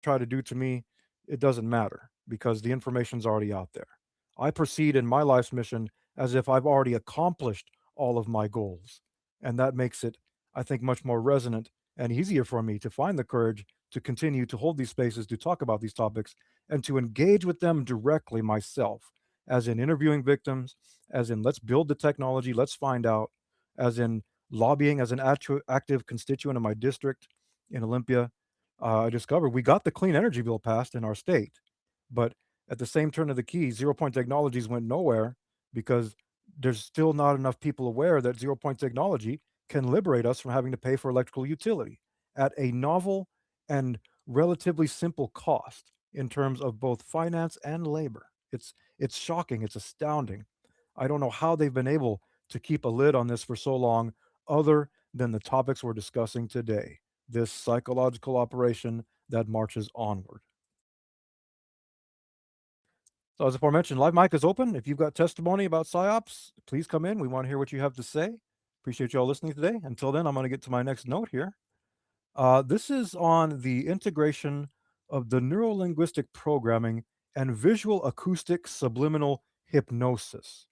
try to do to me, it doesn't matter because the information's already out there. I proceed in my life's mission as if I've already accomplished all of my goals. And that makes it, I think, much more resonant and easier for me to find the courage to continue to hold these spaces, to talk about these topics, and to engage with them directly myself, as in interviewing victims, as in let's build the technology, let's find out, as in lobbying as an active constituent of my district in Olympia. I discovered we got the clean energy bill passed in our state, but at the same turn of the key, zero point technologies went nowhere because there's still not enough people aware that zero point technology can liberate us from having to pay for electrical utility at a novel and relatively simple cost in terms of both finance and labor. It's shocking, it's astounding. I don't know how they've been able to keep a lid on this for so long other than the topics we're discussing today. This psychological operation that marches onward. So as aforementioned, live mic is open. If you've got testimony about psyops, please come in. We want to hear what you have to say. Appreciate you all listening today. Until then, I'm going to get to my next note here. This is on the integration of the neurolinguistic programming and visual acoustic subliminal hypnosis.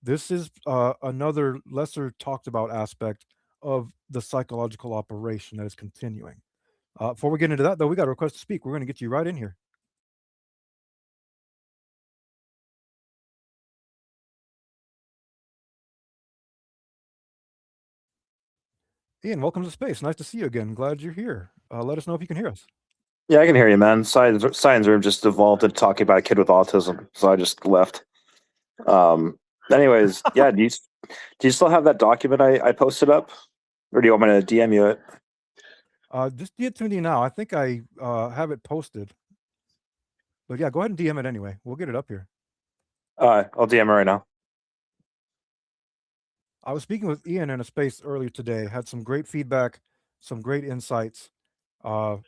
This is another lesser talked about aspect of the psychological operation that is continuing. Before we get into that, though, we got a request to speak. We're going to get you right in here. Ian, welcome to space. Nice to see you again. Glad you're here. Let us know if you can hear us. Yeah, I can hear you, man. Science Room just evolved into talking about a kid with autism, so I just left. Anyways, yeah, do you still have that document I posted up, or do you want me to DM you it? Just get to me now. I think I have it posted. But yeah, go ahead and DM it anyway. We'll get it up here. I'll DM it right now. I was speaking with Ian in a space earlier today, had some great feedback, some great insights. I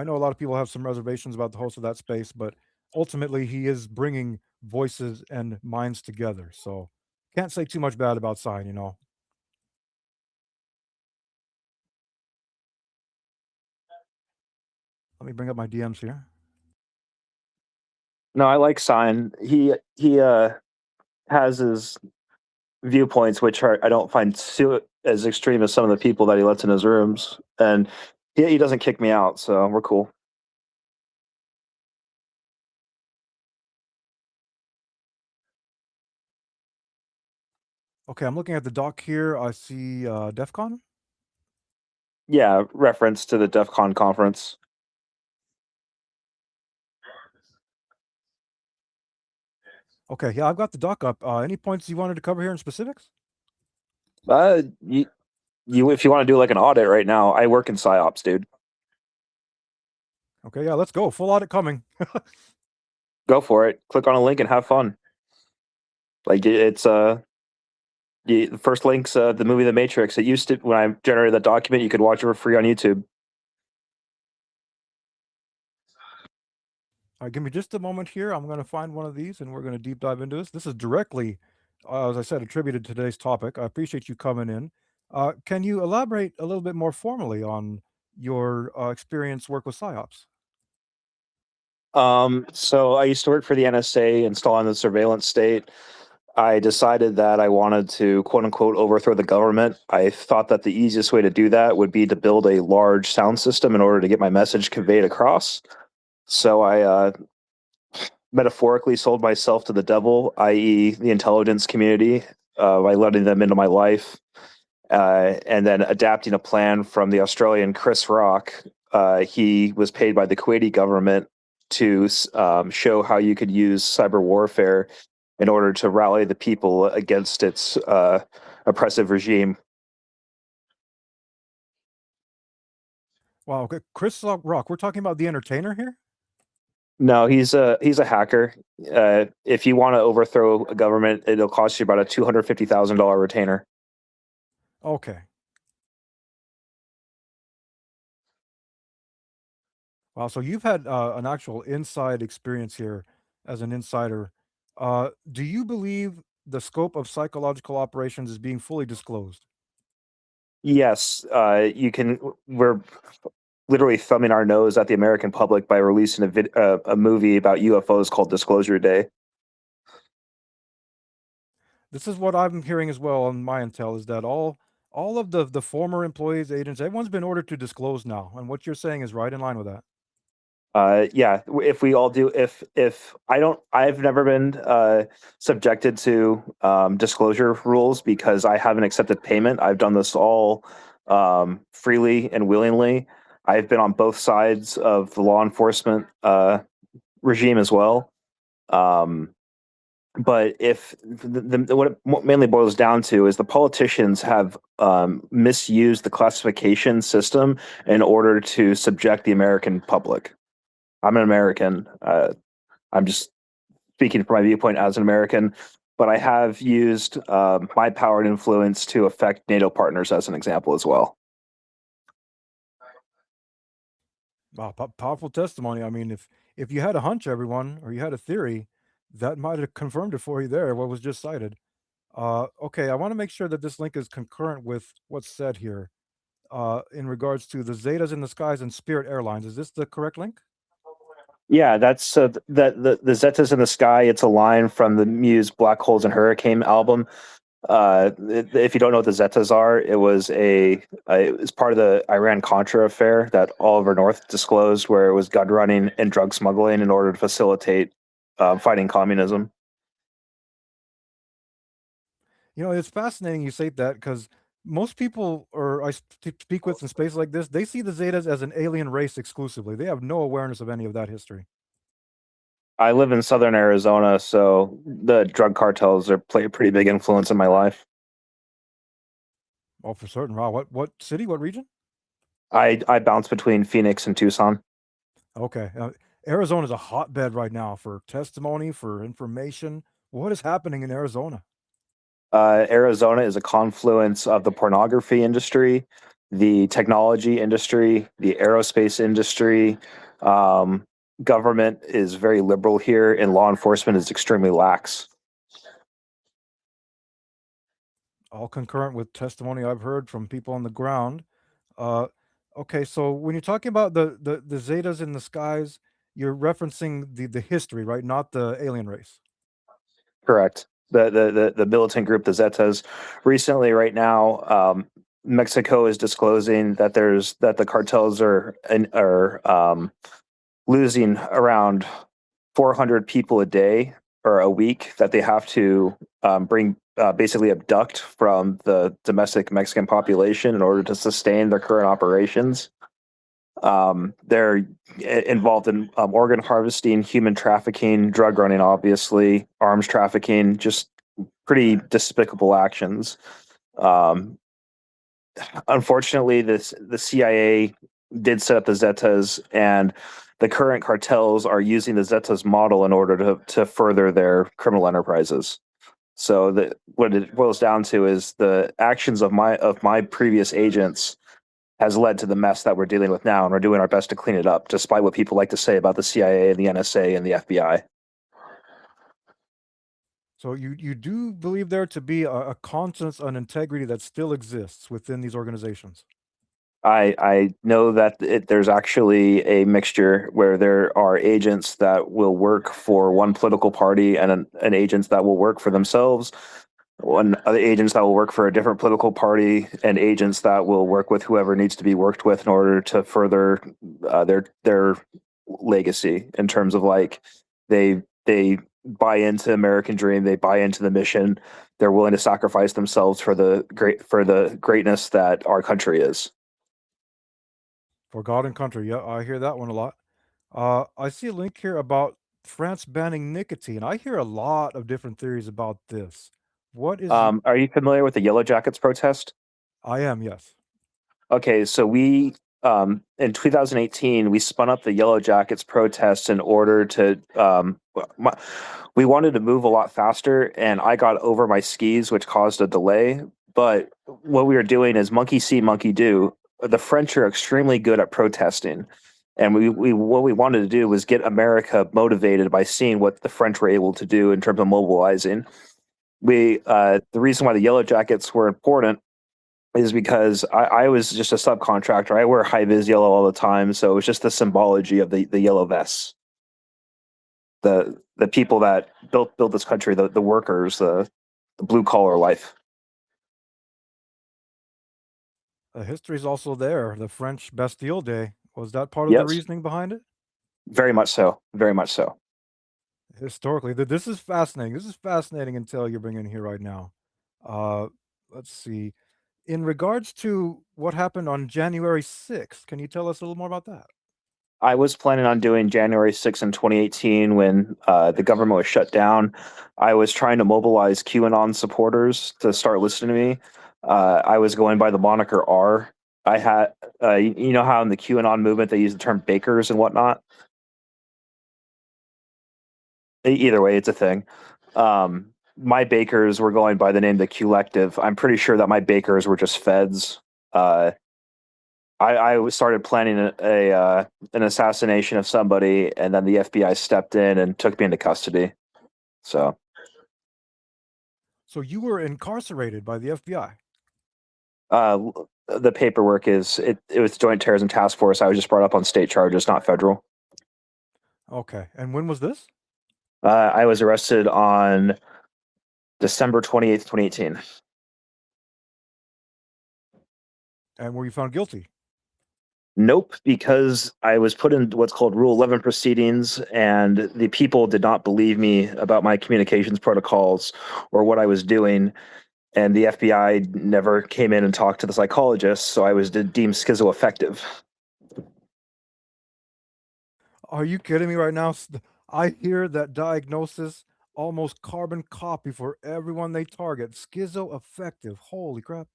know a lot of people have some reservations about the host of that space, but ultimately he is bringing voices and minds together. So can't say too much bad about Sign, you know. Let me bring up my DMs here. No, I like Sign. He has his viewpoints, which I don't find as extreme as some of the people that he lets in his rooms, and he doesn't kick me out, so we're cool. Okay, I'm looking at the doc here. I see DEF CON. Yeah, reference to the DEF CON conference. Okay, yeah, I've got the doc up. Any points you wanted to cover here in specifics? You if you want to do like an audit right now, I work in psyops, dude. Okay, yeah, let's go. Full audit coming. Go for it. Click on a link and have fun. Like it's the first link's the movie The Matrix. It used to, when I generated that document, you could watch it for free on YouTube. All right, give me just a moment here. I'm going to find one of these and we're going to deep dive into this. This is directly, as I said, attributed to today's topic. I appreciate you coming in. Can you elaborate a little bit more formally on your experience work with PsyOps? So I used to work for the NSA, installing the surveillance state. I decided that I wanted to quote unquote overthrow the government. I thought that the easiest way to do that would be to build a large sound system in order to get my message conveyed across. So I metaphorically sold myself to the devil, i.e., the intelligence community, by letting them into my life, and then adapting a plan from the Australian Chris Rock. He was paid by the Kuwaiti government to show how you could use cyber warfare in order to rally the people against its oppressive regime. Wow, okay. Chris Rock, we're talking about the entertainer here? No, he's a hacker. If you want to overthrow a government, it'll cost you about a $250,000 retainer. Okay. Wow, so you've had an actual inside experience here as an insider. Do you believe the scope of psychological operations is being fully disclosed? Yes, you can. literally thumbing our nose at the American public by releasing a movie about UFOs called Disclosure Day. This is what I'm hearing as well on my intel is that all of the former employees, agents, everyone's been ordered to disclose now, and what you're saying is right in line with that. Yeah, if we all do, if I don't, I've never been subjected to disclosure rules because I haven't accepted payment. I've done this all freely and willingly. I've been on both sides of the law enforcement regime as well. Um, but if what it mainly boils down to is the politicians have misused the classification system in order to subject the American public. I'm an American. I'm just speaking from my viewpoint as an American, but I have used my power and influence to affect NATO partners as an example as well. Wow, powerful testimony. I mean, if you had a hunch, everyone, or you had a theory, that might have confirmed it for you there. What was just cited. Okay, I want to make sure that this link is concurrent with what's said here. In regards to the Zetas in the skies and Spirit Airlines, is this the correct link? Yeah, that's that the Zetas in the Sky. It's a line from the Muse Black Holes and Hurricane album. If you don't know what the Zetas are, it was part of the Iran Contra affair that Oliver North disclosed, where it was gun running and drug smuggling in order to facilitate fighting communism. You know, it's fascinating you say that because most people, or speak with in space like this, they see the Zetas as an alien race exclusively. They have no awareness of any of that history. I live in southern Arizona, so the drug cartels are play a pretty big influence in my life. Oh, for certain. Wow. What city? What region? I bounce between Phoenix and Tucson. Okay. Arizona is a hotbed right now for testimony, for information. What is happening in Arizona? Arizona is a confluence of the pornography industry, the technology industry, the aerospace industry. Um, Government is very liberal here, and law enforcement is extremely lax. All concurrent with testimony I've heard from people on the ground. Uh, okay, so when you're talking about the Zetas in the skies, you're referencing the history, right? Not the alien race. Correct. The militant group, the Zetas, recently, right now, Mexico is disclosing that the cartels are losing around 400 people a day or a week that they have to bring basically abduct from the domestic Mexican population in order to sustain their current operations. They're involved in organ harvesting, human trafficking, drug running, obviously, arms trafficking, just pretty despicable actions. Um, Unfortunately, the CIA did set up the Zetas, and the current cartels are using the Zetas model in order to further their criminal enterprises. So what it boils down to is the actions of my previous agents has led to the mess that we're dealing with now, and we're doing our best to clean it up, despite what people like to say about the CIA and the NSA and the FBI. So you do believe there to be a conscience and integrity that still exists within these organizations. I know that there's actually a mixture where there are agents that will work for one political party and an agents that will work for themselves, one other agents that will work for a different political party, and agents that will work with whoever needs to be worked with in order to further their legacy in terms of like they buy into American dream, they buy into the mission, they're willing to sacrifice themselves for the greatness that our country is. For God and country. Yeah, I hear that one a lot. I see a link here about France banning nicotine. I hear a lot of different theories about this. What is Are you familiar with the Yellow Jackets protest? I am, yes. Okay, so we in 2018 we spun up the Yellow Jackets protest in order to we wanted to move a lot faster, and I got over my skis, which caused a delay. But what we were doing is monkey see, monkey do. The French are extremely good at protesting, and we what we wanted to do was get America motivated by seeing what the French were able to do in terms of mobilizing. The reason why the Yellow Jackets were important is because I was just a subcontractor. I wear high vis yellow all the time, so it was just the symbology of the yellow vests. The people that built this country, the workers, the blue collar life. The history is also there. The French Bastille Day. Was that part of the Yes, reasoning behind it? very much so. Very much so. Historically, this is fascinating. This is fascinating until you're bringing here right now. Uh, let's see. In regards to what happened on January 6th, can you tell us a little more about that? I was planning on doing January 6th in 2018 when the government was shut down. I was trying to mobilize QAnon supporters to start listening to me. I was going by the moniker R. I had, you know how in the QAnon movement they use the term bakers and whatnot? Either way, it's a thing. My bakers were going by the name the Collective. I'm pretty sure that my bakers were just feds. Uh, I started planning an assassination of somebody, and then the FBI stepped in and took me into custody. So So you were incarcerated by the FBI. uh, the paperwork is it was Joint Terrorism Task Force. I was just brought up on state charges, not federal. Okay. And when was this? I was arrested on December 28th, 2018. And were you found guilty? Nope, because I was put in what's called Rule 11 proceedings, and the people did not believe me about my communications protocols or what I was doing. And the FBI never came in and talked to the psychologist, so I was deemed schizoaffective. Are you kidding me right now? I hear that diagnosis almost carbon copy for everyone they target. Schizoaffective. Holy crap.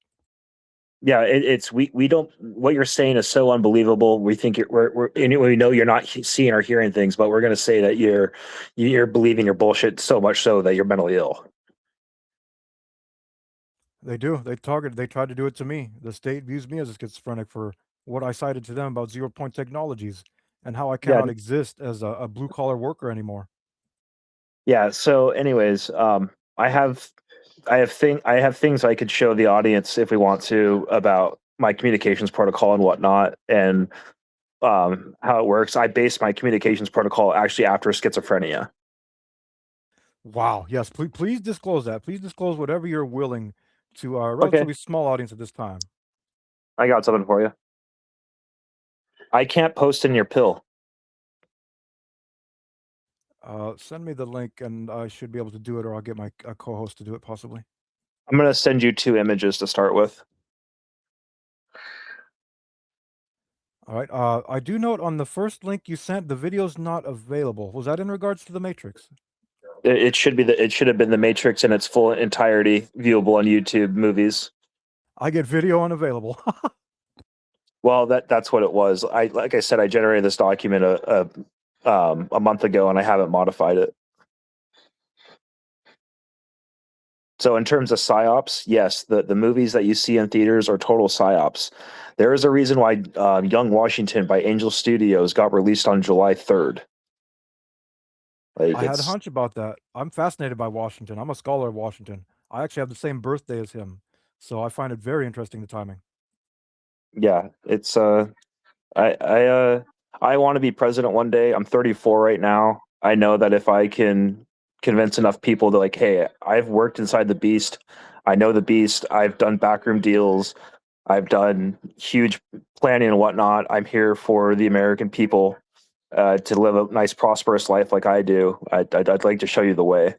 Yeah, it's we don't. What you're saying is so unbelievable. We think we're anyway. We know you're not seeing or hearing things, but we're going to say that you're believing your bullshit so much so that you're mentally ill. They do. They tried to do it to me. The state views me as a schizophrenic for what I cited to them about 0 point technologies and how I Yeah, cannot exist as a blue collar worker anymore. yeah. So, anyways, I have things I could show the audience if we want to about my communications protocol and whatnot, and how it works. I base my communications protocol actually after schizophrenia. Wow. Yes. Please disclose that. Please disclose whatever you're willing to a Okay, relatively small audience at this time. I got something for you. I can't post in your pill. Send me the link and I should be able to do it, or I'll get my co host to do it possibly. I'm going to send you two images to start with. All right. I do note on the first link you sent, the video's not available. Was that in regards to the Matrix? It should be it should have been the Matrix in its full entirety, viewable on YouTube movies. I get video unavailable. Well, that's what it was. Like I said, I generated this document a month ago, and I haven't modified it. So in terms of psyops, yes, the movies that you see in theaters are total psyops. There is a reason why Young Washington by Angel Studios got released on July 3rd. Like I had a it's hunch about that. I'm fascinated by Washington. I'm a scholar of Washington. I actually have the same birthday as him. So I find it very interesting, the timing. yeah, it's I I uh I want to be president one day. I'm 34 right now. I know that if I can convince enough people that like, hey, I've worked inside the beast. I know the beast. I've done backroom deals. I've done huge planning and whatnot. I'm here for the American people to live a nice, prosperous life like I do. I'd like to show you the way.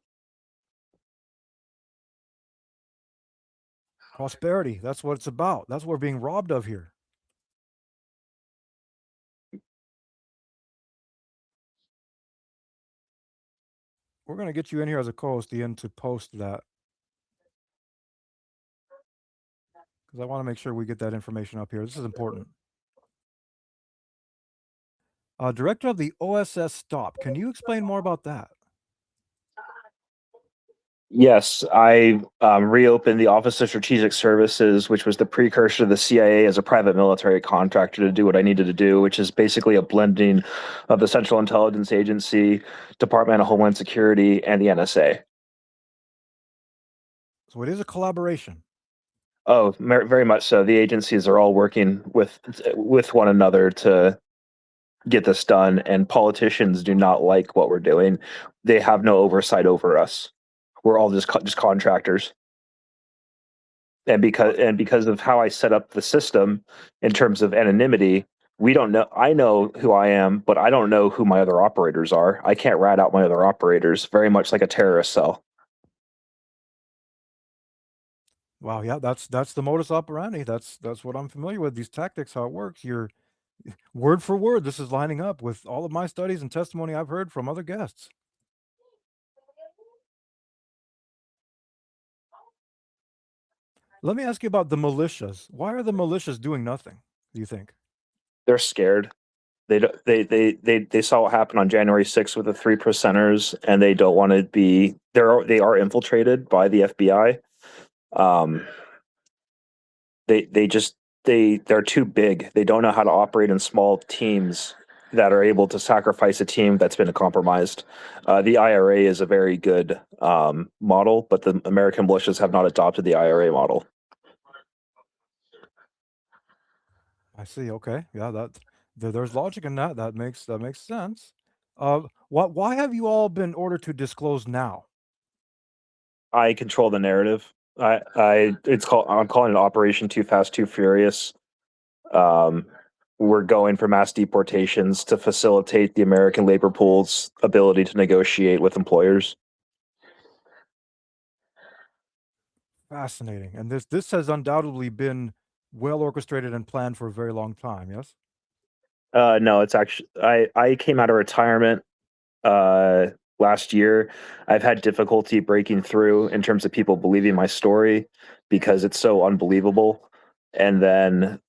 Prosperity. That's what it's about. That's what we're being robbed of here. We're going to get you in here as a co host, Ian, to post that because I want to make sure we get that information up here. This is important. Director of the OSS Stop. Can you explain more about that? Yes, I reopened the Office of Strategic Services, which was the precursor to the CIA as a private military contractor to do what I needed to do, which is basically a blending of the Central Intelligence Agency, Department of Homeland Security, and the NSA. So it is a collaboration. Oh, very much so. The agencies are all working with one another to get this done, and politicians do not like what we're doing. They have no oversight over us. We're all just contractors. And because of how I set up the system in terms of anonymity, we don't know. I know who I am, but I don't know who my other operators are. I can't rat out my other operators. Very much like a terrorist cell. Wow, yeah, that's the modus operandi. That's what I'm familiar with. These tactics, how it works. You're word for word. This is lining up with all of my studies and testimony I've heard from other guests. Let me ask you about the militias. Why are the militias doing nothing, do you think? They're scared. They saw what happened on January 6th with the three percenters, and they don't want to be. They are infiltrated by the FBI. Um, they just they're too big. They don't know how to operate in small teams that are able to sacrifice a team that's been compromised. The IRA is a very good model, but the American militias have not adopted the IRA model. I see. Okay. Yeah, there's logic in that. That makes sense. Why have you all been ordered to disclose now? I control the narrative. I'm calling it Operation Too Fast, Too Furious. Um, we're going for mass deportations to facilitate the American labor pool's ability to negotiate with employers. Fascinating. And this has undoubtedly been well orchestrated and planned for a very long time. Yes. No, it's actually I came out of retirement uh, last year. I've had difficulty breaking through in terms of people believing my story because it's so unbelievable. And then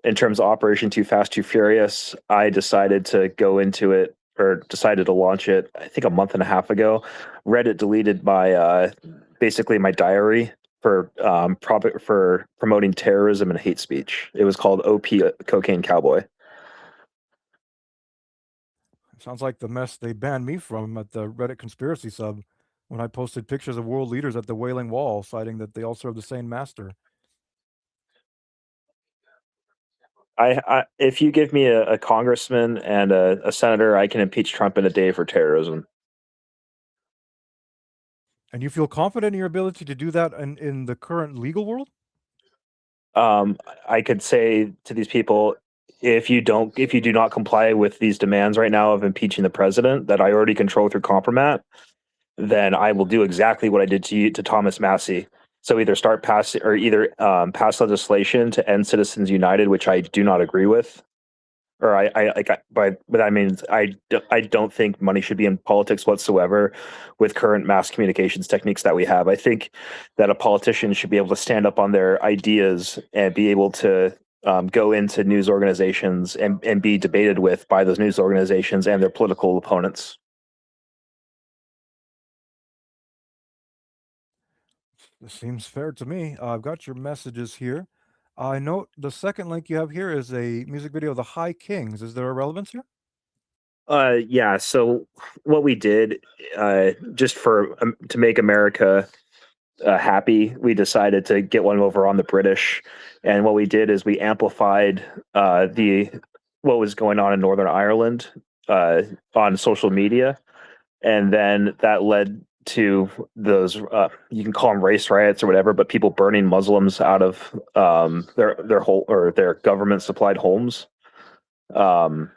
in terms of Operation Too Fast, Too Furious, I decided to go into it or decided to launch it, I think a month and a half ago. Reddit deleted my basically my diary for promoting terrorism and hate speech. It was called OP Cocaine Cowboy. Sounds like the mess they banned me from at the Reddit conspiracy sub when I posted pictures of world leaders at the Wailing Wall, citing that they all serve the same master. If you give me a congressman and a senator, I can impeach Trump in a day for terrorism. And you feel confident in your ability to do that in the current legal world? Um, I could say to these people, if you do not comply with these demands right now of impeaching the president that I already control through compromat, then I will do exactly what I did to you to Thomas Massey. So either pass legislation to end Citizens United, which I do not agree with, or I like, but I mean, I don't think money should be in politics whatsoever with current mass communications techniques that we have. I think that a politician should be able to stand up on their ideas and be able to go into news organizations and be debated with by those news organizations and their political opponents. This seems fair to me. I've got your messages here. I note the second link you have here is a music video of the High Kings. Is there a relevance here? Yeah. So what we did, just for to make America happy, we decided to get one over on the British. And what we did is we amplified the what was going on in Northern Ireland uh, on social media, and then that led to those you can call them race riots or whatever, but people burning Muslims out of their whole or their government supplied homes. Um,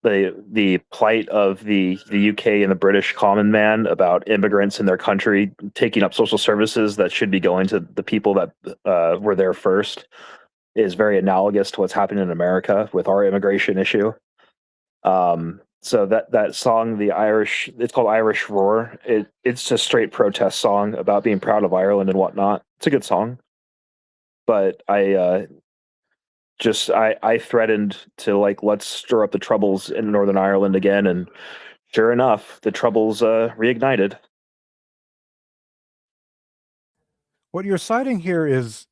the plight of the UK and the British common man about immigrants in their country taking up social services that should be going to the people that were there first is very analogous to what's happening in America with our immigration issue. So that song, the Irish, it's called Irish Roar. It's a straight protest song about being proud of Ireland and whatnot. It's a good song, but I threatened to like let's stir up the troubles in Northern Ireland again, and sure enough, the troubles reignited. What you're citing here is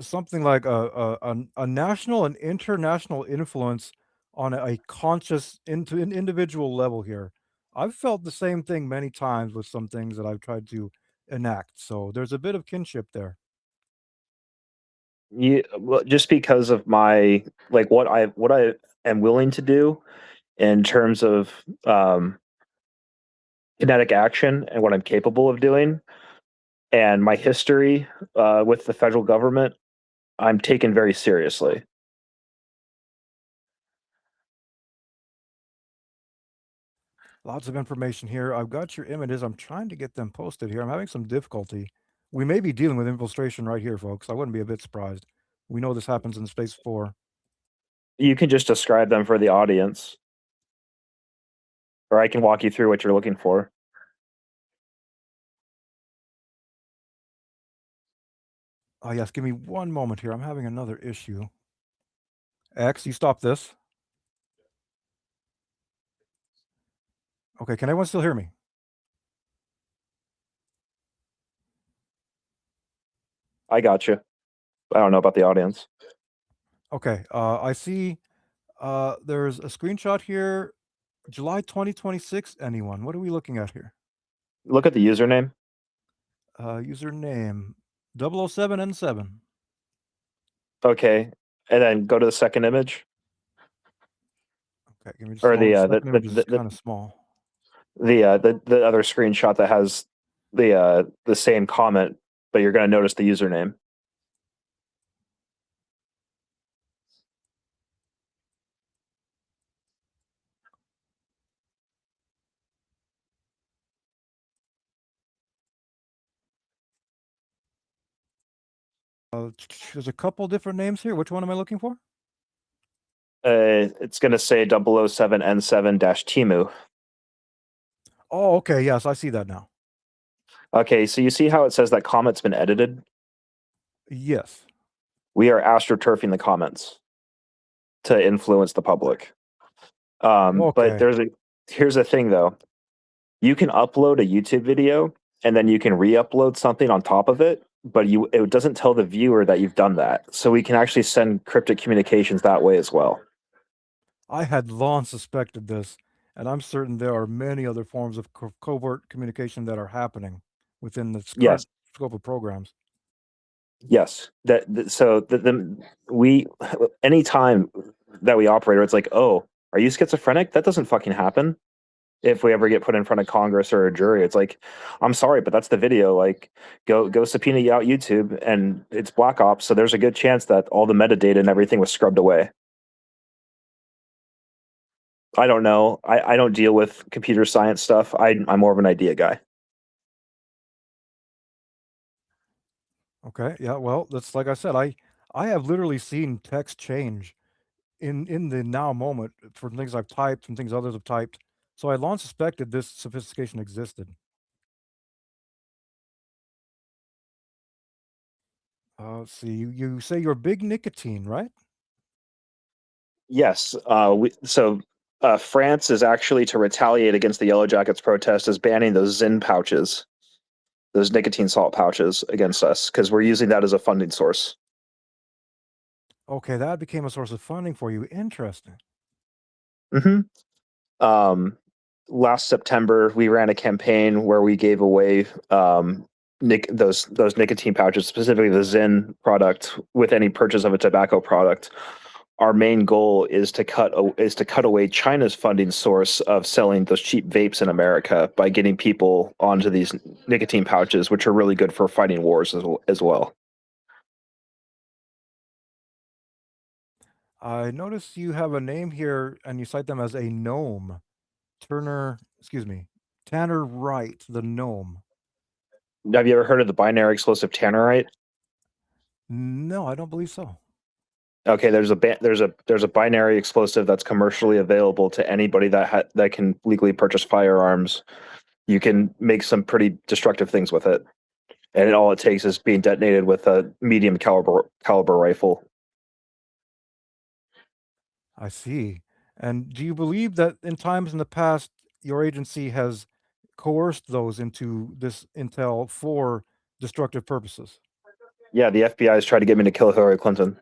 something like a national and international influence on a conscious into an individual level here. I've felt the same thing many times with some things that I've tried to enact. So there's a bit of kinship there. Just because of my like what I am willing to do in terms of kinetic action and what I'm capable of doing, and my history with the federal government, I'm taken very seriously. Lots of information here. I've got your images. I'm trying to get them posted here. I'm having some difficulty. We may be dealing with infiltration right here, folks. I wouldn't be a bit surprised. We know this happens in Space 4. You can just describe them for the audience, or I can walk you through what you're looking for. Oh, yes, give me one moment here. I'm having another issue. X, you stop this. Okay, can everyone still hear me? I got you. I don't know about the audience. Okay, I see there's a screenshot here. July 2026, anyone? What are we looking at here? Look at the username. Username 007N7. Okay, and then go to the second image, Okay, give me just a or moment. Second image is the kind of small. the other screenshot that has the same comment, but you're going to notice the username. There's a couple different names here. Which one am I looking for? It's going to say 007N7-Timu. Oh, okay. Yes, I see that now. Okay, so you see how it says that comment's been edited? Yes. We are astroturfing the comments to influence the public. But Okay. here's the thing though. You can upload a YouTube video and then you can re-upload something on top of it, but it doesn't tell the viewer that you've done that. So we can actually send cryptic communications that way as well. I had long suspected this, and I'm certain there are many other forms of covert communication that are happening within this Yes. current scope of programs. Yes. So the we anytime that we operate, it's like, oh, are you schizophrenic? That doesn't fucking happen. If we ever get put in front of Congress or a jury, it's like, I'm sorry, but that's the video. Like, go subpoena out YouTube, and it's Black Ops, so there's a good chance that all the metadata and everything was scrubbed away. I don't know. I don't deal with computer science stuff. I'm more of an idea guy. Okay. Yeah. Well, that's like I said. I have literally seen text change in the now moment for things I've typed and things others have typed. So I long suspected this sophistication existed. Let's see. You say you're big nicotine, right? Yes. France is actually to retaliate against the Yellow Jackets protest is banning those Zyn pouches, those nicotine salt pouches against us because we're using that as a funding source. Okay, that became a source of funding for you. Interesting. Mm-hmm. Last September, we ran a campaign where we gave away those nicotine pouches, specifically the Zyn product, with any purchase of a tobacco product. Our main goal is to cut away China's funding source of selling those cheap vapes in America by getting people onto these nicotine pouches, which are really good for fighting wars as well. I notice you have a name here and you cite them as a gnome. Tanner Wright, the gnome. Have you ever heard of the binary explosive tannerite? No, I don't believe so. Okay, there's a binary explosive that's commercially available to anybody that can legally purchase firearms. You can make some pretty destructive things with it, and all it takes is being detonated with a medium caliber rifle. I see. And do you believe that in times in the past, your agency has coerced those into this intel for destructive purposes? Yeah, the FBI has tried to get me to kill Hillary Clinton.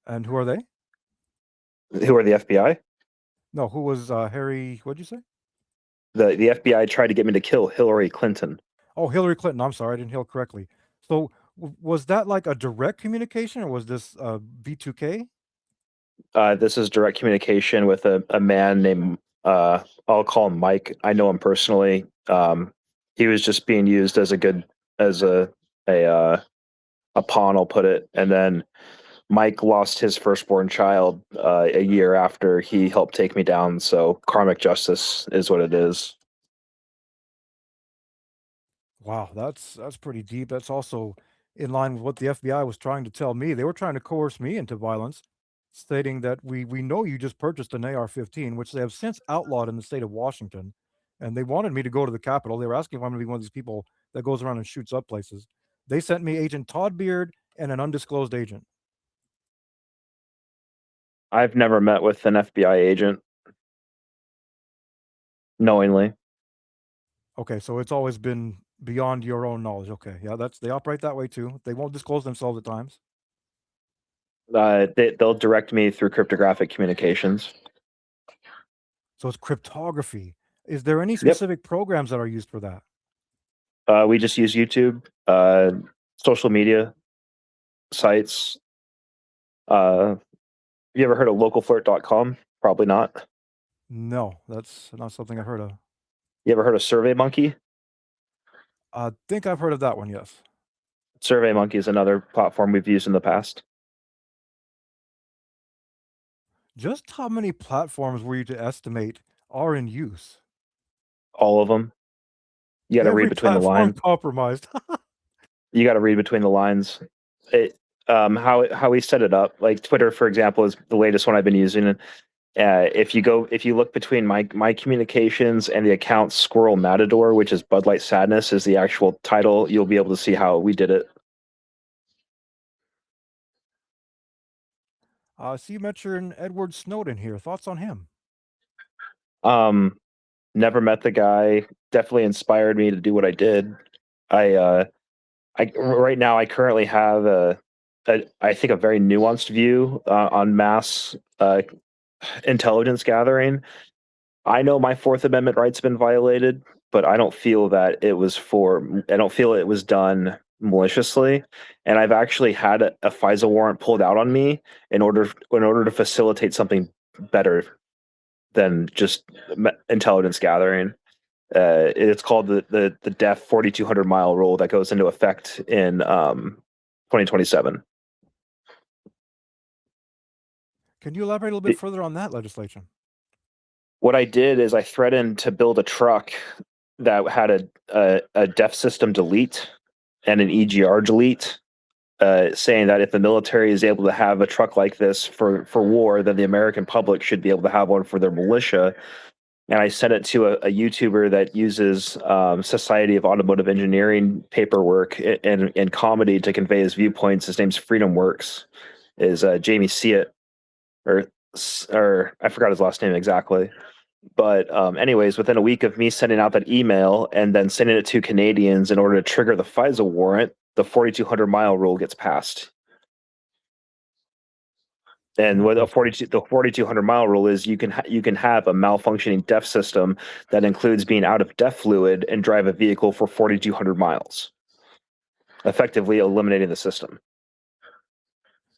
And who are they? Who are the FBI? No, who was Harry? What'd you say? The FBI tried to get me to kill Hillary Clinton. Oh, Hillary Clinton. I'm sorry, I didn't hear correctly. So, Was that like a direct communication or was this V2K? This is direct communication with a man named I'll call him Mike. I know him personally. He was just being used as a good as a a pawn, I'll put it. And then Mike lost his firstborn child a year after he helped take me down. So karmic justice is what it is. Wow, that's pretty deep. That's also in line with what the FBI was trying to tell me. They were trying to coerce me into violence, stating that we know you just purchased an AR-15, which they have since outlawed in the state of Washington, and they wanted me to go to the Capitol. They were asking if I'm going to be one of these people that goes around and shoots up places. They sent me Agent Todd Beard and an undisclosed agent. I've never met with an FBI agent knowingly. Okay, so it's always been beyond your own knowledge. Okay, yeah, that's they operate that way too. They won't disclose themselves at times. They'll direct me through cryptographic communications. So it's cryptography. Is there any Yep. specific programs that are used for that? We just use YouTube, social media sites. You ever heard of localflirt.com? Probably not. No, that's not something I've heard of. You ever heard of SurveyMonkey? I think I've heard of that one, yes. SurveyMonkey is another platform we've used in the past. Just how many platforms were you to estimate are in use? All of them. You got to read Every between the platform lines. compromised. You got to read between the lines. It how we set it up. Like Twitter, for example, is the latest one I've been using. If you look between my communications and the account Squirrel Matador, which is Bud Light Sadness, is the actual title. You'll be able to see how we did it. So you mentioned Edward Snowden here. Thoughts on him? Um, Never met the guy. Definitely inspired me to do what I did. I I right now I currently have a I think a very nuanced view on mass intelligence gathering. I know my Fourth Amendment rights have been violated, but I don't feel that it was for. I don't feel it was done maliciously, and I've actually had a FISA warrant pulled out on me in order to facilitate something better than just intelligence gathering. It's called the DEF 4,200 mile rule that goes into effect in 2027. Can you elaborate a little bit further on that legislation? What I did is I threatened to build a truck that had a def system delete and an EGR delete, saying that if the military is able to have a truck like this for war, then the American public should be able to have one for their militia. And I sent it to a YouTuber that uses Society of Automotive Engineering paperwork and comedy to convey his viewpoints. His name's Freedom Works, is Jamie Seat, or or I forgot his last name exactly. But anyways, within a week of me sending out that email and then sending it to Canadians in order to trigger the FISA warrant, the 4,200 mile rule gets passed. And what Interesting. the 4,200 mile rule is, you can have a malfunctioning DEF system that includes being out of DEF fluid and drive a vehicle for 4,200 miles, effectively eliminating the system.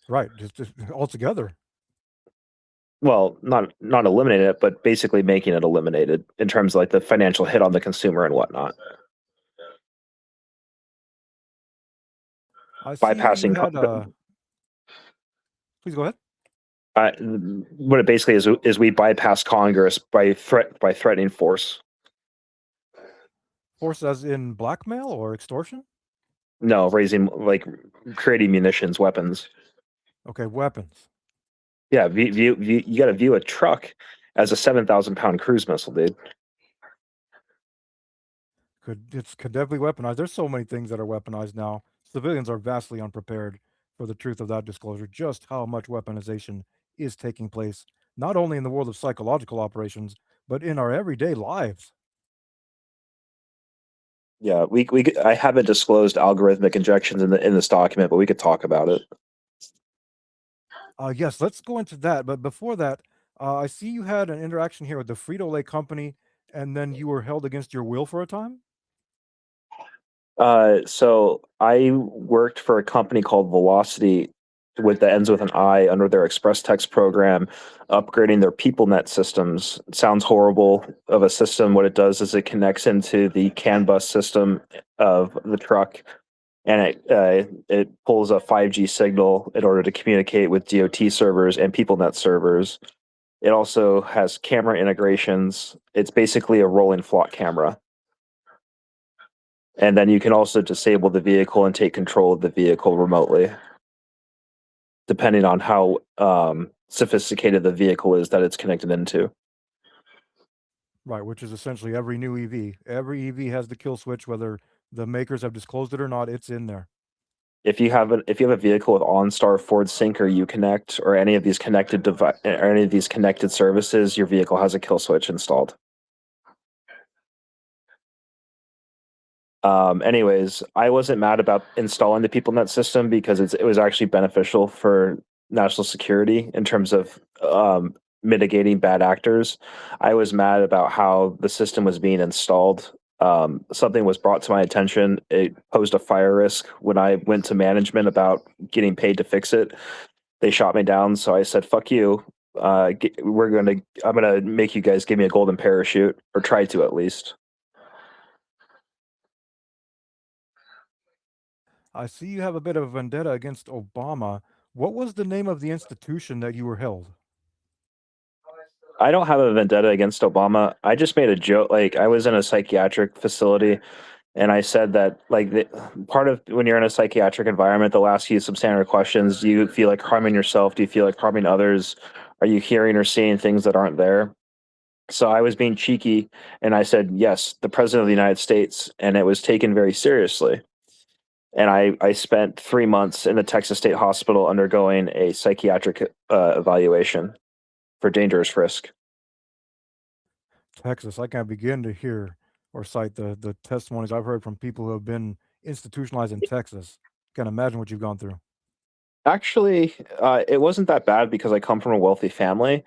Right, just altogether. Well, not eliminating it, but basically making it eliminated in terms of like the financial hit on the consumer and whatnot. I see you Bypassing had please go ahead. what it basically is we bypass Congress by threatening force. Force as in blackmail or extortion? No, raising like creating munitions, weapons. Okay, weapons. Yeah, you got to view a truck as a 7,000 pound cruise missile, dude. Could definitely weaponized. There's so many things that are weaponized now. Civilians are vastly unprepared for the truth of that disclosure, just how much weaponization is taking place, not only in the world of psychological operations, but in our everyday lives. Yeah, I haven't disclosed algorithmic injections in this document, but we could talk about it. Yes, let's go into that. But before that, I see you had an interaction here with the Frito-Lay company, and then you were held against your will for a time? So I worked for a company called Velocity with that ends with an I under their Express Text program, upgrading their PeopleNet systems. It sounds horrible of a system. What it does is it connects into the CAN bus system of the truck, and it pulls a 5G signal in order to communicate with DOT servers and PeopleNet servers. It also has camera integrations. It's basically a rolling flock camera. And then you can also disable the vehicle and take control of the vehicle remotely, depending on how sophisticated the vehicle is that it's connected into. Right, which is essentially every new EV. Every EV has the kill switch, whether the makers have disclosed it or not, it's in there. If you have a vehicle with OnStar, Ford Sync, or Uconnect, or any of these connected services, your vehicle has a kill switch installed. Anyways, I wasn't mad about installing the PeopleNet system because it was actually beneficial for national security in terms of mitigating bad actors. I was mad about how the system was being installed. Something was brought to my attention. It posed a fire risk when I went to management about getting paid to fix it. They shot me down, so I said, "Fuck you. I'm gonna make you guys give me a golden parachute, or try to at least." I see you have a bit of a vendetta against Obama. What was the name of the institution that you were held? I don't have a vendetta against Obama. I just made a joke. Like I was in a psychiatric facility, and I said that part of when you're in a psychiatric environment, they'll ask you some standard questions. Do you feel like harming yourself? Do you feel like harming others? Are you hearing or seeing things that aren't there? So I was being cheeky, and I said yes, the president of the United States, and it was taken very seriously. And I spent 3 months in the Texas State Hospital undergoing a psychiatric evaluation for dangerous risk. Texas. I can't begin to hear or cite the testimonies I've heard from people who have been institutionalized in Texas. Can't imagine what you've gone through. Actually, it wasn't that bad because I come from a wealthy family.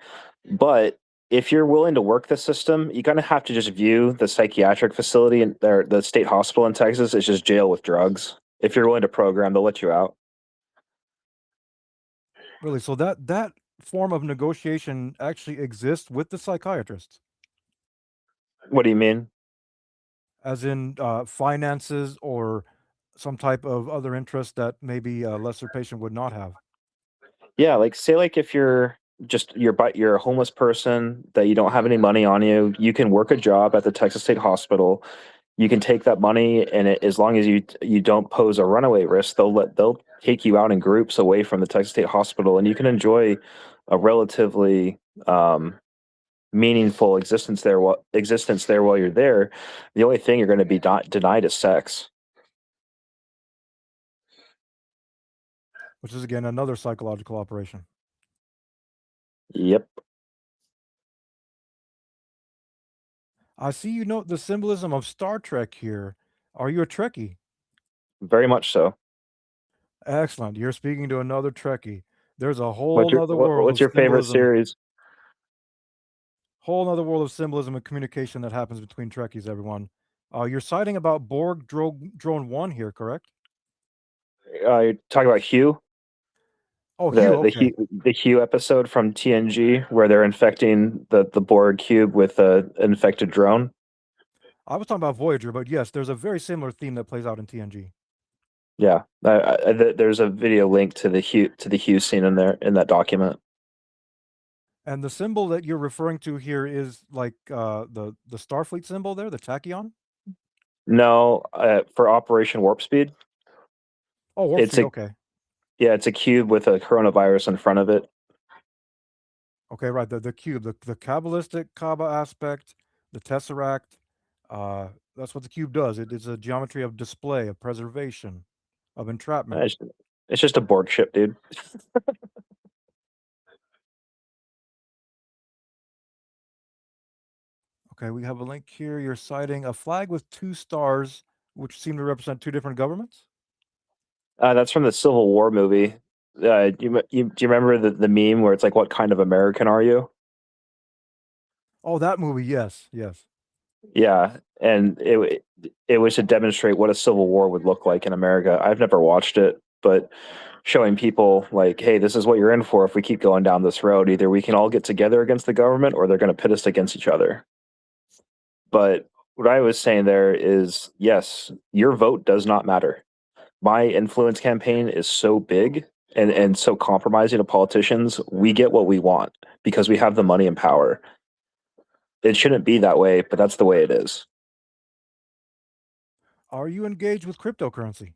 But if you're willing to work the system, you're gonna have to just view the psychiatric facility and the state hospital in Texas is just jail with drugs. If you're willing to program, they'll let you out. Really, so that form of negotiation actually exists with the psychiatrists, What do you mean? as in finances or some type of other interest that maybe a lesser patient would not have. Yeah, like say like if you're a homeless person that you don't have any money on you, you can work a job at the Texas State Hospital. You can take that money, and as long as you don't pose a runaway risk, they'll take you out in groups away from the Texas State Hospital, and you can enjoy a relatively meaningful existence there while you're there. The only thing you're going to be denied is sex. Which is again another psychological operation. Yep, I see you note the symbolism of Star Trek here. Are you a Trekkie? very much so. Excellent. You're speaking to another Trekkie. There's a whole nother world What's of your favorite symbolism, series? whole nother world of symbolism and communication that happens between Trekkies, everyone. You're citing about Drone 1 here, correct? You're talking about Hugh, Oh, Hugh, okay. The Hugh episode from TNG where they're infecting the Borg cube with a infected drone. I was talking about Voyager, but yes, there's a very similar theme that plays out in TNG. Yeah, there's a video link to the Hugh scene in there in that document. And the symbol that you're referring to here is like the Starfleet symbol there, the tachyon? No, for Operation Warp Speed, Oh, warp it's speed, a okay. yeah, it's a cube with a coronavirus in front of it. Okay, right. The cube, the Kabbalistic Kaaba aspect, the tesseract. That's what the cube does. It is a geometry of display, of preservation, of entrapment. It's, it's just a Borg ship, dude. Okay, we have a link here. You're citing a flag with two stars, which seem to represent two different governments. That's from the Civil War movie. Do you remember the meme where it's like, "What kind of American are you?" Oh, that movie. Yes, yes. Yeah, and it was to demonstrate what a civil war would look like in America. I've never watched it, but showing people like, hey, this is what you're in for if we keep going down this road. Either we can all get together against the government or they're going to pit us against each other. But what I was saying there is, yes, your vote does not matter. My influence campaign is so big and so compromising to politicians. We get what we want because we have the money and power. It shouldn't be that way, but that's the way it is. Are you engaged with cryptocurrency?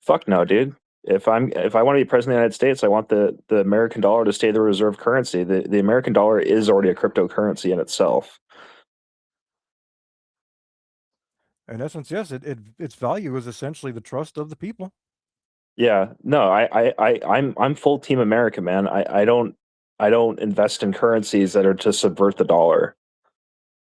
Fuck no, dude. If I want to be president of the United States, I want the American dollar to stay the reserve currency. The American dollar is already a cryptocurrency in itself. In essence, yes, its value is essentially the trust of the people. Yeah, no, I'm full team America, man. I don't invest in currencies that are to subvert the dollar.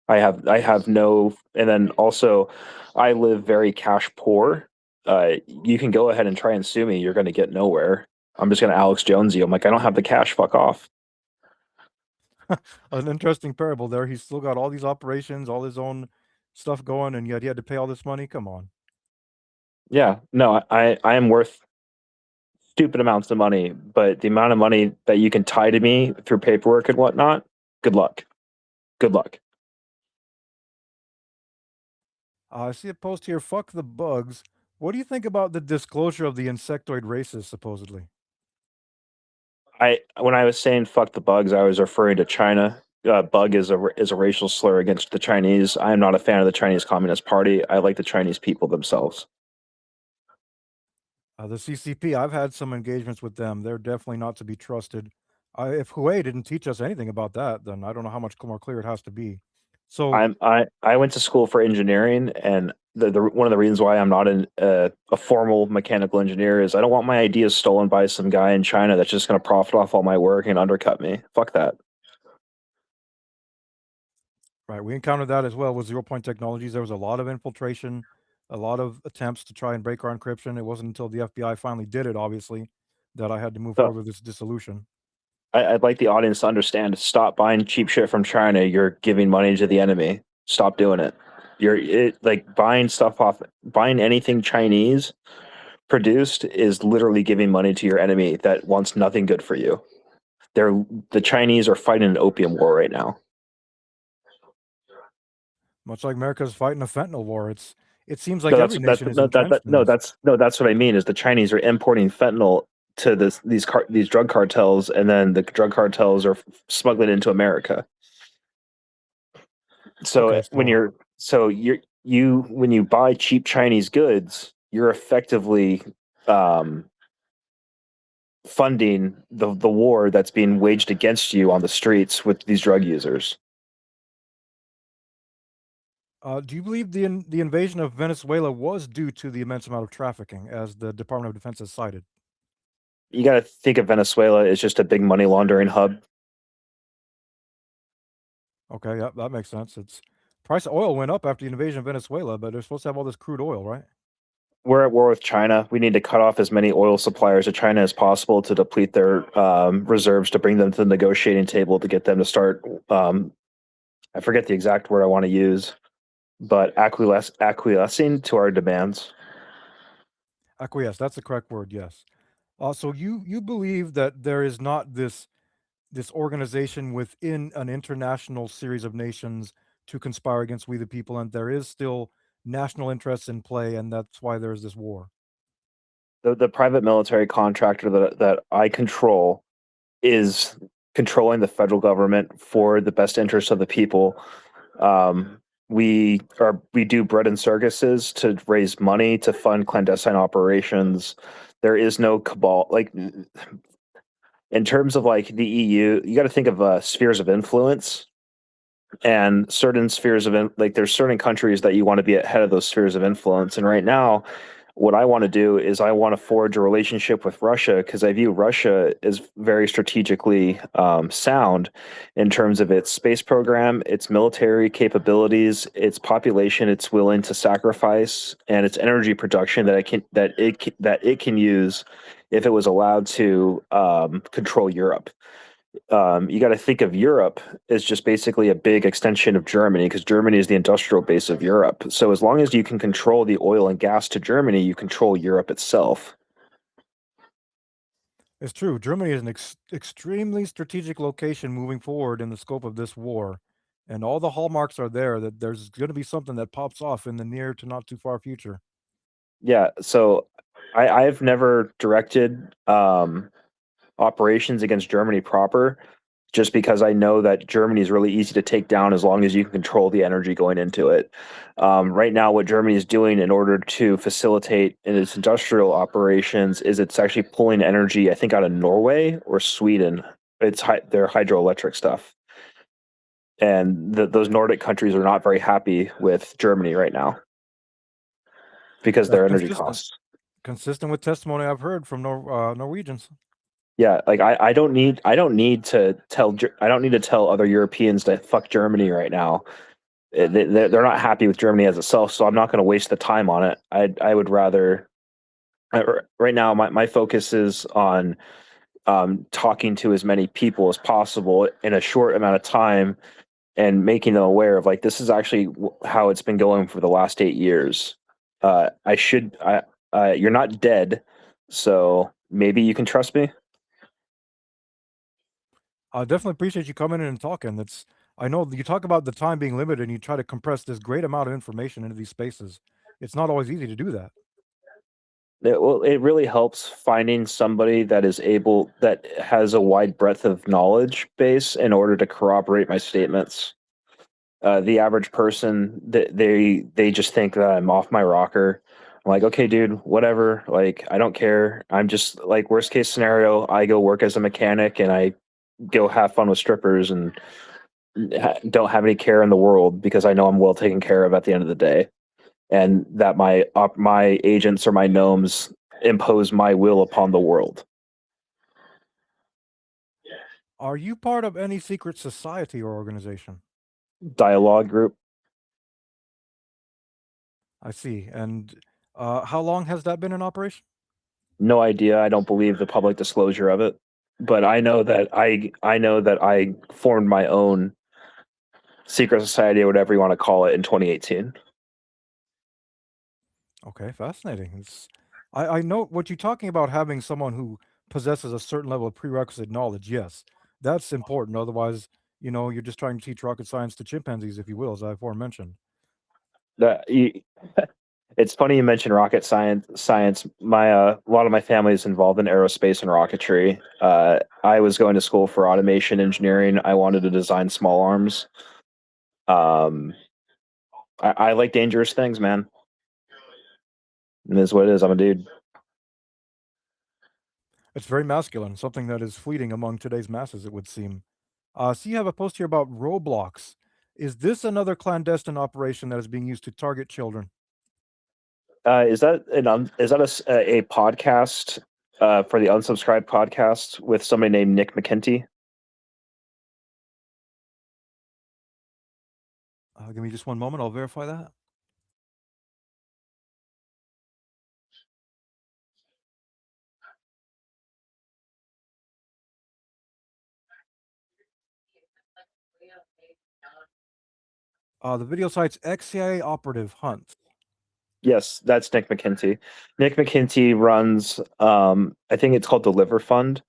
I have no, and then also I live very cash poor. You can go ahead and try and sue me. You're going to get nowhere. I'm just going to Alex Jones you. I'm like, I don't have the cash. Fuck off. An interesting parable there. He's still got all these operations, all his own stuff going, and yet he had to pay all this money. Come on. Yeah, no, I am worth stupid amounts of money, but the amount of money that you can tie to me through paperwork and whatnot, good luck. Good luck. I see a post here. Fuck the bugs. What do you think about the disclosure of the insectoid races, supposedly? I when I was saying fuck the bugs, I was referring to China. Bug is a racial slur against the Chinese. I am not a fan of the Chinese Communist Party. I like the Chinese people themselves. The CCP, I've had some engagements with them. They're definitely not to be trusted. If Huawei didn't teach us anything about that, then I don't know how much more clear it has to be. So, I went to school for engineering, and the one of the reasons why I'm not a formal mechanical engineer is I don't want my ideas stolen by some guy in China that's just going to profit off all my work and undercut me. Fuck that. right, we encountered that as well with zero point technologies. There was a lot of infiltration, a lot of attempts to try and break our encryption. It wasn't until the FBI finally did it, obviously, that I had to move So forward with this dissolution. I'd like the audience to understand. Stop buying cheap shit from China. You're giving money to the enemy. Stop doing it. Like buying stuff off, buying anything Chinese produced is literally giving money to your enemy that wants nothing good for you. They're the Chinese are fighting an opium war right now. Much like America's fighting a fentanyl war, it seems like No, every nation is entrenched in this. that's what I mean is the Chinese are importing fentanyl to these drug cartels, and then the drug cartels are smuggling it into America. Okay, So so when you buy cheap Chinese goods, you're effectively um, funding the war that's being waged against you on the streets with these drug users. do you believe the invasion of Venezuela was due to the immense amount of trafficking, as the Department of Defense has cited? You got to think of Venezuela as just a big money laundering hub. Okay, yeah, that makes sense. It's price of oil went up after the invasion of Venezuela, but they're supposed to have all this crude oil, right? We're at war with China. We need to cut off as many oil suppliers to China as possible to deplete their reserves to bring them to the negotiating table to get them to start. I forget the exact word I want to use, but acquiescing to our demands. Acquiesce, that's the correct word, yes. So you believe that there is not this organization within an international series of nations to conspire against we the people, and there is still national interests in play, and that's why there's this war. The private military contractor that I control is controlling the federal government for the best interests of the people. We do bread and circuses to raise money to fund clandestine operations. There is no cabal like in terms of like the EU. You got to think of spheres of influence and certain spheres of like there's certain countries that you want to be ahead of those spheres of influence. And right now, what I want to do is I want to forge a relationship with Russia because I view Russia as very strategically sound in terms of its space program, its military capabilities, its population, it's willing to sacrifice, and its energy production that it can use if it was allowed to control Europe. You got to think of Europe as just basically a big extension of Germany because Germany is the industrial base of Europe. So as long as you can control the oil and gas to Germany, you control Europe itself. It's true. Germany is an extremely strategic location moving forward in the scope of this war, and all the hallmarks are there that there's going to be something that pops off in the near to not too far future. Yeah, so I've never directed operations against Germany proper, just because I know that Germany is really easy to take down as long as you can control the energy going into it. Right now, what Germany is doing in order to facilitate in its industrial operations is it's actually pulling energy, I think, out of Norway or Sweden. It's their hydroelectric stuff, and those Nordic countries are not very happy with Germany right now because That's their energy consistent, costs. consistent with testimony I've heard from Norwegians. Yeah, like I don't need to tell other Europeans to fuck Germany right now. They're not happy with Germany as itself, so I'm not going to waste the time on it. I would rather right now my focus is on talking to as many people as possible in a short amount of time and making them aware of like this is actually how it's been going for the last 8 years. I should you're not dead, so maybe you can trust me. I definitely appreciate you coming in and talking. That's I know you talk about the time being limited and you try to compress this great amount of information into these spaces. It's not always easy to do that. It really helps finding somebody that has a wide breadth of knowledge base in order to corroborate my statements. The average person they just think that I'm off my rocker. I'm like, okay, dude, whatever. Like, I don't care. I'm just like worst case scenario, I go work as a mechanic and I go have fun with strippers and don't have any care in the world because I know I'm well taken care of at the end of the day, and that my agents or my gnomes impose my will upon the world. Are you part of any secret society or organization? Dialogue group. I see. And how long has that been in operation? No idea. I don't believe the public disclosure of it, but I know that I formed my own secret society or whatever you want to call it in 2018. Okay, fascinating. I know what you're talking about having someone who possesses a certain level of prerequisite knowledge. Yes, that's important. Otherwise, you're just trying to teach rocket science to chimpanzees, if you will, as I aforementioned. That it's funny you mentioned rocket science. My a lot of my family is involved in aerospace and rocketry. I was going to school for automation engineering. I wanted to design small arms. Um, I like dangerous things, man. It is what it is. I'm a dude. It's very masculine, something that is fleeting among today's masses, it would seem. So you have a post here about Roblox. Is this another clandestine operation that is being used to target children? Is that a podcast for the unsubscribed podcast with somebody named Nick McKenty? Give me just one moment. I'll verify that. The video site's XCIA operative Hunt. Yes, that's Nick McKenty. Nick McKenty runs I think it's called the Liver Fund.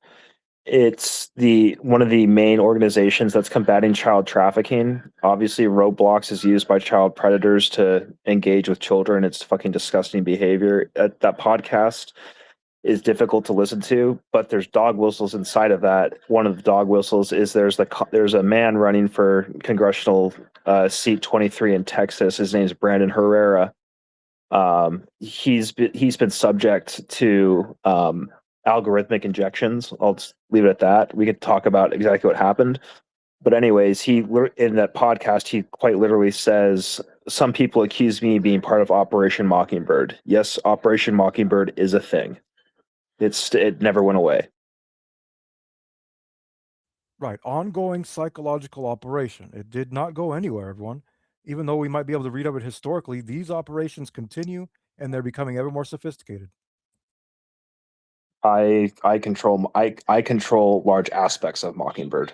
It's the one of the main organizations that's combating child trafficking. Obviously, Roblox is used by child predators to engage with children. It's fucking disgusting behavior. That podcast is difficult to listen to, but there's dog whistles inside of that. One of the dog whistles is there's a man running for congressional seat 23 in Texas. His name's Brandon Herrera. He's been subject to algorithmic injections. I'll just leave it at that. We could talk about exactly what happened. But anyways, in that podcast, he quite literally says, "Some people accuse me of being part of Operation Mockingbird. Yes, Operation Mockingbird is a thing. It never went away." Right. Ongoing psychological operation. It did not go anywhere, everyone. Even though we might be able to read of it historically, these operations continue and they're becoming ever more sophisticated. I control large aspects of Mockingbird.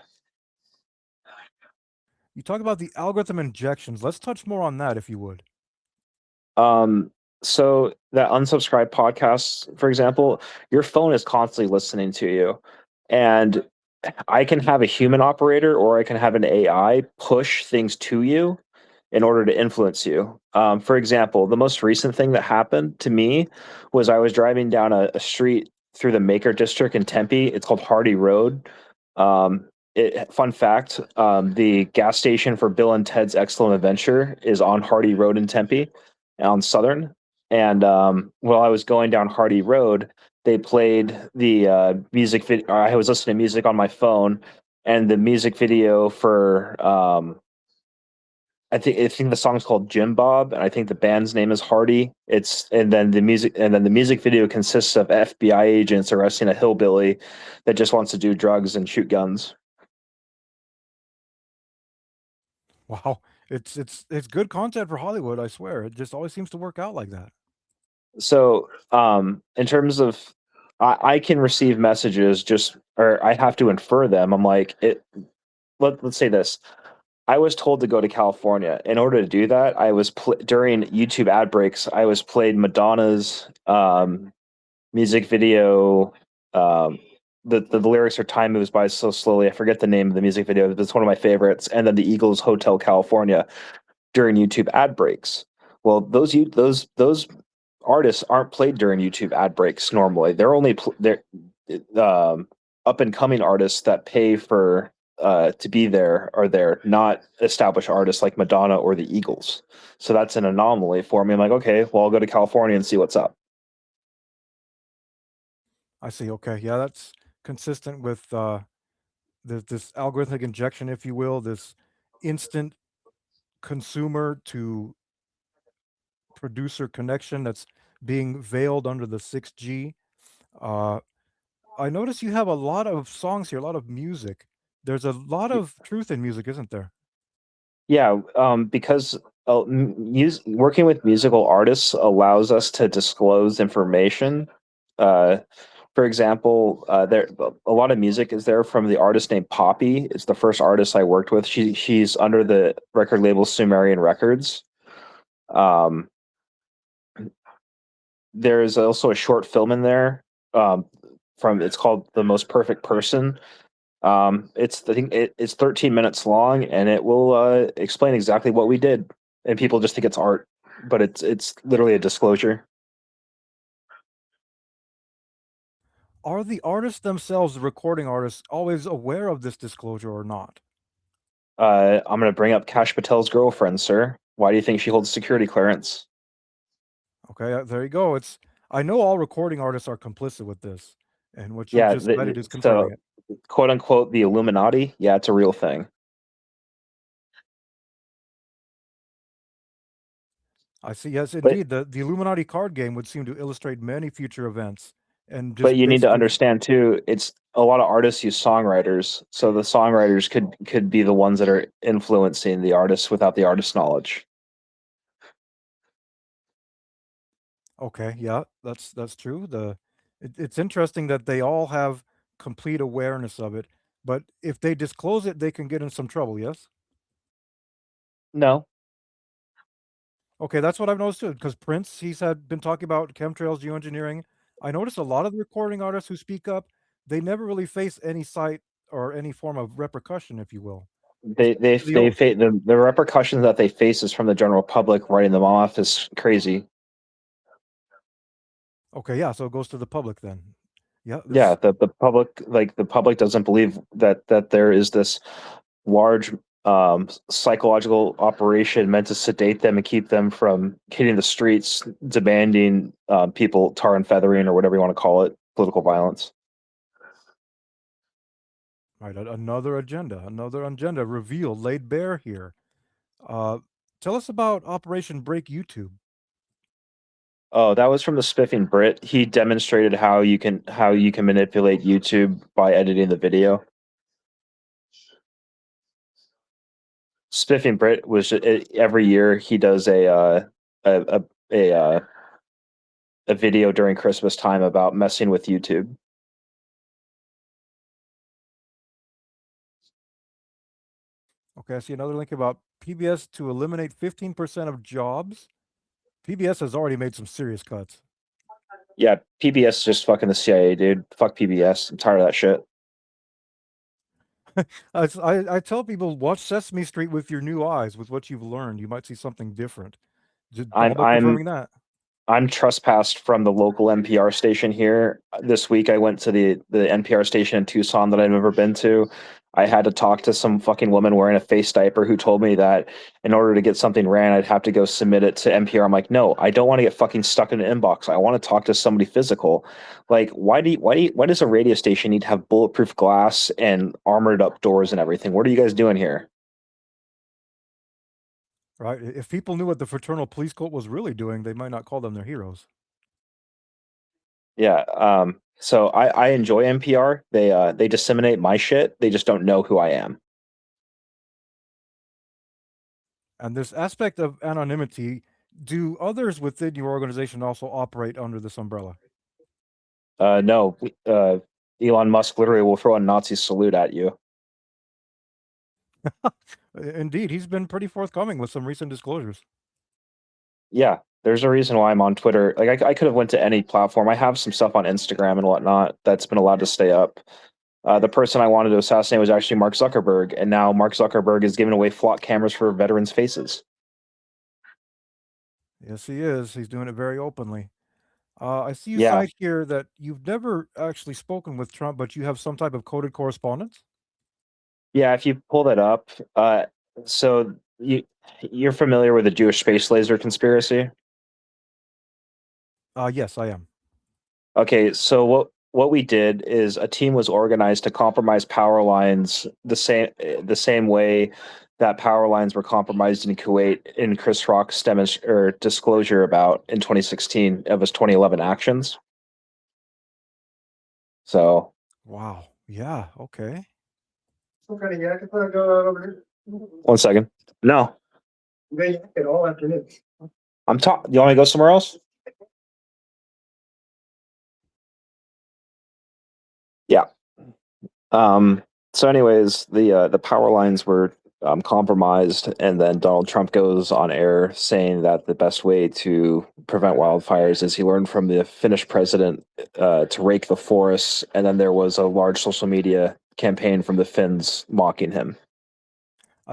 You talk about the algorithm injections. Let's touch more on that if you would. Um, so that unsubscribe podcast, for example, your phone is constantly listening to you, and I can have a human operator or I can have an AI push things to you in order to influence you. For example, the most recent thing that happened to me was I was driving down a street through the Maker District in Tempe. It's called Hardy Road. Fun fact: the gas station for Bill and Ted's Excellent Adventure is on Hardy Road in Tempe, on Southern. And while I was going down Hardy Road, they played the music video. I was listening to music on my phone, and the music video for I think the song's called Jim Bob, and I think the band's name is Hardy. And then the music video consists of FBI agents arresting a hillbilly that just wants to do drugs and shoot guns. Wow, it's good content for Hollywood. I swear, it just always seems to work out like that. So, in terms of, I can receive messages just, or I have to infer them. I'm like, let's say this. I was told to go to California. In order to do that, during YouTube ad breaks, I was played Madonna's music video. Um, the lyrics are "Time moves by so slowly." I forget the name of the music video, but it's one of my favorites. And then the Eagles Hotel California during YouTube ad breaks. Well, those artists aren't played during YouTube ad breaks normally. They're up and coming artists that pay for to be there are there, not established artists like Madonna or the Eagles. So that's an anomaly for me. I'm like, okay, well, I'll go to California and see what's up. I see. Okay, yeah, that's consistent with this algorithmic injection, if you will, this instant consumer to producer connection that's being veiled under the 6G. Uh, I notice you have a lot of songs here, a lot of music. There's a lot of truth in music, isn't there? Yeah, because working with musical artists allows us to disclose information. Uh, for example, there a lot of music is there from the artist named Poppy. It's the first artist I worked with. She's under the record label Sumerian Records. Um, there's also a short film in there. Um, from it's called The Most Perfect Person. It's 13 minutes long, and it will explain exactly what we did. And people just think it's art, but it's literally a disclosure. Are the artists themselves, the recording artists, always aware of this disclosure or not? I'm going to bring up Cash Patel's girlfriend, sir. Why do you think she holds security clearance? Okay, there you go. It's I know all recording artists are complicit with this, and what you've Yeah, just cited is confirming so it. quote unquote the Illuminati. Yeah, it's a real thing. I see. Yes, But indeed. The Illuminati card game would seem to illustrate many future events, and but just you need to basically understand too. It's a lot of artists use songwriters, so the songwriters could be the ones that are influencing the artists without the artist's knowledge. okay. Yeah, that's true. It's interesting that they all have complete awareness of it, but if they disclose it, they can get in some trouble. Yes. No, Okay, that's what I've noticed too. Because Prince, he's had been talking about chemtrails, geoengineering. I noticed a lot of the recording artists who speak up, they never really face any sight or any form of repercussion, if you will. Especially the old. the repercussions that they face is from the general public writing them off is crazy. Okay, yeah, so it goes to the public then. Yeah, Yeah, this the public doesn't believe that there is this large psychological operation meant to sedate them and keep them from hitting the streets, demanding people tar and feathering or whatever you want to call it, political violence. right, another agenda revealed, laid bare here. Uh, Tell us about Operation Break YouTube. Oh, that was from the Spiffing Brit. He demonstrated how you can manipulate YouTube by editing the video. Spiffing Brit was every year he does a a video during Christmas time about messing with YouTube. Okay, I see another link about PBS to eliminate 15% of jobs. PBS has already made some serious cuts. Yeah, PBS is just fucking the CIA, dude. Fuck PBS. I'm tired of that shit. I tell people watch Sesame Street with your new eyes, with what you've learned. You might see something different. I'm All but I'm confirming that. I'm trespassed from the local NPR station here. This week I went to the NPR station in Tucson that I've never been to. I had to talk to some fucking woman wearing a face diaper who told me that in order to get something ran, I'd have to go submit it to NPR. I'm like, no, I don't want to get fucking stuck in an inbox. I want to talk to somebody physical. Like, why does a radio station need to have bulletproof glass and armored up doors and everything? What are you guys doing here? Right? If people knew what the fraternal police cult was really doing, they might not call them their heroes. Yeah. So I enjoy NPR. They disseminate my shit. They just don't know who I am. And this aspect of anonymity, do others within your organization also operate under this umbrella? No, Elon Musk literally will throw a Nazi salute at you. Indeed, he's been pretty forthcoming with some recent disclosures. Yeah, there's a reason why I'm on Twitter. Like I could have went to any platform. I have some stuff on Instagram and whatnot that's been allowed to stay up. The person I wanted to assassinate was actually Mark Zuckerberg, and now Mark Zuckerberg is giving away flock cameras for veterans' faces. Yes, he is. He's doing it very openly. I see you Yeah, cite here that you've never actually spoken with Trump, but you have some type of coded correspondence. yeah. If you pull that up, so you're familiar with the Jewish space laser conspiracy? Yes, I am. Okay, so what we did is a team was organized to compromise power lines the same way that power lines were compromised in Kuwait in Chris Rock's disclosure about in 2016 of his 2011 actions. So Wow. Yeah. Okay. one second. No, I'm talking. You want me to go somewhere else? Yeah. So, anyways, the power lines were compromised, and then Donald Trump goes on air saying that the best way to prevent wildfires is he learned from the Finnish president to rake the forests, and then there was a large social media campaign from the Finns mocking him.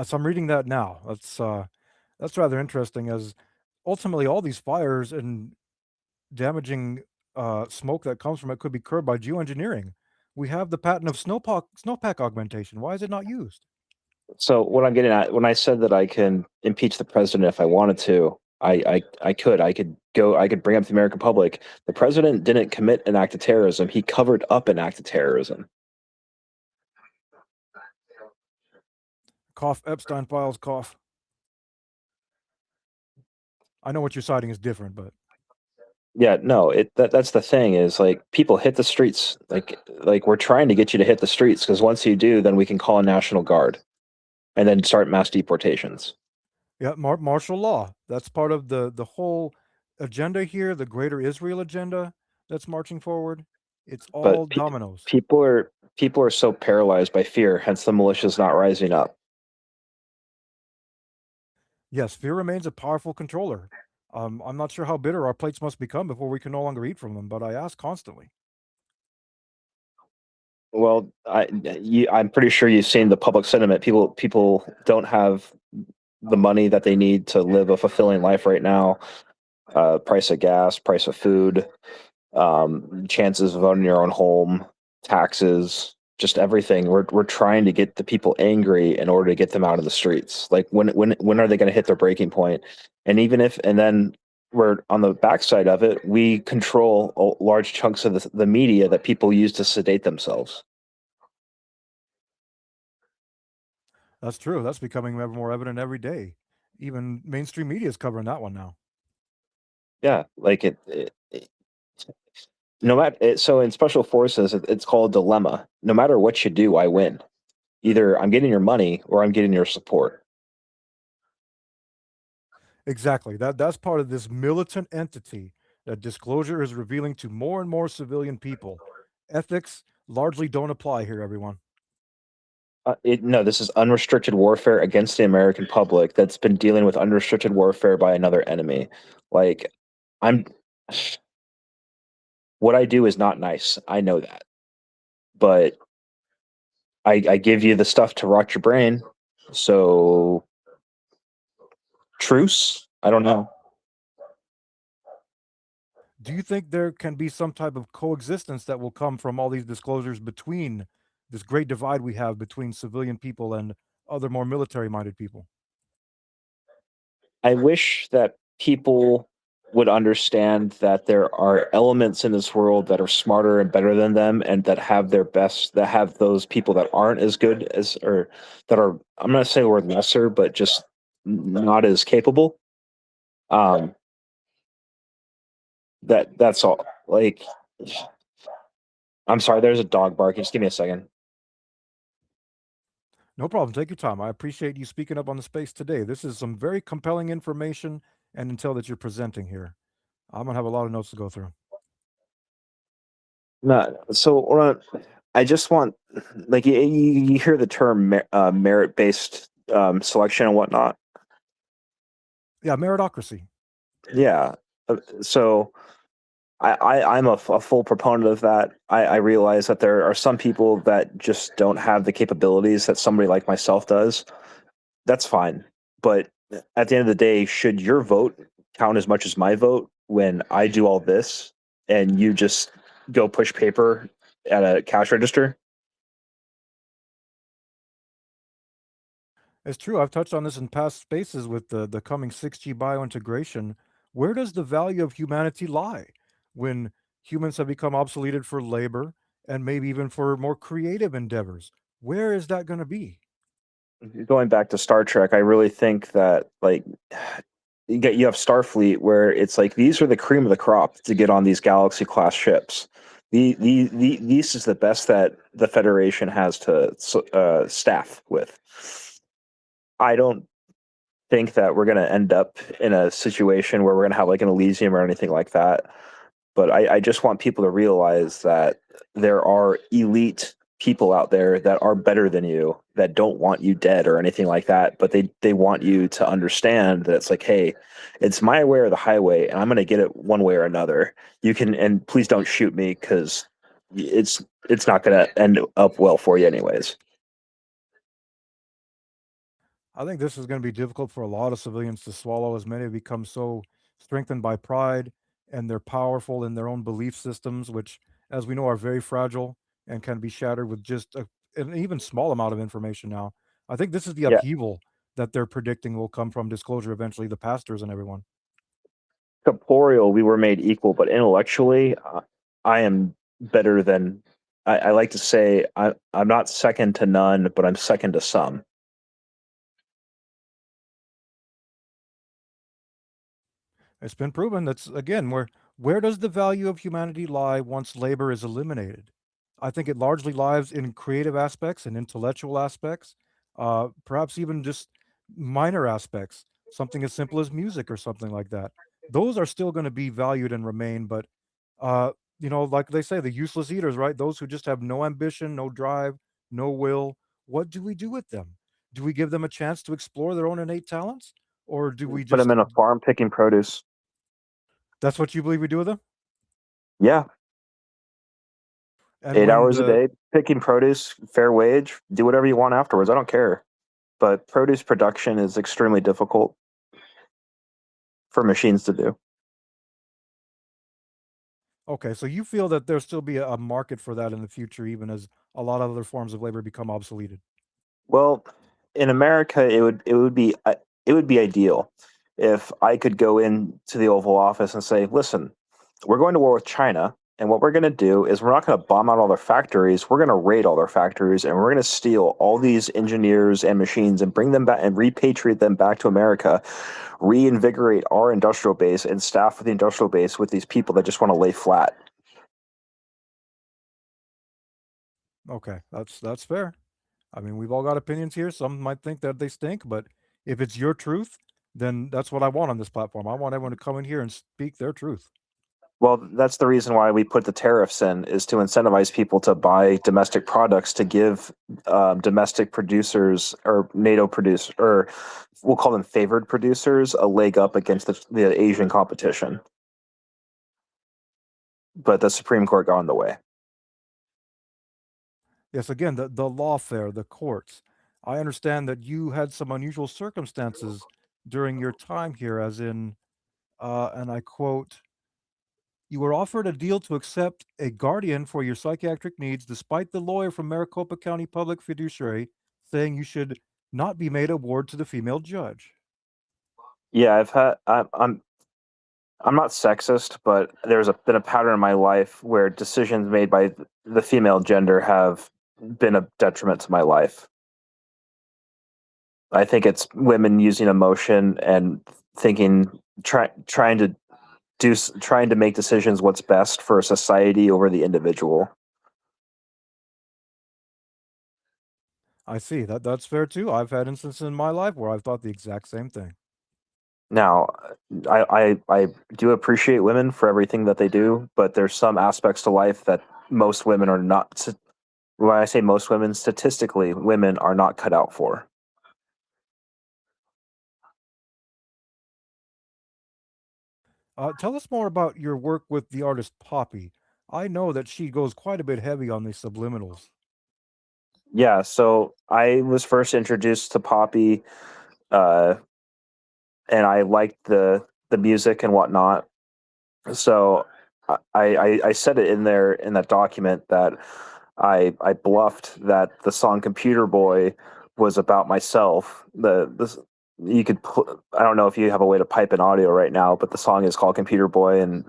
So I'm reading that now. That's rather interesting, as ultimately all these fires and damaging smoke that comes from it could be curbed by geoengineering. We have the patent of snowpack augmentation. Why is it not used? So, what I'm getting at when I said that I can impeach the president if I wanted to, I could bring up the American public. The president didn't commit an act of terrorism; he covered up an act of terrorism. Cough, Epstein files, cough. I know what you're citing is different, but Yeah, no, that's the thing is like people hit the streets. Like we're trying to get you to hit the streets because once you do, then we can call a national guard and then start mass deportations. yeah, martial law. That's part of the whole agenda here, the greater Israel agenda that's marching forward. It's all But dominoes. people are so paralyzed by fear, hence the militia's not rising up. Yes, fear remains a powerful controller. I'm not sure how bitter our plates must become before we can no longer eat from them, but I ask constantly. Well, I'm pretty sure you've seen the public sentiment. People don't have the money that they need to live a fulfilling life right now. Price of gas, price of food, chances of owning your own home, taxes, just everything. We're trying to get the people angry in order to get them out of the streets. Like when are they going to hit their breaking point? And then we're on the backside of it. We control large chunks of the media that people use to sedate themselves. That's true. That's becoming ever more evident every day. Even mainstream media is covering that one now. Yeah, like no matter so in special forces, it's called a dilemma. No matter what you do, I win. Either I'm getting your money or I'm getting your support. Exactly. That's part of this militant entity that disclosure is revealing to more and more civilian people. Ethics largely don't apply here, everyone. No, this is unrestricted warfare against the American public that's been dealing with unrestricted warfare by another enemy. Like, I'm what I do is not nice. I know that, but I give you the stuff to rot your brain. So, truce? I don't know. Do you think there can be some type of coexistence that will come from all these disclosures between this great divide we have between civilian people and other more military minded people? I wish that people would understand that there are elements in this world that are smarter and better than them and that have their best that have those people that aren't as good as or that are I'm not saying the word lesser, but just not as capable. Um that's all. Like I'm sorry, there's a dog barking. Just give me a second. No problem. Take your time. I appreciate you speaking up on the space today. This is some very compelling information and intel that you're presenting here. I'm going to have a lot of notes to go through. No, so I just want like you hear the term merit based selection and whatnot. Yeah, meritocracy. Yeah. So I'm a full proponent of that. I realize that there are some people that just don't have the capabilities that somebody like myself does. That's fine. But at the end of the day, should your vote count as much as my vote when I do all this and you just go push paper at a cash register? It's true. I've touched on this in past spaces with the coming 6G biointegration. Where does the value of humanity lie when humans have become obsoleted for labor and maybe even for more creative endeavors? Where is that going to be? Going back to Star Trek, I really think that like you have Starfleet where it's like these are the cream of the crop to get on these Galaxy class ships. These is the best that the Federation has to staff with. I don't think that we're going to end up in a situation where we're going to have like an Elysium or anything like that. But I just want people to realize that there are elite people out there that are better than you that don't want you dead or anything like that, but they want you to understand that it's like, hey, it's my way or the highway, and I'm going to get it one way or another. You can, and please don't shoot me because it's not going to end up well for you anyways. I think this is going to be difficult for a lot of civilians to swallow as many have become so strengthened by pride and they're powerful in their own belief systems, which, as we know, are very fragile and can be shattered with just an even small amount of information now. I think this is the Yeah, upheaval that they're predicting will come from disclosure eventually, the pastors and everyone. corporeal, we were made equal, but intellectually, I am better than. I like to say I'm not second to none, but I'm second to some. It's been proven that's again where does the value of humanity lie once labor is eliminated? I think it largely lies in creative aspects and intellectual aspects, perhaps even just minor aspects, something as simple as music or something like that. Those are still going to be valued and remain, but uh, like they say, the useless eaters, right? Those who just have no ambition, no drive, no will. What do we do with them? Do we give them a chance to explore their own innate talents, or do we Put them just in a farm picking produce. that's what you believe we do with them? Yeah, And 8 hours a day picking produce, fair wage. Do whatever you want afterwards. I don't care. But produce production is extremely difficult for machines to do. okay, so you feel that there'll still be a market for that in the future, even as a lot of other forms of labor become obsoleted. Well, in America, it would be ideal if I could go into the Oval Office and say, "Listen, we're going to war with China, and what we're going to do is we're not going to bomb out all their factories. We're going to raid all their factories, and we're going to steal all these engineers and machines and bring them back and repatriate them back to America, reinvigorate our industrial base, and staff the industrial base with these people that just want to lay flat." Okay, that's fair. I mean, we've all got opinions here. Some might think that they stink, but if it's your truth, then that's what I want on this platform. I want everyone to come in here and speak their truth. Well, that's the reason why we put the tariffs in, is to incentivize people to buy domestic products, to give domestic producers or NATO producers, or we'll call them favored producers, a leg up against the Asian competition. But the Supreme Court got in the way. Yes, again, the lawfare, the courts. I understand that you had some unusual circumstances during your time here, as in, and I quote, you were offered a deal to accept a guardian for your psychiatric needs despite the lawyer from Maricopa County Public Fiduciary saying you should not be made a ward to the female judge. Yeah, I'm not sexist, but been a pattern in my life where decisions made by the female gender have been a detriment to my life. I think it's women using emotion and thinking, trying to make decisions what's best for society over the individual. I see. That's fair too. I've had instances in my life where I've thought the exact same thing. Now, I do appreciate women for everything that they do, but there's some aspects to life that most women are not. When I say most women, statistically, women are not cut out for. Tell us more about your work with the artist Poppy. I know that she goes quite a bit heavy on the subliminals. Yeah, so I was first introduced to Poppy, uh, and I liked the music and whatnot. So I said it in there in that document that I bluffed that the song "Computer Boy" was about myself. The this you could I don't know if you have a way to pipe in audio right now, but the song is called "Computer Boy," and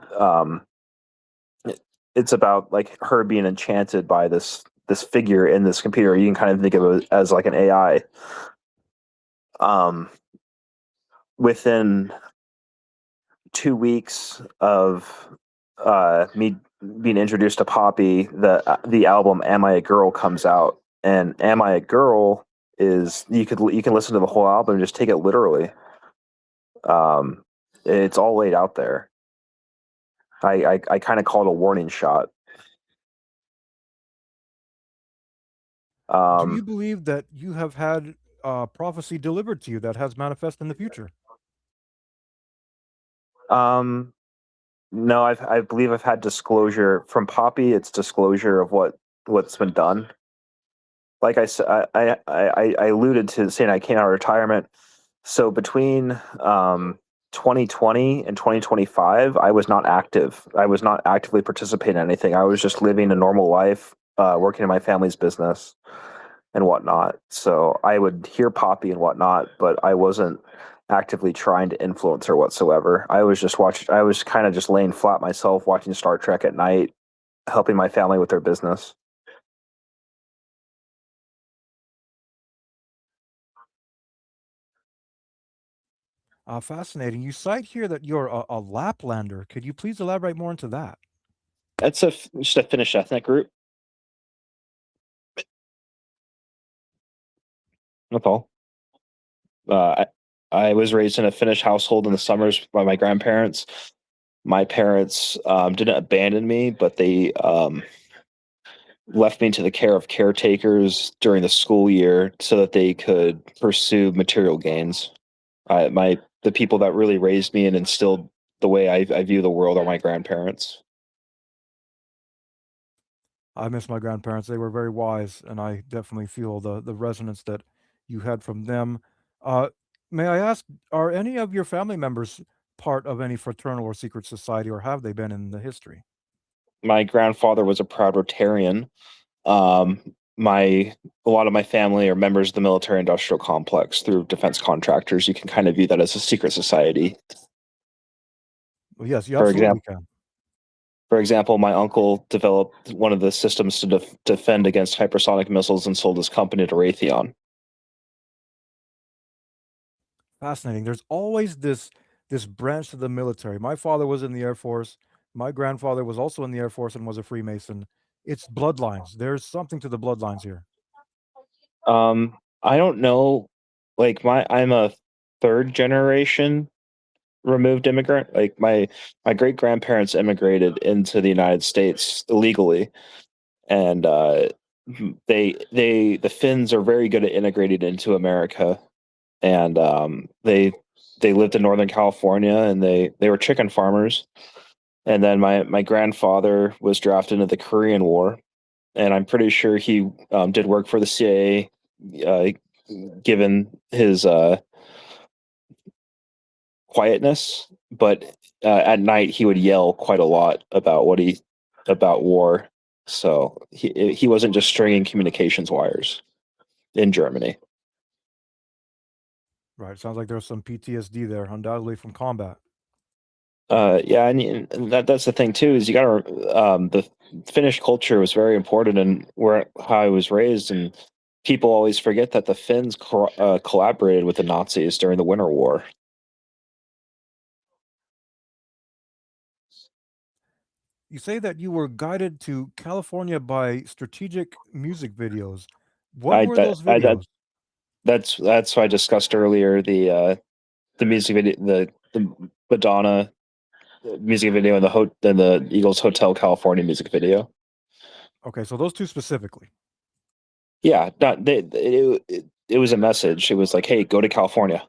it's about like her being enchanted by this figure in this computer. You can kind of think of it as like an AI. Um, Within 2 weeks of me being introduced to Poppy, the album "Am I a Girl" comes out, and "Am I a Girl" is you can listen to the whole album and just take it literally. Um, it's all laid out there. I kind of call it a warning shot. Do you Um, believe that you have had prophecy delivered to you that has manifest in the future? um, no, I believe I've had disclosure from Poppy. It's disclosure of what's been done. Like I said, I alluded to saying I came out of retirement. So between 2020 and 2025, I was not active. I was not actively participating in anything. I was just living a normal life, working in my family's business and whatnot. So I would hear Poppy and whatnot, but I wasn't actively trying to influence her whatsoever. I was just watching. I was kind of just laying flat myself, watching Star Trek at night, helping my family with their business. Fascinating. You cite here that you're a Laplander. Could you please elaborate more into that? That's just a Finnish ethnic group. That's all. I was raised in a Finnish household in the summers by my grandparents. My parents didn't abandon me, but they left me to the care of caretakers during the school year so that they could pursue material gains. The people that really raised me and instilled the way I view the world are my grandparents. I miss my grandparents. They were very wise, and I definitely feel the resonance that you had from them. Uh, may I ask, are any of your family members part of any fraternal or secret society, or have they been in the history? My grandfather was a proud Rotarian. My A lot of my family are members of the military industrial complex through defense contractors. You can kind of view that as a secret society. Well, yes, you For absolutely example, can. my uncle developed one of the systems to defend against hypersonic missiles and sold his company to Raytheon. Fascinating. There's always this branch to the military. My father was in the Air Force. My grandfather was also in the Air Force and was a Freemason. It's bloodlines. There's something to the bloodlines here. I don't know. I'm a third generation removed immigrant. Like my great grandparents immigrated into the United States illegally, and the Finns are very good at integrating into America, and they lived in Northern California, and they were chicken farmers. And then my grandfather was drafted into the Korean War, and I'm pretty sure he did work for the CIA, given his quietness. But at night, he would yell quite a lot about about war. So he wasn't just stringing communications wires in Germany. Right. Sounds like there's some PTSD there, undoubtedly from combat. Yeah, and that's the thing too, is you got to the Finnish culture was very important in where how I was raised, and people always forget that the Finns collaborated with the Nazis during the Winter War. You say that you were guided to California by strategic music videos. What I were that those I that videos? that's what I discussed earlier, the music video, the Madonna music video, and the Eagles Hotel California music video. Okay, so those two specifically. Yeah, not it was a message. It was like, hey, go to California.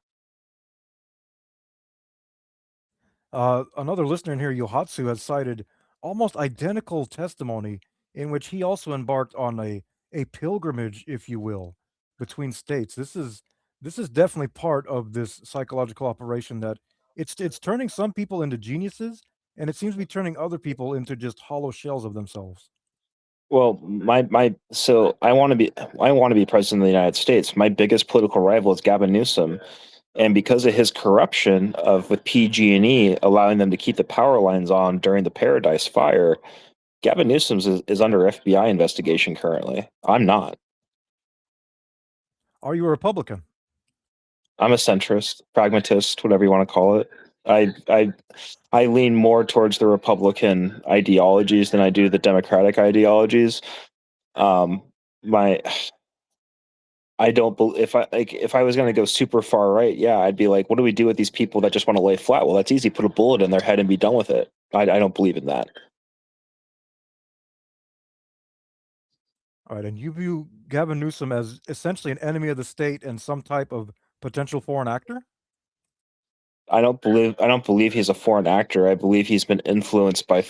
Another listener in here, Yohatsu, has cited almost identical testimony in which he also embarked on a pilgrimage, if you will, between states. This is definitely part of this psychological operation that it's turning some people into geniuses, and it seems to be turning other people into just hollow shells of themselves. Well, my so I want to be president of the United States. My biggest political rival is Gavin Newsom, and because of his corruption of with PG&E allowing them to keep the power lines on during the Paradise Fire, Gavin Newsom is under FBI investigation currently. I'm not. Are you a Republican? I'm a centrist, pragmatist, whatever you want to call it. I I I lean more towards the Republican ideologies than I do the Democratic ideologies. Um, my I don't believe if I was going to go super far right, yeah, I'd be like, what do we do with these people that just want to lay flat? Well, that's easy. Put a bullet in their head and be done with it. I don't believe in that. All right, and you view Gavin Newsom as essentially an enemy of the state and some type of potential foreign actor? I don't believe he's a foreign actor. I believe he's been influenced by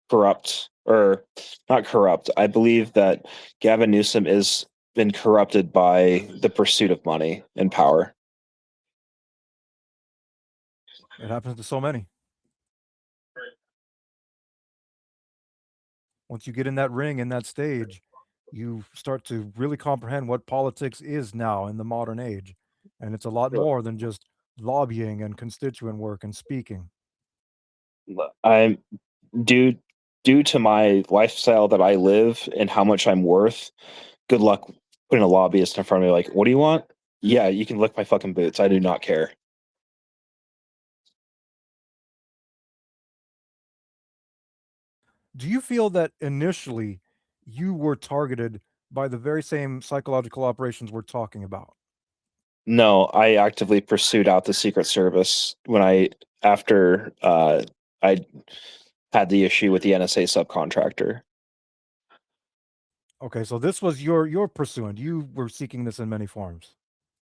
corrupt or not corrupt. I believe that Gavin Newsom is been corrupted by the pursuit of money and power. It happens to so many. Once you get in that ring, in that stage, you start to really comprehend what politics is now in the modern age. And it's a lot more than just lobbying and constituent work and speaking. I'm due due to my lifestyle that I live and how much I'm worth. Good luck putting a lobbyist in front of me. Like, what do you want? Yeah, you can lick my fucking boots. I do not care. Do you feel that initially you were targeted by the very same psychological operations we're talking about? No, I actively pursued out the Secret Service when after I had the issue with the NSA subcontractor. Okay, so this was your pursuant. You were seeking this in many forms.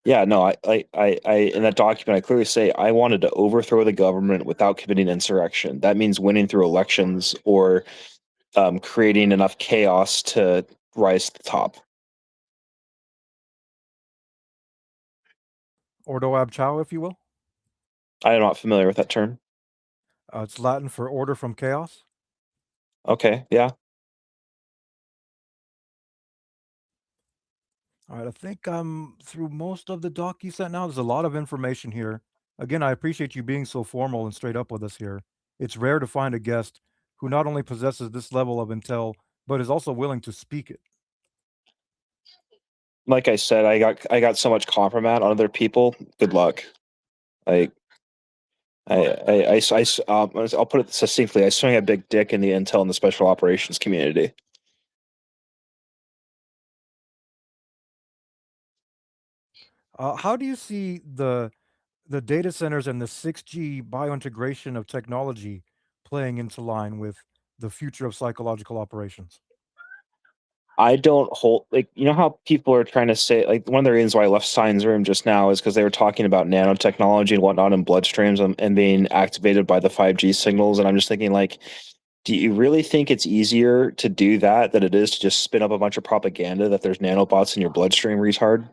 Yeah, no, in that document I clearly say I wanted to overthrow the government without committing insurrection. That means winning through elections or creating enough chaos to rise to the top. Ordo ab chao, if you will. I'm not familiar with that term. It's Latin for order from chaos. Okay, yeah. All right, I think I'm through most of the doc you sent now. There's a lot of information here. Again, I appreciate you being so formal and straight up with us here. It's rare to find a guest who not only possesses this level of intel, but is also willing to speak it. Like I said, I got so much compromise on other people. Good luck. Like I'll put it succinctly. I swing a big dick in the intel and the special operations community. How do you see the the data centers and the 6G biointegration of technology playing into line with the future of psychological operations. I don't hold like you know how people are trying to say like one of the reasons why I left Science Room just now is because they were talking about nanotechnology and whatnot in bloodstreams and being activated by the 5G signals, and I'm just thinking like, do you really think it's easier to do that than it is to just spin up a bunch of propaganda that there's nanobots in your bloodstream, retard?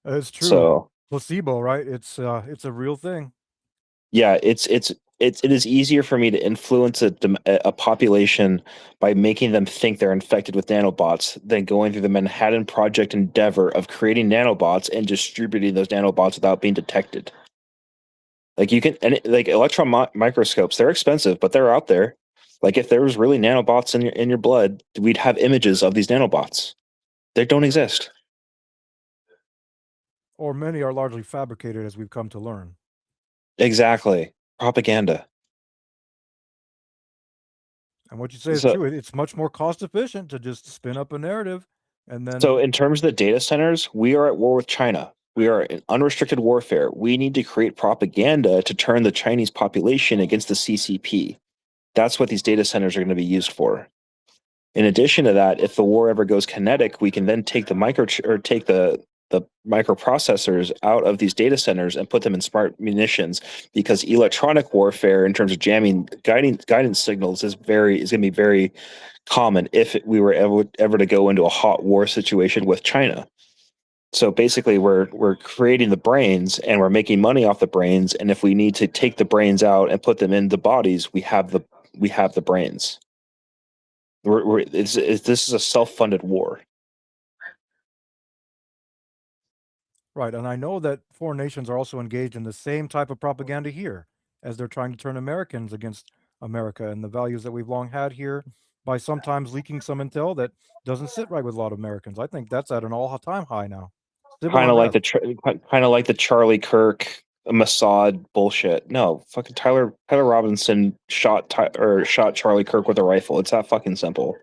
It's true. So Placebo, right? It's a real thing. yeah, it is easier for me to influence a population by making them think they're infected with nanobots than going through the Manhattan Project endeavor of creating nanobots and distributing those nanobots without being detected. Like you can, and like microscopes, they're expensive, but they're out there. Like if there was really nanobots in your blood, we'd have images of these nanobots. They don't exist. Or many are largely fabricated, as we've come to learn. Exactly. Propaganda. And what you say is So true. It's much more cost efficient to just spin up a narrative and So, then, in terms of the data centers, we are at war with China. We are in unrestricted warfare. We need to create propaganda to turn the Chinese population against the CCP. That's what these data centers are going to be used for. In addition to that, if the war ever goes kinetic, we can then take the microprocessors out of these data centers and put them in smart munitions because electronic warfare in terms of jamming guidance signals is going to be very common if we were ever to go into a hot war situation with China. So basically, we're creating the brains and we're making money off the brains. And if we need to take the brains out and put them in the bodies, we have the brains. This is a self funded war. right. And I know that foreign nations are also engaged in the same type of propaganda here as they're trying to turn Americans against America and the values that we've long had here by sometimes leaking some intel that doesn't sit right with a lot of Americans. I think that's at an all-time high now. Civil unrest. Kind of like the Charlie Kirk Mossad bullshit. No, fucking Tyler Robinson shot Charlie Kirk with a rifle. It's that fucking simple.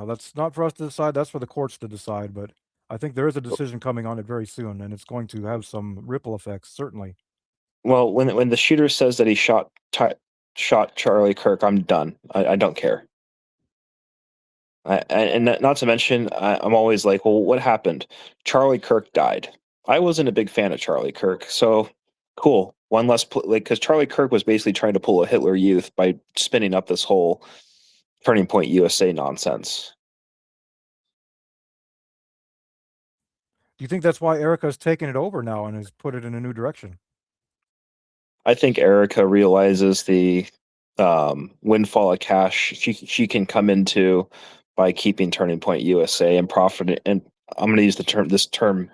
That's not for us to decide. That's for the courts to decide. But I think there is a decision coming on it very soon, and it's going to have some ripple effects, certainly. Well, when the shooter says that he shot Charlie Kirk, I'm done. I don't care. And not to mention, I'm always like, well, what happened? Charlie Kirk died. I wasn't a big fan of Charlie Kirk, so cool. One less, like, because Charlie Kirk was basically trying to pull a Hitler Youth by spinning up this whole Turning Point USA nonsense. Do you think that's why Erica's taken it over now and has put it in a new direction? I think Erica realizes the windfall of cash she can come into by keeping Turning Point USA and profit. And I'm going to use this term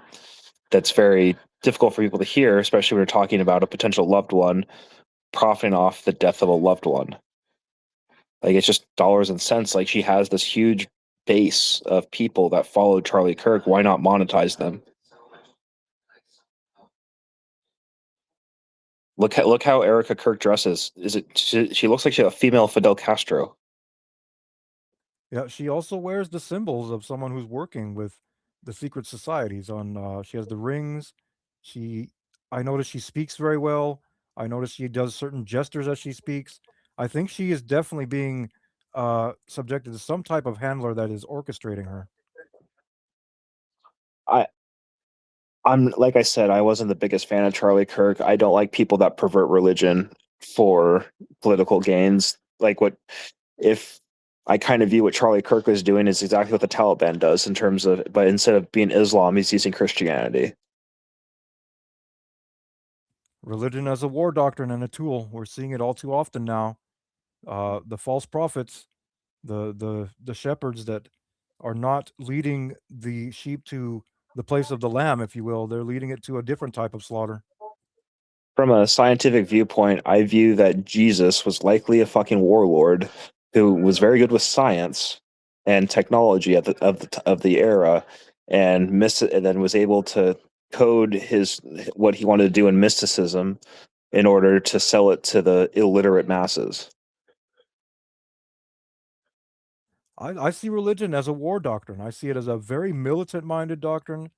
that's very difficult for people to hear, especially when we're talking about a potential loved one profiting off the death of a loved one. Like it's just dollars and cents. Like she has this huge base of people that follow Charlie Kirk. Why not monetize them? Look how Erica Kirk dresses. Is it she looks like she's a female Fidel Castro. Yeah, she also wears the symbols of someone who's working with the secret societies on she has the rings. She I notice she speaks very well. I notice she does certain gestures as she speaks. I think she is definitely being subjected to some type of handler that is orchestrating her. I I'm like I said, I wasn't the biggest fan of Charlie Kirk. I don't like people that pervert religion for political gains. Like what if I kind of view what Charlie Kirk was doing is exactly what the Taliban does in terms of, but instead of being Islam, he's using Christianity. Religion as a war doctrine and a tool. We're seeing it all too often now. The false prophets, the shepherds that are not leading the sheep to the place of the lamb, if you will. They're leading it to a different type of slaughter. From a scientific viewpoint, I view that Jesus was likely a fucking warlord who was very good with science and technology at of the era, and then was able to code his what he wanted to do in mysticism in order to sell it to the illiterate masses. I see religion as a war doctrine. I see it as a very militant minded doctrine.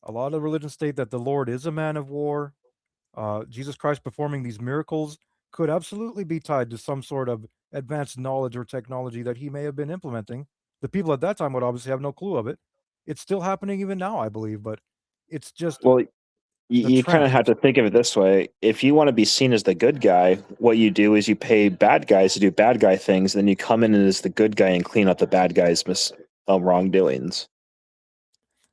A lot of religions state that the Lord is a man of war. Jesus Christ performing these miracles could absolutely be tied to some sort of advanced knowledge or technology that he may have been implementing. The people at that time would obviously have no clue of it. It's still happening even now, I believe, but it's just Well, the you kind of have trend. to think of it this way. If you want to be seen as the good guy, what you do is you pay bad guys to do bad guy things, and then you come in as the good guy and clean up the bad guys' wrongdoings.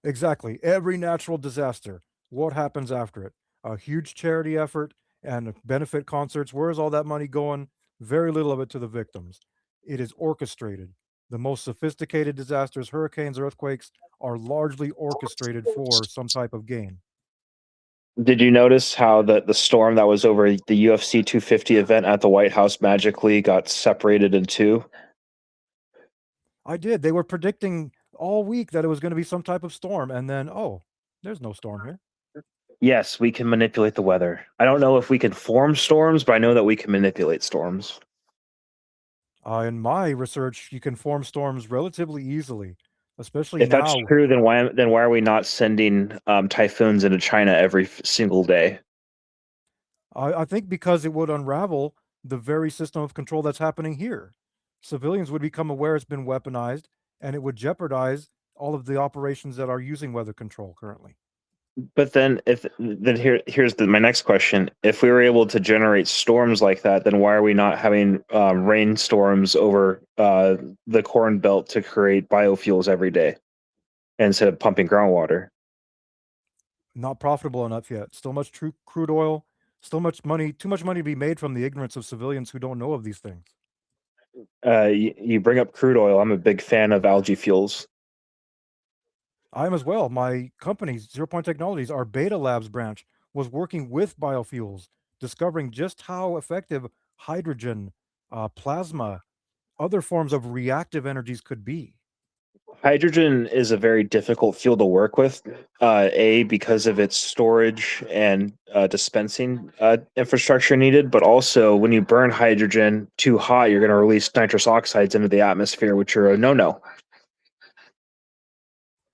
Exactly. Every natural disaster, what happens after it? A huge charity effort and benefit concerts. Where is all that money going? Very little of it to the victims. It is orchestrated. The most sophisticated disasters, hurricanes, earthquakes, are largely orchestrated for some type of gain. Did you notice how the storm that was over the UFC 250 event at the White House magically got separated in two? I did. They were predicting all week that it was going to be some type of storm, and then, oh, there's no storm here. Yes, we can manipulate the weather. I don't know if we can form storms, but I know that we can manipulate storms. In my research, you can form storms relatively easily, especially If that's now. true, then why are we not sending typhoons into China every single day? I think because it would unravel the very system of control that's happening here. Civilians would become aware it's been weaponized, and it would jeopardize all of the operations that are using weather control currently. But here's my next question: if we were able to generate storms like that, then why are we not having rainstorms over the Corn Belt to create biofuels every day instead of pumping groundwater? Not profitable enough yet. Still much true crude oil, still much money, too much money to be made from the ignorance of civilians who don't know of these things. You bring up crude oil. I'm a big fan of algae fuels. I am as well. My company, Zero Point Technologies, our Beta Labs branch, was working with biofuels, discovering just how effective hydrogen, plasma, other forms of reactive energies could be. Hydrogen is a very difficult fuel to work with, because of its storage and dispensing infrastructure needed, but also when you burn hydrogen too hot, you're going to release nitrous oxides into the atmosphere, which are a no-no.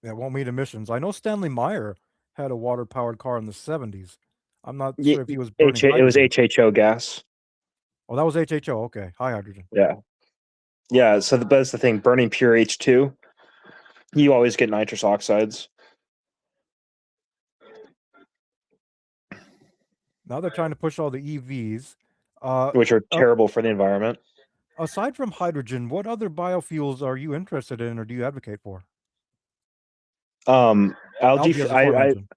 That won't meet emissions. I know Stanley Meyer had a water-powered car in the 70s. I'm not Y- sure if he was burning It was hydrogen. HHO gas. Oh, that was HHO. Okay, high hydrogen. Yeah, yeah. So that's the thing. Burning pure H2, you always get nitrous oxides, Now they're trying to push all the EVs. Uh, which are uh, terrible for the environment. Aside from hydrogen, what other biofuels are you interested in or do you advocate for? Algae. Algae, as aforementioned.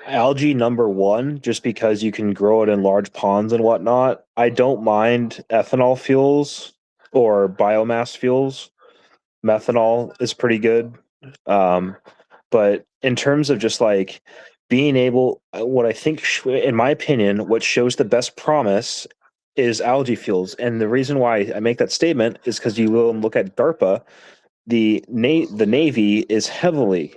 Algae number one, just because you can grow it in large ponds and whatnot. I don't mind ethanol fuels or biomass fuels. Methanol is pretty good. Um, but in terms of just like being able, what I think, in my opinion, what shows the best promise is algae fuels. And the reason why I make that statement is because you will look at DARPA. The Navy is heavily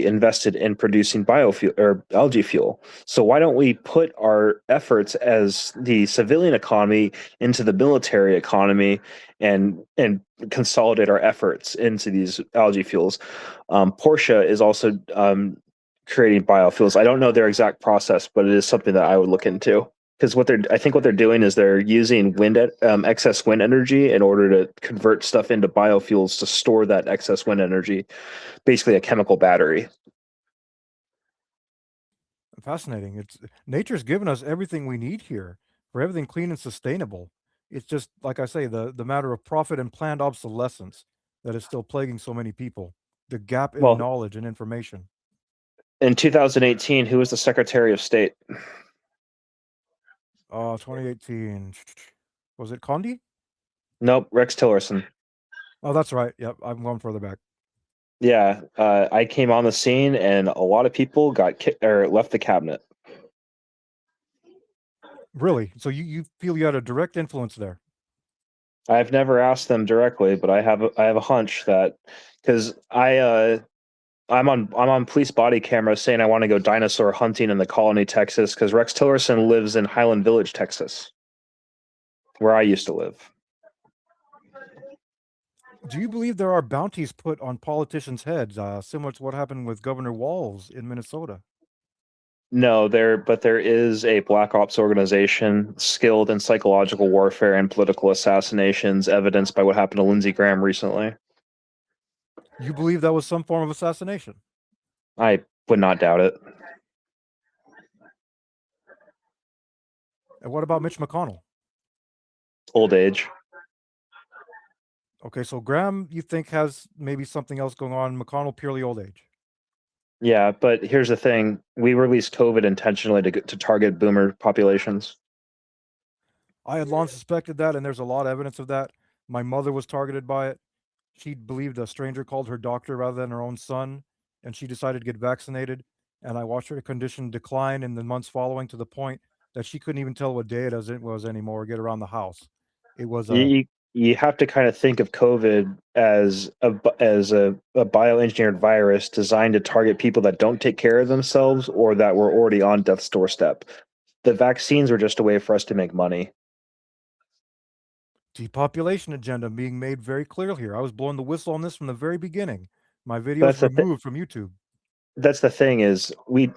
invested in producing biofuel or algae fuel. So why don't we put our efforts as the civilian economy into the military economy and consolidate our efforts into these algae fuels? Porsche is also creating biofuels. I don't know their exact process, but it is something that I would look into, because I think what they're doing is they're using excess wind energy in order to convert stuff into biofuels to store that excess wind energy, basically a chemical battery. Fascinating. It's nature's given us everything we need here for everything clean and sustainable. It's just like I say, the matter of profit and planned obsolescence that is still plaguing so many people. The gap in Well, knowledge and information. in 2018, who was the Secretary of State? 2018. Was it Condi? Nope, Rex Tillerson. Oh, that's right. Yep, I'm going further back. Yeah, I came on the scene, and a lot of people got or left the cabinet. Really? So you feel you had a direct influence there? I've never asked them directly, but I have a hunch that, because I'm on police body camera saying I want to go dinosaur hunting in the Colony, Texas, because Rex Tillerson lives in Highland Village, Texas, where I used to live. Do you believe there are bounties put on politicians' heads, similar to what happened with Governor Walz in Minnesota? No, but there is a Black Ops organization skilled in psychological warfare and political assassinations, evidenced by what happened to Lindsey Graham recently. You believe that was some form of assassination? I would not doubt it. And what about Mitch McConnell? Old age. Okay, so Graham, you think has maybe something else going on. McConnell, purely old age. Yeah, but here's the thing: we released COVID intentionally to target boomer populations. I had long suspected that, and there's a lot of evidence of that. My mother was targeted by it. She believed a stranger called her doctor rather than her own son, and she decided to get vaccinated. And I watched her condition decline in the months following to the point that she couldn't even tell what day it was anymore or get around the house. It was a You you have to kind of think of COVID as a bioengineered virus designed to target people that don't take care of themselves or that were already on death's doorstep. The vaccines are just a way for us to make money. depopulation agenda being made very clear here. I was blowing the whistle on this from the very beginning. My videos That's removed from YouTube. that's the thing is we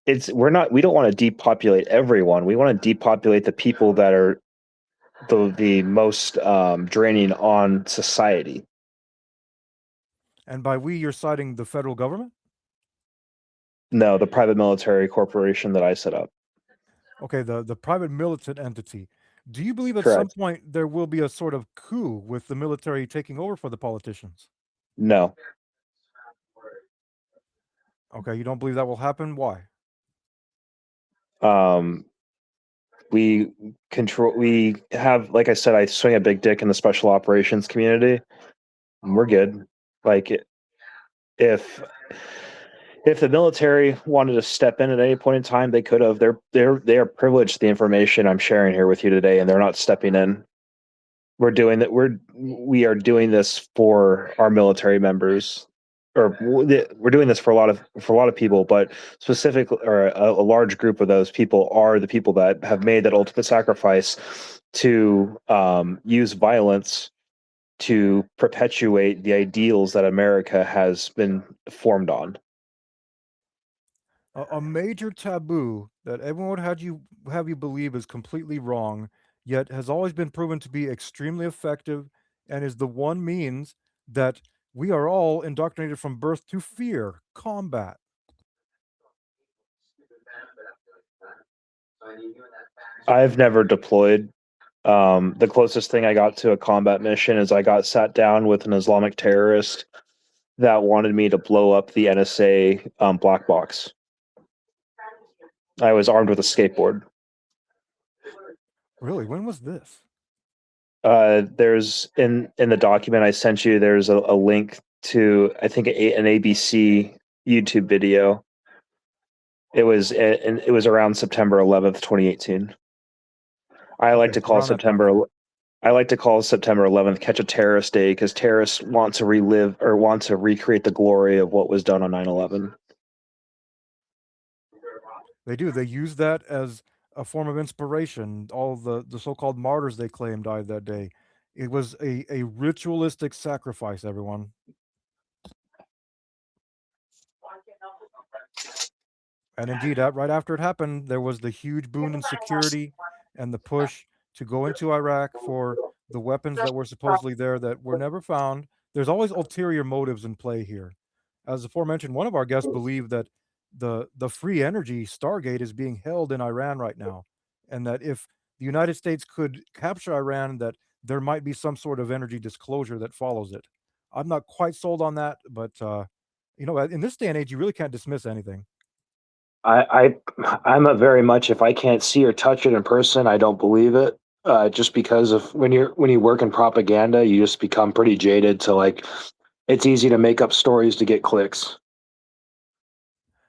don't want to depopulate everyone. We want to depopulate the people that are the most draining on society. And by we, you're citing the federal government? No, the private military corporation that I set up. Okay, the private militant entity. Do you believe at some Correct. point there will be a sort of coup with the military taking over for the politicians? No. Okay, you don't believe that will happen? Why? Um, we have, like I said, I swing a big dick in the special operations community. We're good. Like if if the military wanted to step in at any point in time, they could have. They are privileged to the information I'm sharing here with you today, and they're not stepping in. We are doing this for our military members, or we're doing this for a lot of people, but specifically, or a large group of those people are the people that have made that ultimate sacrifice to use violence to perpetuate the ideals that America has been formed on. A major taboo that everyone would have you believe is completely wrong, yet has always been proven to be extremely effective and is the one means that we are all indoctrinated from birth to fear combat. I've never deployed. The closest thing I got to a combat mission is I got sat down with an Islamic terrorist that wanted me to blow up the NSA black box. I was armed with a skateboard. Really, when was this? There's in the document I sent you. There's a link to I think an ABC YouTube video. It was around September 11th, 2018. I like Okay, to so call around that time September frame. I like to call September 11th Catch a Terrorist Day because terrorists want to relive or want to recreate the glory of what was done on 9/11. They do. They use that as a form of inspiration. All the so-called martyrs they claim died that day. It was a ritualistic sacrifice, everyone. And indeed, right after it happened, there was the huge boon in security and the push to go into Iraq for the weapons that were supposedly there that were never found. There's always ulterior motives in play here. As aforementioned, one of our guests believed that the free energy Stargate is being held in Iran right now, and that if the United States could capture Iran, that there might be some sort of energy disclosure that follows it. I'm not quite sold on that, but in this day and age, you really can't dismiss anything. I'm a very much if I can't see or touch it in person, I don't believe it. Just because of when you work in propaganda, you just become pretty jaded to like it's easy to make up stories to get clicks.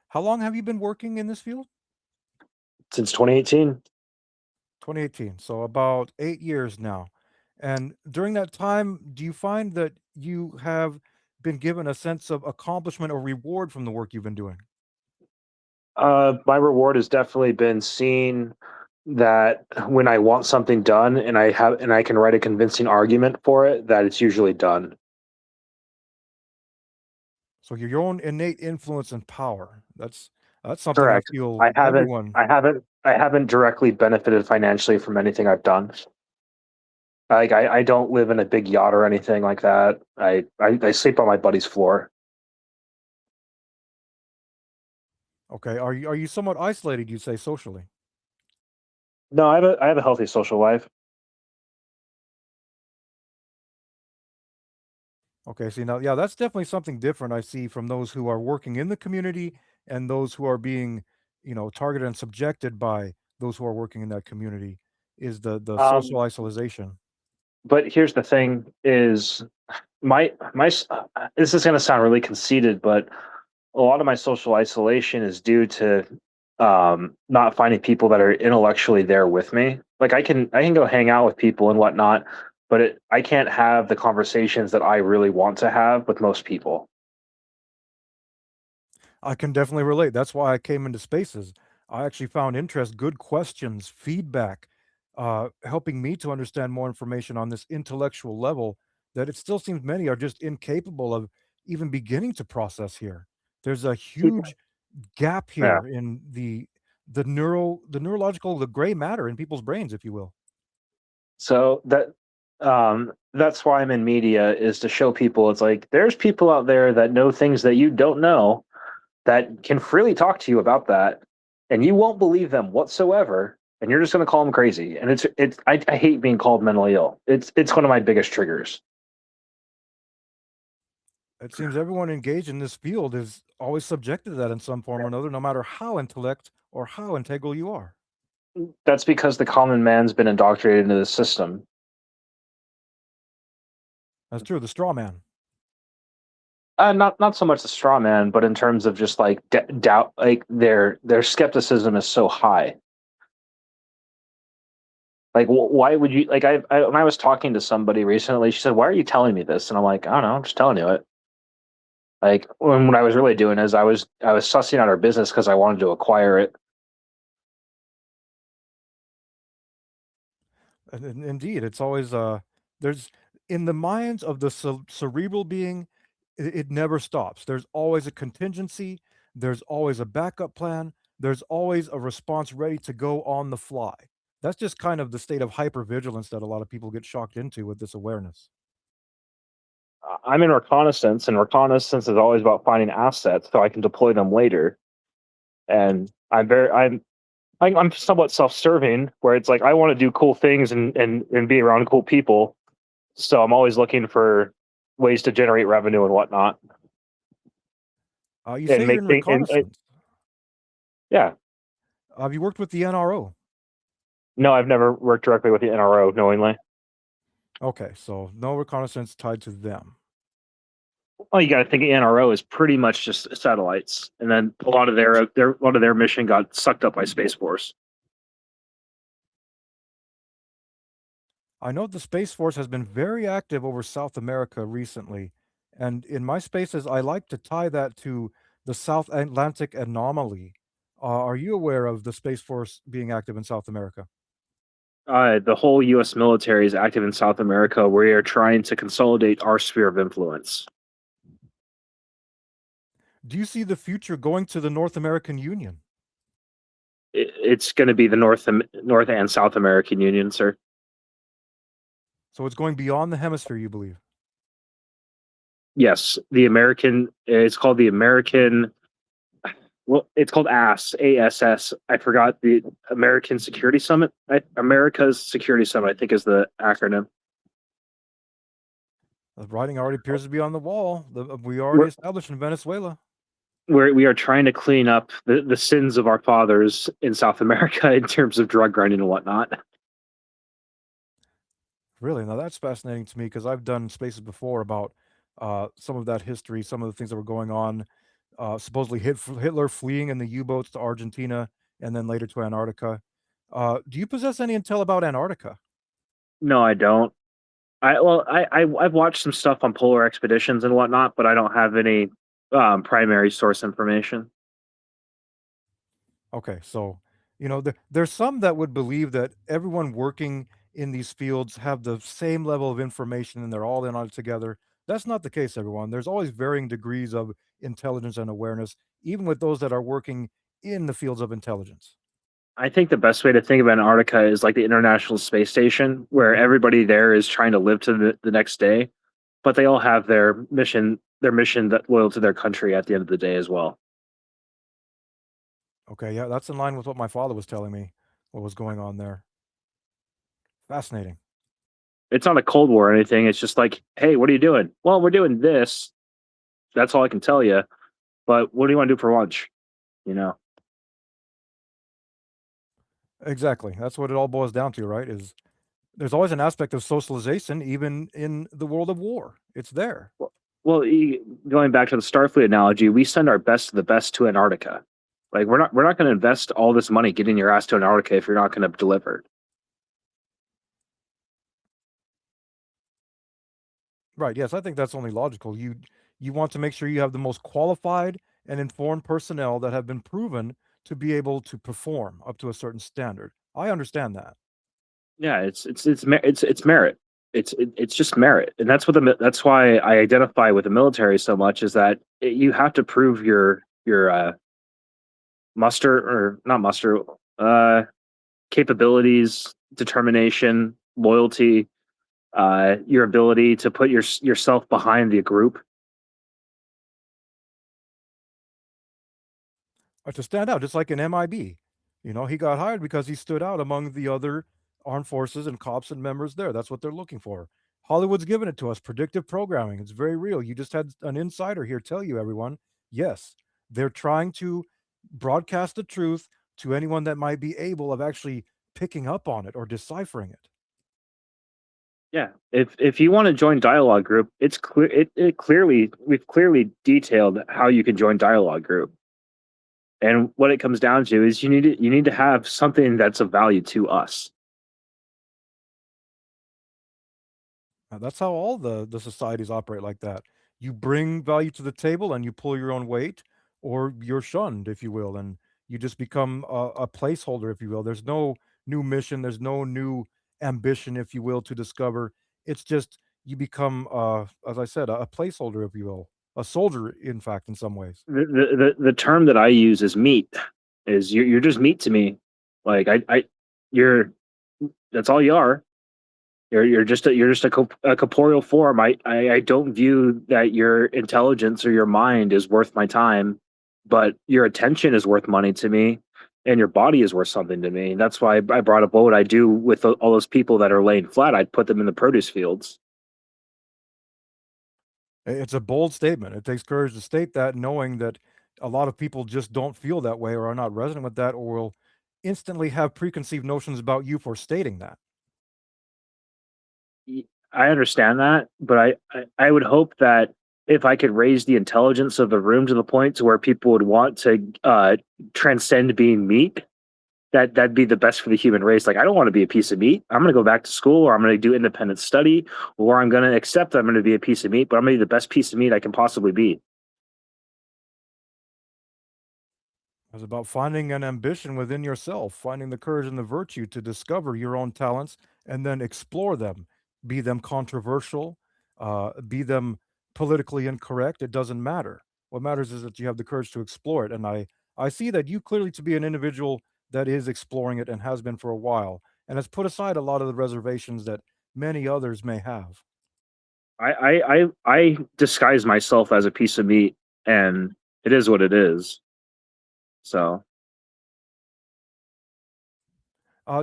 How long have you been working in this field? Since 2018, 2018, so about 8 years now. And during that time, do you find that you have been given a sense of accomplishment or reward from the work you've been doing? my reward has definitely been seeing that when I want something done and I can write a convincing argument for it, that it's usually done. So your own innate influence and power. That's something I Correct. feel I haven't everyone. I haven't I haven't directly benefited financially from anything I've done. Like I don't live in a big yacht or anything like that. I sleep on my buddy's floor. Okay, are you somewhat isolated, you say, socially? No, I have a healthy social life. Okay, see now, yeah, that's definitely something different I see from those who are working in the community and those who are being, targeted and subjected by those who are working in that community is the social Um, isolation. but here's the thing: is my this is going to sound really conceited, but a lot of my social isolation is due to not finding people that are intellectually there with me. Like I can go hang out with people and whatnot, but I can't have the conversations that I really want to have with most people. I can definitely relate. That's why I came into spaces. I actually found interest, good questions, feedback, helping me to understand more information on this intellectual level that it still seems many are just incapable of even beginning to process here. There's a huge gap Yeah. here in the neurological, the gray matter in people's brains, if you will. So that's why I'm in media, is to show people it's like there's people out there that know things that you don't know, that can freely talk to you about that, and you won't believe them whatsoever, and you're just going to call them crazy. And I hate being called mentally ill. It's one of my biggest triggers. It seems everyone engaged in this field is always subjected to that in some form or another, no matter how intellect or how integral you are. That's because the common man's been indoctrinated into the system. That's true. The straw man. Not so much the straw man, but in terms of just like doubt, like their skepticism is so high. Like, why would you like? When I was talking to somebody recently, she said, "Why are you telling me this?" And I'm like, "I don't know, I'm just telling you it." Like, when what I was really doing is I was sussing out our business because I wanted to acquire it. Indeed, it's always there's in the minds of the cerebral being, it never stops. There's always a contingency, there's always a backup plan, there's always a response ready to go on the fly. That's just kind of the state of hypervigilance that a lot of people get shocked into with this awareness. I'm in reconnaissance, and reconnaissance is always about finding assets so I can deploy them later. And I'm somewhat self-serving, where it's like I want to do cool things and be around cool people. So I'm always looking for ways to generate revenue and whatnot, You say and you're make in things. reconnaissance. Yeah. Have you worked with the NRO? No, I've never worked directly with the NRO knowingly. Okay, so no reconnaissance tied to them. Well, you got to think the NRO is pretty much just satellites, and then a lot of their mission got sucked up by Space Force. I know the Space Force has been very active over South America recently, and in my spaces, I like to tie that to the South Atlantic anomaly. Are you aware of the Space Force being active in South America? The whole U.S. military is active in South America. We are trying to consolidate our sphere of influence. Do you see the future going to the North American Union? It's going to be the North and South American Union, sir. So it's going beyond the hemisphere, you believe? Yes, the American. It's called the American. Well, it's called ASS. I forgot the American Security Summit. America's Security Summit, I think, is the acronym. The writing already appears to be on the wall. We already We're, established in Venezuela. we are trying to clean up the sins of our fathers in South America in terms of drug grinding and whatnot. Really? Now that's fascinating to me because I've done spaces before about some of that history, some of the things that were going on. Supposedly Hitler fleeing in the U-boats to Argentina and then later to Antarctica. Do you possess any intel about Antarctica? No, I don't. I've watched some stuff on polar expeditions and whatnot, but I don't have any primary source information. Okay, so there's some that would believe that everyone working in these fields have the same level of information and they're all in on it together. That's not the case, everyone. There's always varying degrees of intelligence and awareness, even with those that are working in the fields of intelligence. I think the best way to think of Antarctica is like the International Space Station, where Mhm. everybody there is trying to live to the next day, but they all have their mission that loyal to their country at the end of the day as well. Okay, yeah, that's in line with what my father was telling me, what was going on there. Fascinating. It's not a Cold War or anything. It's just like, hey, what are you doing? Well, we're doing this. That's all I can tell you. But what do you want to do for lunch? You know? Exactly. That's what it all boils down to, right? Is there's always an aspect of socialization even in the world of war. It's there. Well, going back to the Starfleet analogy, we send our best of the best to Antarctica. Like we're not going to invest all this money getting your ass to Antarctica if you're not going to deliver. Right, yes, I think that's only logical. You want to make sure you have the most qualified and informed personnel that have been proven to be able to perform up to a certain standard. I understand that. Yeah, it's merit. It's just merit, and that's why I identify with the military so much. Is that you have to prove your muster or not muster uh, capabilities, determination, loyalty, your ability to put yourself behind the group. To stand out, just like in MIB. You know, he got hired because he stood out among the other armed forces and cops and members there. That's what they're looking for. Hollywood's given it to us. Predictive programming. It's very real. You just had an insider here tell you, everyone. Yes, they're trying to broadcast the truth to anyone that might be able of actually picking up on it or deciphering it. Yeah, if you want to join dialogue group, it's clear. It clearly we've clearly detailed how you can join dialogue group. And what it comes down to is you need to have something that's of value to us. That's how all the societies operate like that. You bring value to the table and you pull your own weight, or you're shunned, if you will, and you just become a placeholder, if you will. There's no new mission, there's no new ambition, if you will, to discover. It's just you become, as I said, a placeholder, if you will, a soldier, in fact, in some ways. The term that I use is meat. Is you're just meat to me. Like you're that's all you are. You're just a corporeal form. I don't view that your intelligence or your mind is worth my time, but your attention is worth money to me, and your body is worth something to me. That's why I brought up what would I do with all those people that are laying flat. I'd put them in the produce fields. It's a bold statement. It takes courage to state that, knowing that a lot of people just don't feel that way or are not resonant with that or will instantly have preconceived notions about you for stating that. I understand that, but I would hope that if I could raise the intelligence of the room to the point to where people would want to transcend being meat, that'd be the best for the human race. Like I don't want to be a piece of meat. I'm going to go back to school, or I'm going to do independent study, or I'm going to accept that I'm going to be a piece of meat, but I'm going to be the best piece of meat I can possibly be. It's about finding an ambition within yourself, finding the courage and the virtue to discover your own talents and then explore them, be them controversial, be them politically incorrect. It doesn't matter. What matters is that you have the courage to explore it. And I see that you clearly to be an individual that is exploring it and has been for a while and has put aside a lot of the reservations that many others may have. I disguise myself as a piece of meat, and it is what it is. So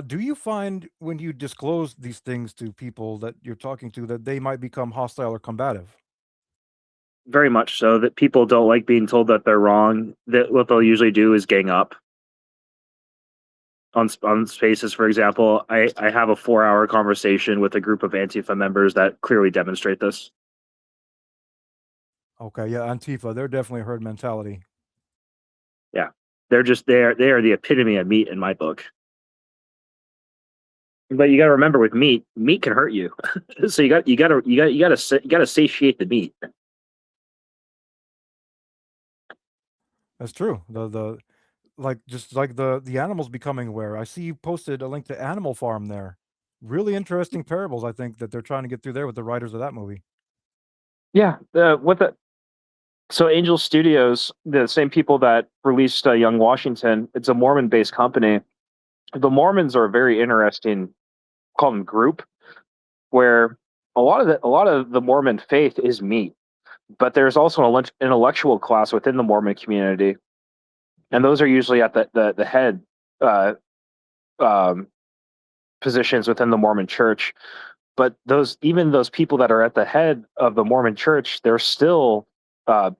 Do you find when you disclose these things to people that you're talking to that they might become hostile or combative? very much so that people don't like being told that they're wrong. That what they'll usually do is gang up on spaces. For example, I have a 4 hour conversation with a group of Antifa members that clearly demonstrate this. Okay, yeah, Antifa, they're definitely a herd mentality. Yeah, they're just there. They are the epitome of meat in my book. But you got to remember, with meat can hurt you. So you got to satiate the meat. That's true. The like just like the animals becoming aware. I see you posted a link to Animal Farm there. Really interesting parables, I think, that they're trying to get through there with the writers of that movie. Yeah, what the So Angel Studios, the same people that released Young Washington, it's a Mormon-based company. The Mormons are a very interesting, call them group, where a lot of the Mormon faith is meat, but there's also an intellectual class within the Mormon community, and those are usually at the head uh, um, positions within the Mormon Church. But those people that are at the head of the Mormon Church, they're still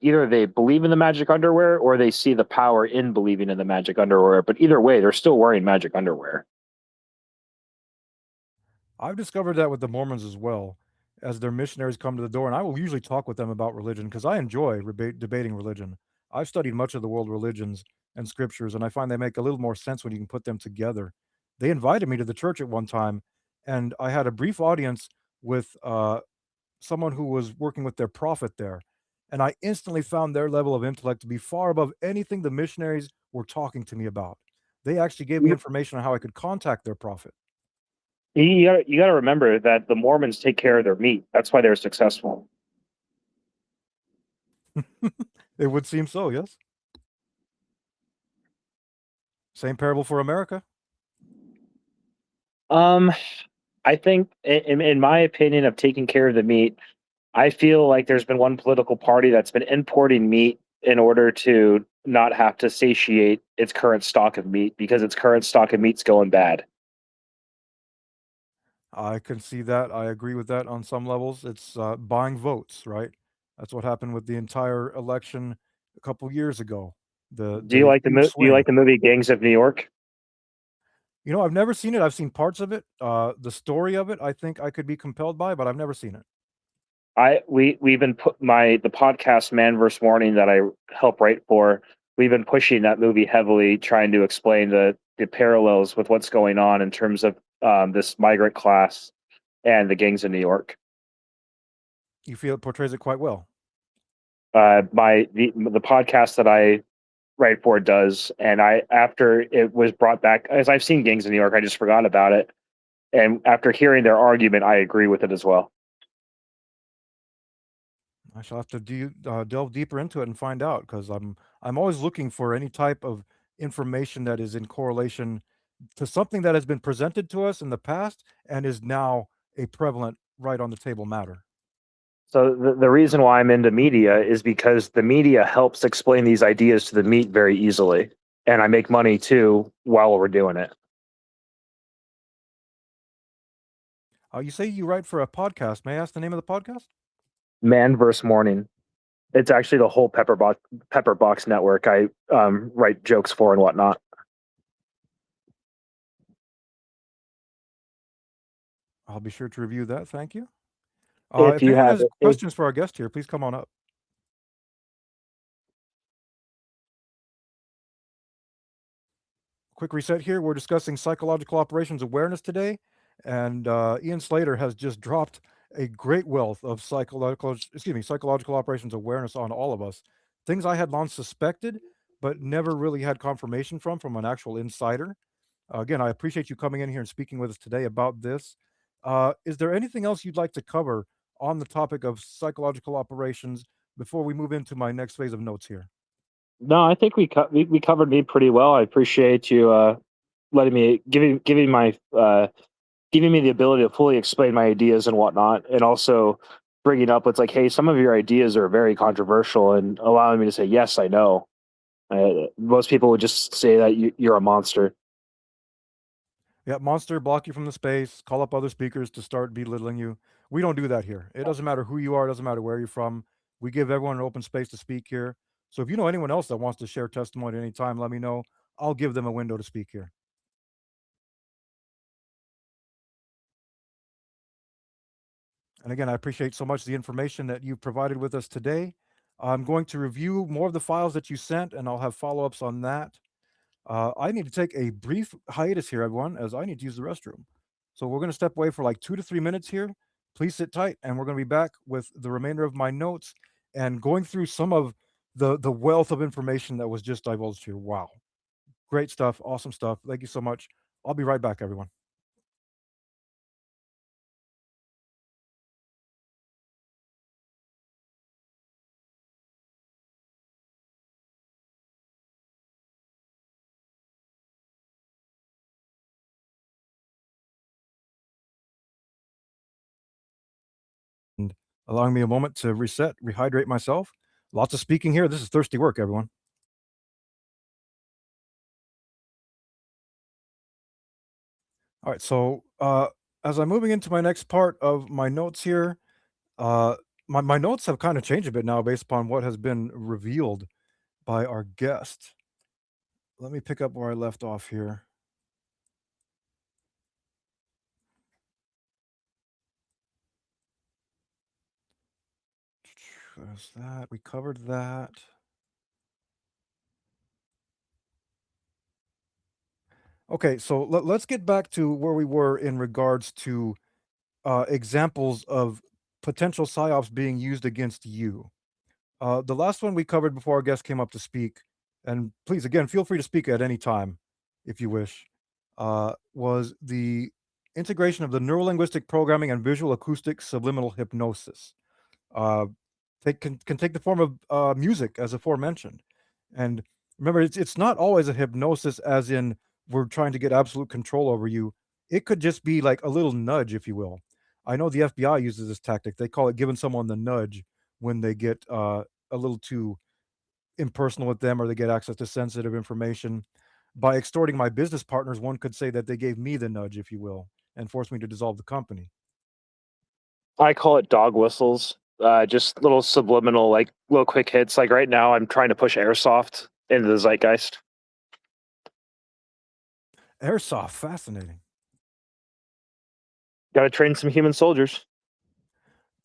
either they believe in the magic underwear or they see the power in believing in the magic underwear. But either way, they're still wearing magic underwear. I've discovered that with the Mormons as well, as their missionaries come to the door, and I will usually talk with them about religion because I enjoy debating religion. I've studied much of the world religions and scriptures, and I find they make a little more sense when you can put them together. They invited me to the church at one time, and I had a brief audience with someone who was working with their prophet there, and I instantly found their level of intellect to be far above anything the missionaries were talking to me about. They actually gave me information on how I could contact their prophet. You gotta remember that the Mormons take care of their meat. That's why they're successful. It would seem so, yes. Same parable for America. Um, I think, in my opinion, of taking care of the meat, I feel like there's been one political party that's been importing meat in order to not have to satiate its current stock of meat because its current stock of meat's going bad. I can see that. I agree with that on some levels. It's buying votes, right? That's what happened with the entire election a couple years ago. The huge Do you swing. like the movie Gangs of New York? You know, I've never seen it. I've seen parts of it. The story of it, I think I could be compelled by, but I've never seen it. We've been put my the podcast Man vs. Warning that I help write for. We've been pushing that movie heavily, trying to explain the parallels with what's going on in terms of this migrant class and the gangs in New York. You feel it portrays it quite well. The podcast that I write for does, and I after it was brought back, as I've seen gangs in New York, I just forgot about it, and after hearing their argument, I agree with it as well. I shall have to delve deeper into it and find out because I'm always looking for any type of information that is in correlation to something that has been presented to us in the past and is now a prevalent right on the table matter. So the reason why I'm into media is because the media helps explain these ideas to the meat very easily, and I make money too while we're doing it. You say you write for a podcast. May I ask the name of the podcast? Man versus Morning. It's actually the whole Pepper Box network. I write jokes for and whatnot. I'll be sure to review that. Thank you. If If you anyone have has questions for our guest here, please come on up. Quick reset here. We're discussing psychological operations awareness today, and Ian Slater has just dropped a great wealth of psychological operations awareness on all of us. Things I had long suspected, but never really had confirmation from an actual insider. Again, I appreciate you coming in here and speaking with us today about this. Is there anything else you'd like to cover on the topic of psychological operations before we move into my next phase of notes here? No, I think we covered me pretty well. I appreciate you letting me giving me the ability to fully explain my ideas and whatnot, and also bringing up it's like, hey, some of your ideas are very controversial, and allowing me to say, yes, I know. Most people would just say that you're a monster. Yeah, monster, block you from the space, call up other speakers to start belittling you. We don't do that here. It doesn't matter who you are, it doesn't matter where you're from. We give everyone an open space to speak here. So if you know anyone else that wants to share testimony at any time, let me know. I'll give them a window to speak here. And again, I appreciate so much the information that you've provided with us today. I'm going to review more of the files that you sent, and I'll have follow ups on that. I need to take a brief hiatus here, everyone, as I need to use the restroom. So we're going to step away for like 2 to 3 minutes here. Please sit tight, and we're going to be back with the remainder of my notes and going through some of the wealth of information that was just divulged here. Wow, great stuff, awesome stuff. Thank you so much. I'll be right back, everyone. allowing me a moment to reset, rehydrate myself. Lots of speaking here. This is thirsty work, everyone. All right. So, as I'm moving into my next part of my notes here, uh, my notes have kind of changed a bit now based upon what has been revealed by our guest. Let me pick up where I left off here. There's that. We covered that. Okay, so let's get back to where we were in regards to examples of potential psyops being used against you. The last one we covered before our guest came up to speak, and please, again, feel free to speak at any time if you wish, was the integration of the neurolinguistic programming and visual acoustic subliminal hypnosis. Uh, can take the form of music, as aforementioned. And remember, it's not always a hypnosis, as in we're trying to get absolute control over you. It could just be like a little nudge, if you will. I know the FBI uses this tactic. They call it giving someone the nudge when they get a little too impersonal with them or they get access to sensitive information. By extorting my business partners, one could say that they gave me the nudge, if you will, and forced me to dissolve the company. I call it dog whistles. Just little subliminal, like little quick hits. Like right now, I'm trying to push airsoft into the zeitgeist. Airsoft, fascinating. Got to train some human soldiers.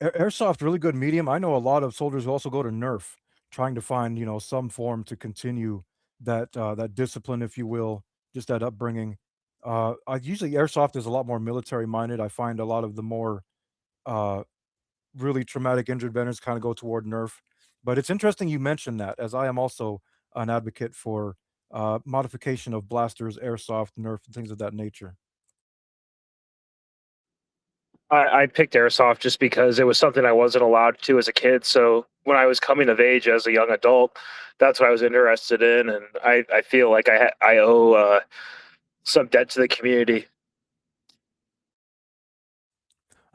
Airsoft, really good medium. I know a lot of soldiers who also go to Nerf, trying to find, some form to continue that discipline, if you will, just that upbringing. I usually airsoft is a lot more military minded. I find a lot of the more uh, really traumatic injured veterans kind of go toward Nerf. But it's interesting you mentioned that, as I am also an advocate for modification of blasters, airsoft, Nerf, and things of that nature. I picked airsoft just because it was something I wasn't allowed to as a kid. So when I was coming of age as a young adult, that's what I was interested in, and I feel like I owe some debt to the community.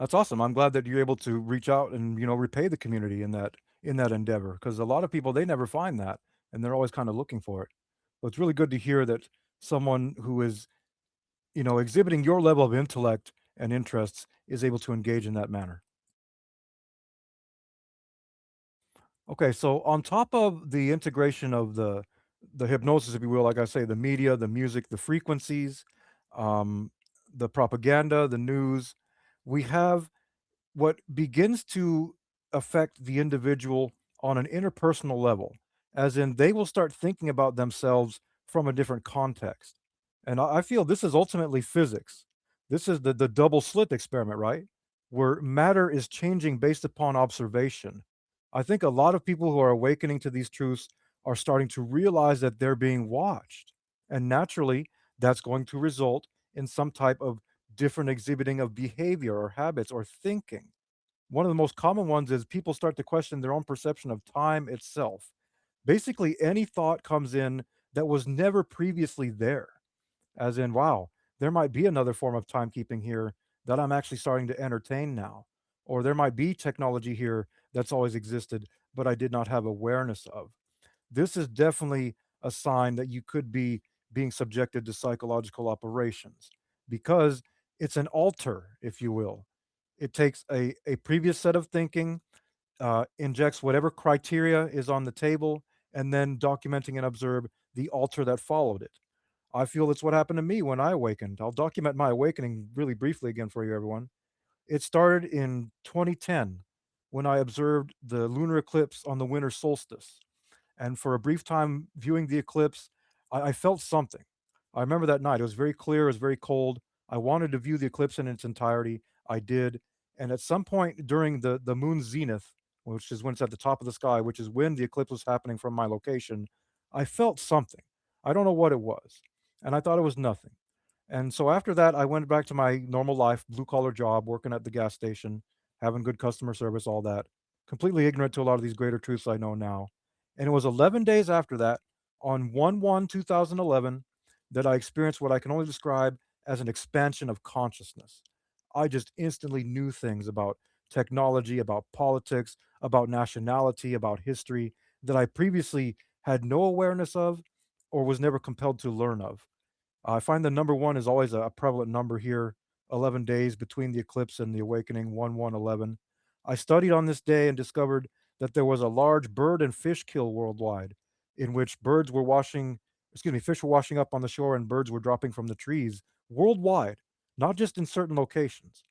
That's awesome. I'm glad that you're able to reach out and, repay the community in that endeavor, because a lot of people, they never find that, and they're always kind of looking for it. So it's really good to hear that someone who is, exhibiting your level of intellect and interests is able to engage in that manner. Okay, so on top of the integration of the hypnosis, if you will, like I say, the media, the music, the frequencies, um, the propaganda, the news, we have what begins to affect the individual on an interpersonal level, as in they will start thinking about themselves from a different context. And I feel this is ultimately physics. This is the double slit experiment, right? Where matter is changing based upon observation. I think a lot of people who are awakening to these truths are starting to realize that they're being watched. And naturally, that's going to result in some type of different exhibiting of behavior or habits or thinking. One of the most common ones is people start to question their own perception of time itself. Basically, any thought comes in that was never previously there, as in, wow, there might be another form of timekeeping here that I'm actually starting to entertain now. Or there might be technology here that's always existed, but I did not have awareness of. This is definitely a sign that you could be being subjected to psychological operations, because it's an alter, if you will. It takes a previous set of thinking, injects whatever criteria is on the table, and then documenting and observe the alter that followed it. I feel that's what happened to me when I awakened. I'll document my awakening really briefly again for you, everyone. It started in 2010 when I observed the lunar eclipse on the winter solstice. And for a brief time viewing the eclipse, I felt something. I remember that night. It was very clear, it was very cold. I wanted to view the eclipse in its entirety. I did. And at some point during the moon's zenith, which is when it's at the top of the sky, which is when the eclipse was happening from my location, I felt something. I don't know what it was. And I thought it was nothing. And so after that, I went back to my normal life, blue collar job, working at the gas station, having good customer service, all that. Completely ignorant to a lot of these greater truths I know now. And it was 11 days after that, on 1/1/2011, that I experienced what I can only describe as an expansion of consciousness. I just instantly knew things about technology, about politics, about nationality, about history that I previously had no awareness of or was never compelled to learn of. I find the number 1 is always a prevalent number here, 11 days between the eclipse and the awakening, 1111. I studied on this day and discovered that there was a large bird and fish kill worldwide, in which fish were washing up on the shore and birds were dropping from the trees worldwide, not just in certain locations.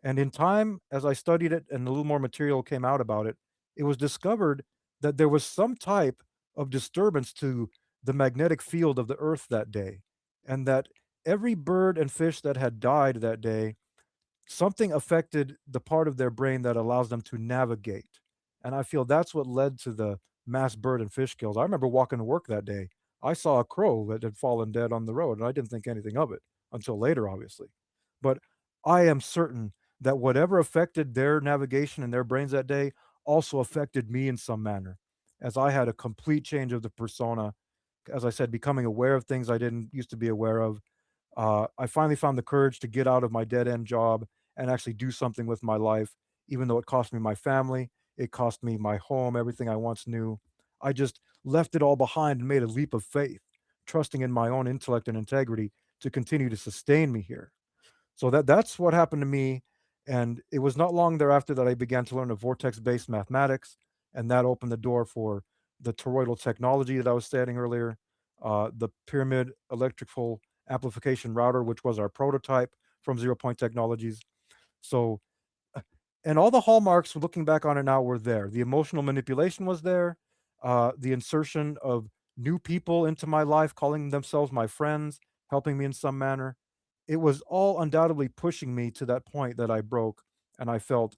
And in time, as I studied it and a little more material came out about it, it was discovered that there was some type of disturbance to the magnetic field of the earth that day, and that every bird and fish that had died that day, something affected the part of their brain that allows them to navigate. And I feel that's what led to the mass bird and fish kills. I remember walking to work that day. I saw a crow that had fallen dead on the road, and I didn't think anything of it until later, obviously. But I am certain that whatever affected their navigation in their brains that day also affected me in some manner, as I had a complete change of the persona. As I said, becoming aware of things I didn't used to be aware of. I finally found the courage to get out of my dead end job and actually do something with my life, even though it cost me my family, it cost me my home, everything I once knew. I just left it all behind and made a leap of faith, trusting in my own intellect and integrity to continue to sustain me here. So that's what happened to me, and it was not long thereafter that I began to learn of vortex-based mathematics, and that opened the door for the toroidal technology that I was stating earlier, the pyramid electrical amplification router, which was our prototype from Zero Point Technologies. So, and all the hallmarks, looking back on it now, were there. The emotional manipulation was there, the insertion of new people into my life, calling themselves my friends, helping me in some manner. It was all undoubtedly pushing me to that point that I broke, and I felt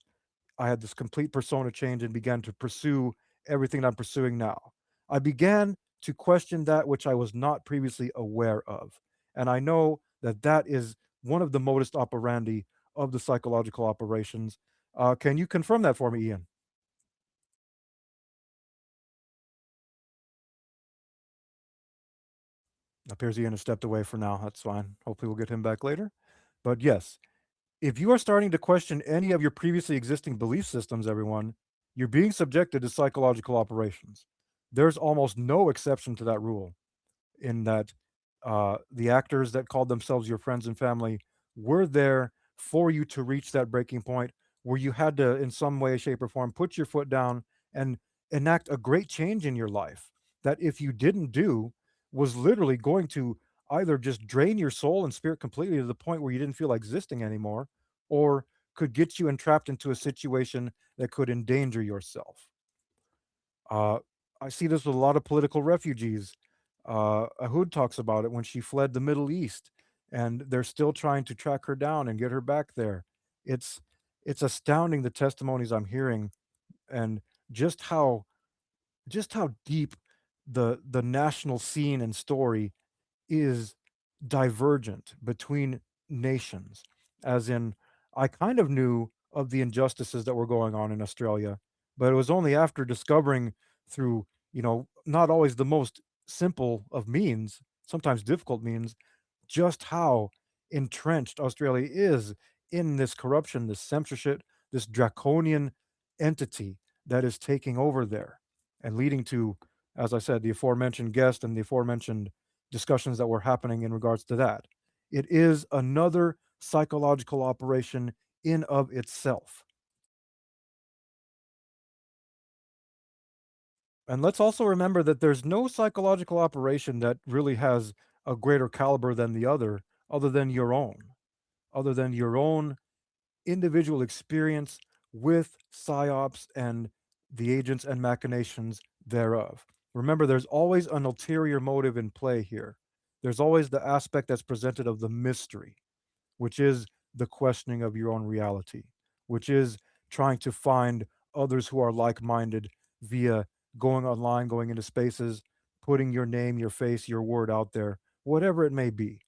I had this complete persona change and began to pursue everything I'm pursuing now. I began to question that which I was not previously aware of. And I know that that is one of the modus operandi of the psychological operations. Can you confirm that for me, Ian? Appears Ian has stepped away for now. That's fine. Hopefully, we'll get him back later. But yes, if you are starting to question any of your previously existing belief systems, everyone, you're being subjected to psychological operations. There's almost no exception to that rule, in that the actors that called themselves your friends and family were there for you to reach that breaking point where you had to, in some way, shape, or form, put your foot down and enact a great change in your life that if you didn't do, was literally going to either just drain your soul and spirit completely to the point where you didn't feel like existing anymore, or could get you entrapped into a situation that could endanger yourself. Uh, I see this with a lot of political refugees. Ahud talks about it when she fled the Middle East, and they're still trying to track her down and get her back there. It's it's astounding the testimonies I'm hearing, and just how just how deep the national scene and story is divergent between nations. As in, I kind of knew of the injustices that were going on in Australia, but it was only after discovering through, not always the most simple of means, sometimes difficult means, just how entrenched Australia is in this corruption, this censorship, this draconian entity that is taking over there and leading to, as I said, the aforementioned guest and the aforementioned discussions that were happening in regards to that. It is another psychological operation in of itself. And let's also remember that there's no psychological operation that really has a greater caliber than the other than your own, other than your own individual experience with psyops and the agents and machinations thereof. Remember, there's always an ulterior motive in play here. There's always the aspect that's presented of the mystery, which is the questioning of your own reality, which is trying to find others who are like minded via going online, going into spaces, putting your name, your face, your word out there, whatever it may be.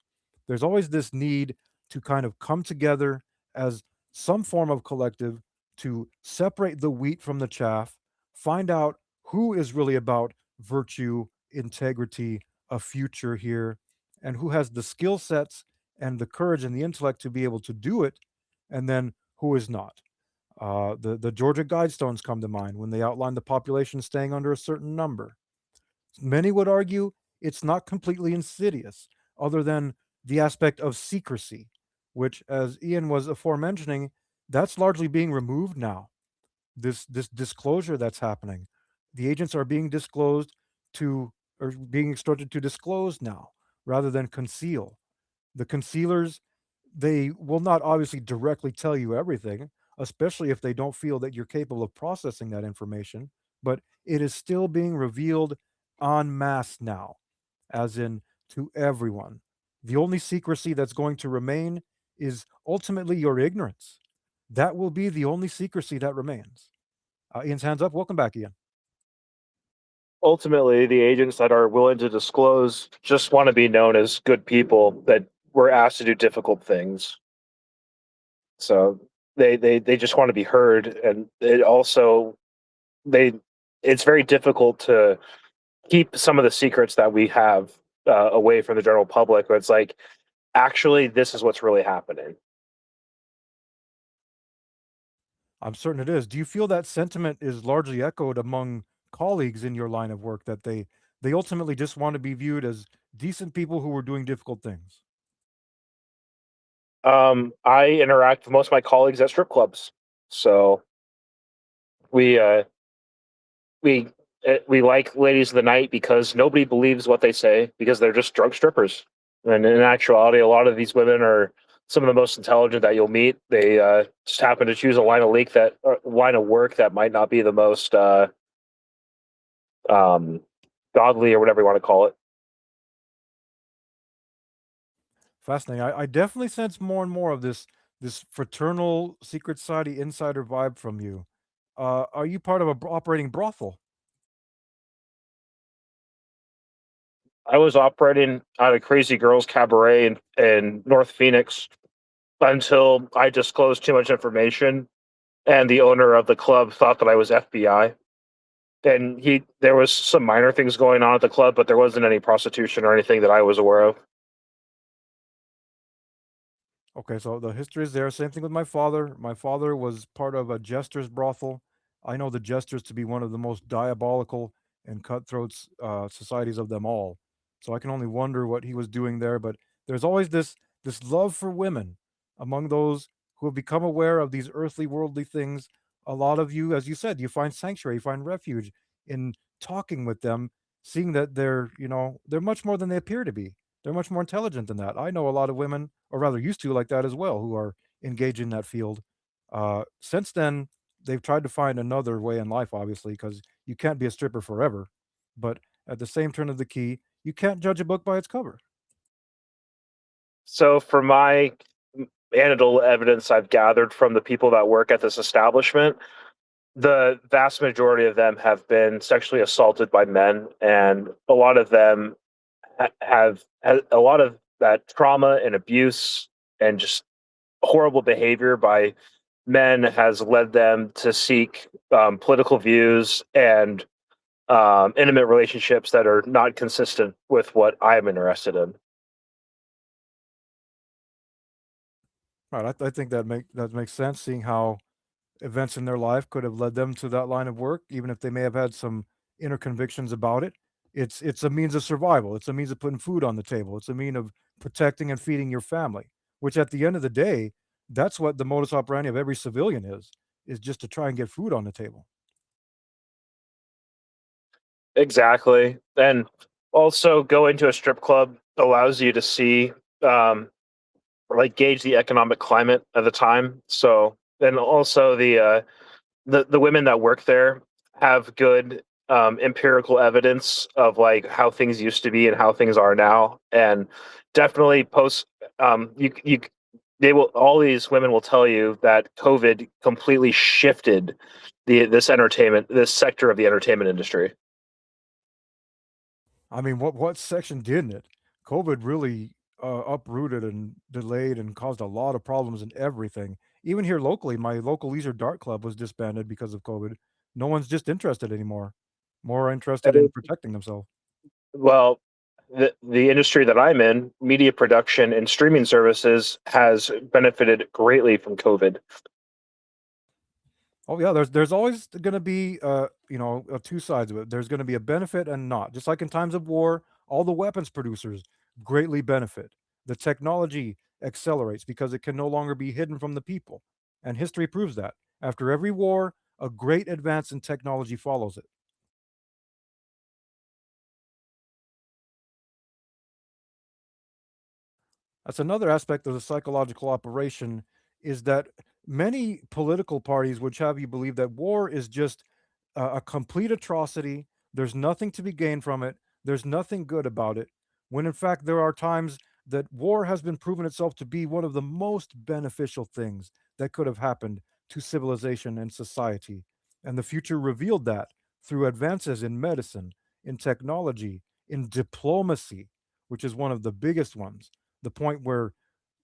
There's always this need to kind of come together as some form of collective to separate the wheat from the chaff, find out who is really about virtue, integrity, a future here, and who has the skill sets and the courage and the intellect to be able to do it, and then who is not. The Georgia Guidestones come to mind when they outline the population staying under a certain number. Many would argue it's not completely insidious, other than the aspect of secrecy, which, as Ian was aforementioning, that's largely being removed now. This disclosure that's happening, the agents are being disclosed to, or being instructed to disclose now, rather than conceal. The concealers, they will not obviously directly tell you everything, especially if they don't feel that you're capable of processing that information, but it is still being revealed en masse now, as in to everyone. The only secrecy that's going to remain is ultimately your ignorance. That will be the only secrecy that remains. Ian's hands up. Welcome back, Ian. Ultimately, the agents that are willing to disclose just want to be known as good people that were asked to do difficult things. So they just want to be heard, and it also they it's very difficult to keep some of the secrets that we have away from the general public. Where it's like, actually, this is what's really happening. I'm certain it is. Do you feel that sentiment is largely echoed among colleagues in your line of work, that they ultimately just want to be viewed as decent people who were doing difficult things? I interact with most of my colleagues at strip clubs, so we uh, we we like ladies of the night because nobody believes what they say because they're just drug strippers. And in actuality, a lot of these women are some of the most intelligent that you'll meet. They just happen to choose a line of work that might not be the most um, godly or whatever you want to call it. Fascinating. I definitely sense more and more of this fraternal secret society insider vibe from you. Are you part of a operating brothel? I was operating at a Crazy Girls Cabaret in North Phoenix until I disclosed too much information, and the owner of the club thought that I was FBI. And there was some minor things going on at the club, but there wasn't any prostitution or anything that I was aware of. Okay, so the history is there. Same thing with my father. My father was part of a jester's brothel. I know the jesters to be one of the most diabolical and cutthroat societies of them all. So I can only wonder what he was doing there. But there's always this love for women among those who have become aware of these earthly, worldly things. A lot of you, as you said, you find sanctuary, you find refuge in talking with them, seeing that they're much more than they appear to be. They're much more intelligent than that. I know a lot of women, or rather used to, like that as well, who are engaged in that field. Since then, they've tried to find another way in life, obviously, because you can't be a stripper forever. But at the same turn of the key, you can't judge a book by its cover. So, for my anecdotal evidence I've gathered from the people that work at this establishment, the vast majority of them have been sexually assaulted by men, and a lot of them have a lot of that trauma and abuse and just horrible behavior by men has led them to seek political views and intimate relationships that are not consistent with what I'm interested in. Right. I think that makes sense, seeing how events in their life could have led them to that line of work, even if they may have had some inner convictions about it. It's a means of survival. It's a means of putting food on the table. It's a mean of protecting and feeding your family, which at the end of the day, that's what the modus operandi of every civilian is just to try and get food on the table. Exactly. And also, going to a strip club allows you to see, um, like, gauge the economic climate at the time. So, and also the women that work there have good empirical evidence of like how things used to be and how things are now, and definitely post. You they will all these women will tell you that COVID completely shifted this sector of the entertainment industry. I mean, what section didn't it? COVID really uprooted and delayed and caused a lot of problems in everything. Even here locally, my local leisure dart club was disbanded because of COVID. No one's just interested anymore. More interested in protecting themselves. Well, the industry that I'm in, media production and streaming services, has benefited greatly from COVID. Oh yeah, there's always going to be two sides of it. There's going to be a benefit and not. Just like in times of war, all the weapons producers greatly benefit. The technology accelerates because it can no longer be hidden from the people. And history proves that. After every war, a great advance in technology follows it. That's another aspect of the psychological operation is that many political parties would have you believe that war is just a complete atrocity. There's nothing to be gained from it. There's nothing good about it. When in fact, there are times that war has been proven itself to be one of the most beneficial things that could have happened to civilization and society. And the future revealed that through advances in medicine, in technology, in diplomacy, which is one of the biggest ones, the point where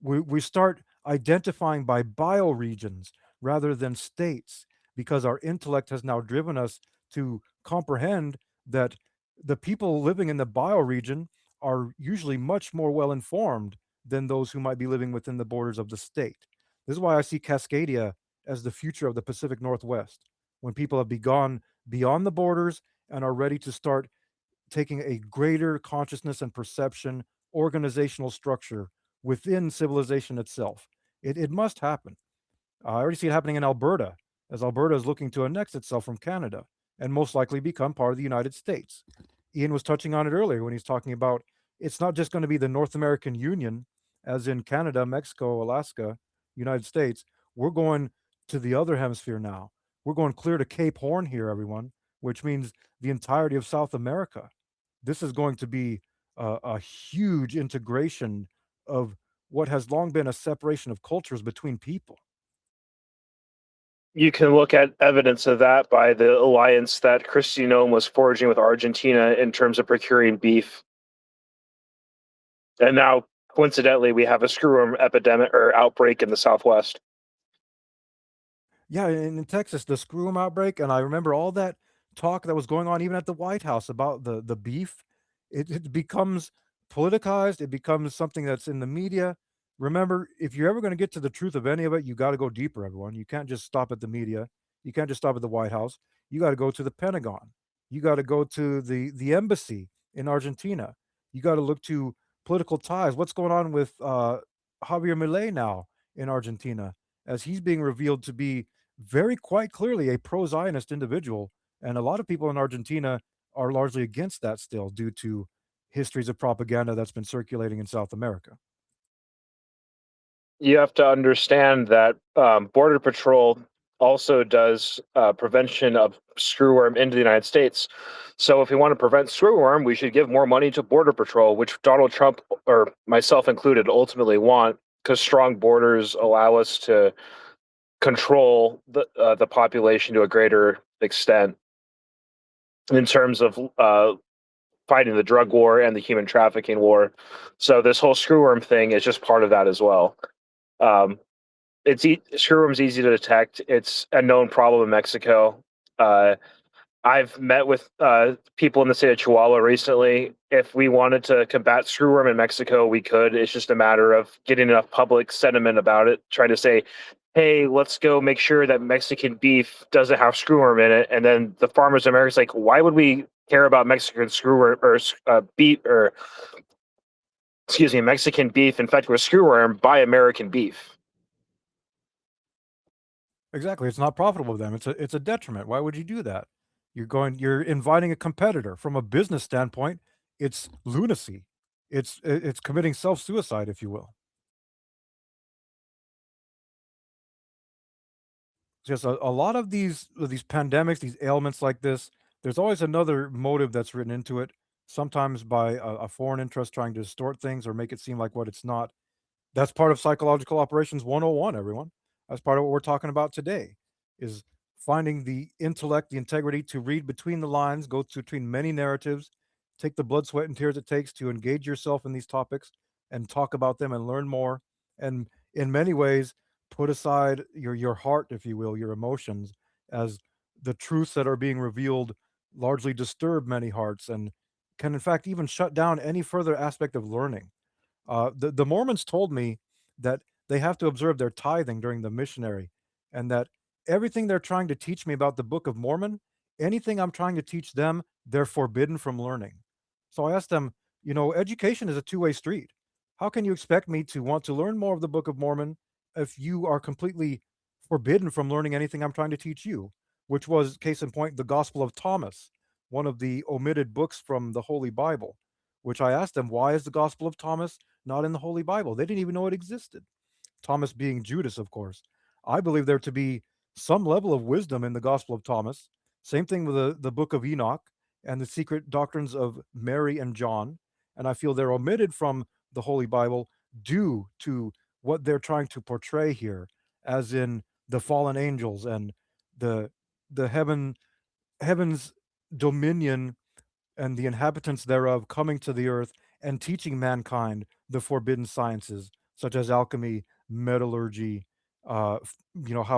we start identifying by bioregions rather than states because our intellect has now driven us to comprehend that the people living in the bioregion are usually much more well informed than those who might be living within the borders of the state. This is why I see Cascadia as the future of the Pacific Northwest, when people have gone beyond the borders and are ready to start taking a greater consciousness and perception, organizational structure within civilization itself. It must happen. I already see it happening in Alberta, as Alberta is looking to annex itself from Canada and most likely become part of the United States. Ian was touching on it earlier when he's talking about it's not just going to be the North American Union, as in Canada, Mexico, Alaska, United States. We're going to the other hemisphere now. We're going clear to Cape Horn here, everyone, which means the entirety of South America. This is going to be a huge integration of what has long been a separation of cultures between people. You can look at evidence of that by the alliance that Christy Nome was forging with Argentina in terms of procuring beef. And now, coincidentally, we have a screwworm epidemic or outbreak in the Southwest. Yeah, in Texas, the screw 'em outbreak, and I remember all that talk that was going on even at the White House about the beef. It becomes politicized, it becomes something that's in the media. Remember, if you're ever gonna get to the truth of any of it, you gotta go deeper, everyone. You can't just stop at the media. You can't just stop at the White House. You gotta go to the Pentagon. You gotta go to the embassy in Argentina. You gotta look to political ties. What's going on with, Javier Milei now in Argentina, as he's being revealed to be very quite clearly a pro-Zionist individual, and a lot of people in Argentina are largely against that still due to histories of propaganda that's been circulating in South America. You have to understand that Border Patrol also does prevention of screwworm into the United States. So, if we want to prevent screwworm, we should give more money to Border Patrol, which Donald Trump, or myself included, ultimately want, because strong borders allow us to control the population to a greater extent in terms of fighting the drug war and the human trafficking war. So, this whole screwworm thing is just part of that as well. Um, Screwworm's easy to detect. It's a known problem in Mexico. Uh, I've met with people in the state of Chihuahua recently. If we wanted to combat screwworm in Mexico, we could. It's just a matter of getting enough public sentiment about it, trying to say, "Hey, let's go make sure that Mexican beef doesn't have screwworm in it." And then the farmers in America's like, "Why would we care about Mexican screwworm or beef or excuse me, Mexican beef infected with screwworm? Buy American beef." Exactly, it's not profitable to them, it's a detriment. Why would you do that? You're inviting a competitor. From a business standpoint, it's lunacy. It's committing self-suicide, if you will. Just a lot of these pandemics, these ailments like this, there's always another motive that's written into it, sometimes by a foreign interest trying to distort things or make it seem like what it's not. That's part of psychological operations 101, everyone. That's part of what we're talking about today, is finding the intellect, the integrity to read between the lines, go between many narratives, take the blood, sweat, and tears it takes to engage yourself in these topics and talk about them and learn more. And in many ways, put aside your heart, if you will, your emotions, as the truths that are being revealed largely disturb many hearts and can in fact even shut down any further aspect of learning. The Mormons told me that they have to observe their tithing during the missionary, and that everything they're trying to teach me about the Book of Mormon, anything I'm trying to teach them, they're forbidden from learning. So I asked them, education is a two-way street. How can you expect me to want to learn more of the Book of Mormon if you are completely forbidden from learning anything I'm trying to teach you? Which was, case in point, the Gospel of Thomas, one of the omitted books from the Holy Bible, which I asked them, why is the Gospel of Thomas not in the Holy Bible? They didn't even know it existed. Thomas being Judas, of course. I believe there to be some level of wisdom in the Gospel of Thomas. Same thing with the book of Enoch and the secret doctrines of Mary and John. And I feel they're omitted from the Holy Bible due to what they're trying to portray here, as in the fallen angels and the the heaven's dominion and the inhabitants thereof coming to the earth and teaching mankind the forbidden sciences such as alchemy, metallurgy, how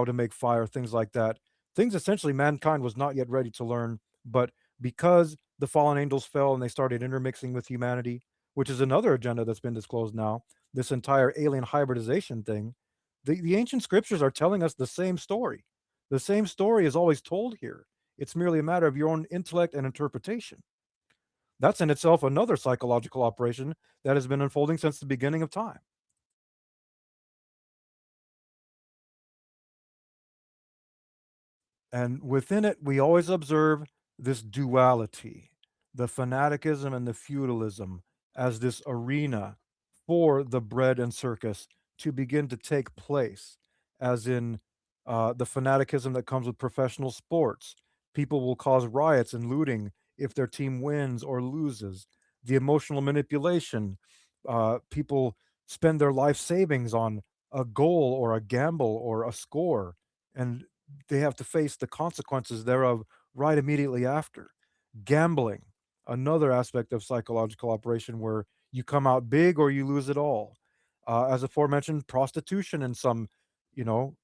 to make fire, things like that. Things essentially mankind was not yet ready to learn, but because the fallen angels fell and they started intermixing with humanity, which is another agenda that's been disclosed now, this entire alien hybridization thing, the ancient scriptures are telling us the same story. The same story is always told here. It's merely a matter of your own intellect and interpretation. That's in itself another psychological operation that has been unfolding since the beginning of time. And within it, we always observe this duality, the fanaticism and the feudalism as this arena for the bread and circus to begin to take place, as in the fanaticism that comes with professional sports. People will cause riots and looting if their team wins or loses. The emotional manipulation, people spend their life savings on a goal or a gamble or a score, and they have to face the consequences thereof right immediately after. Gambling, another aspect of psychological operation where you come out big or you lose it all. As aforementioned, prostitution in some,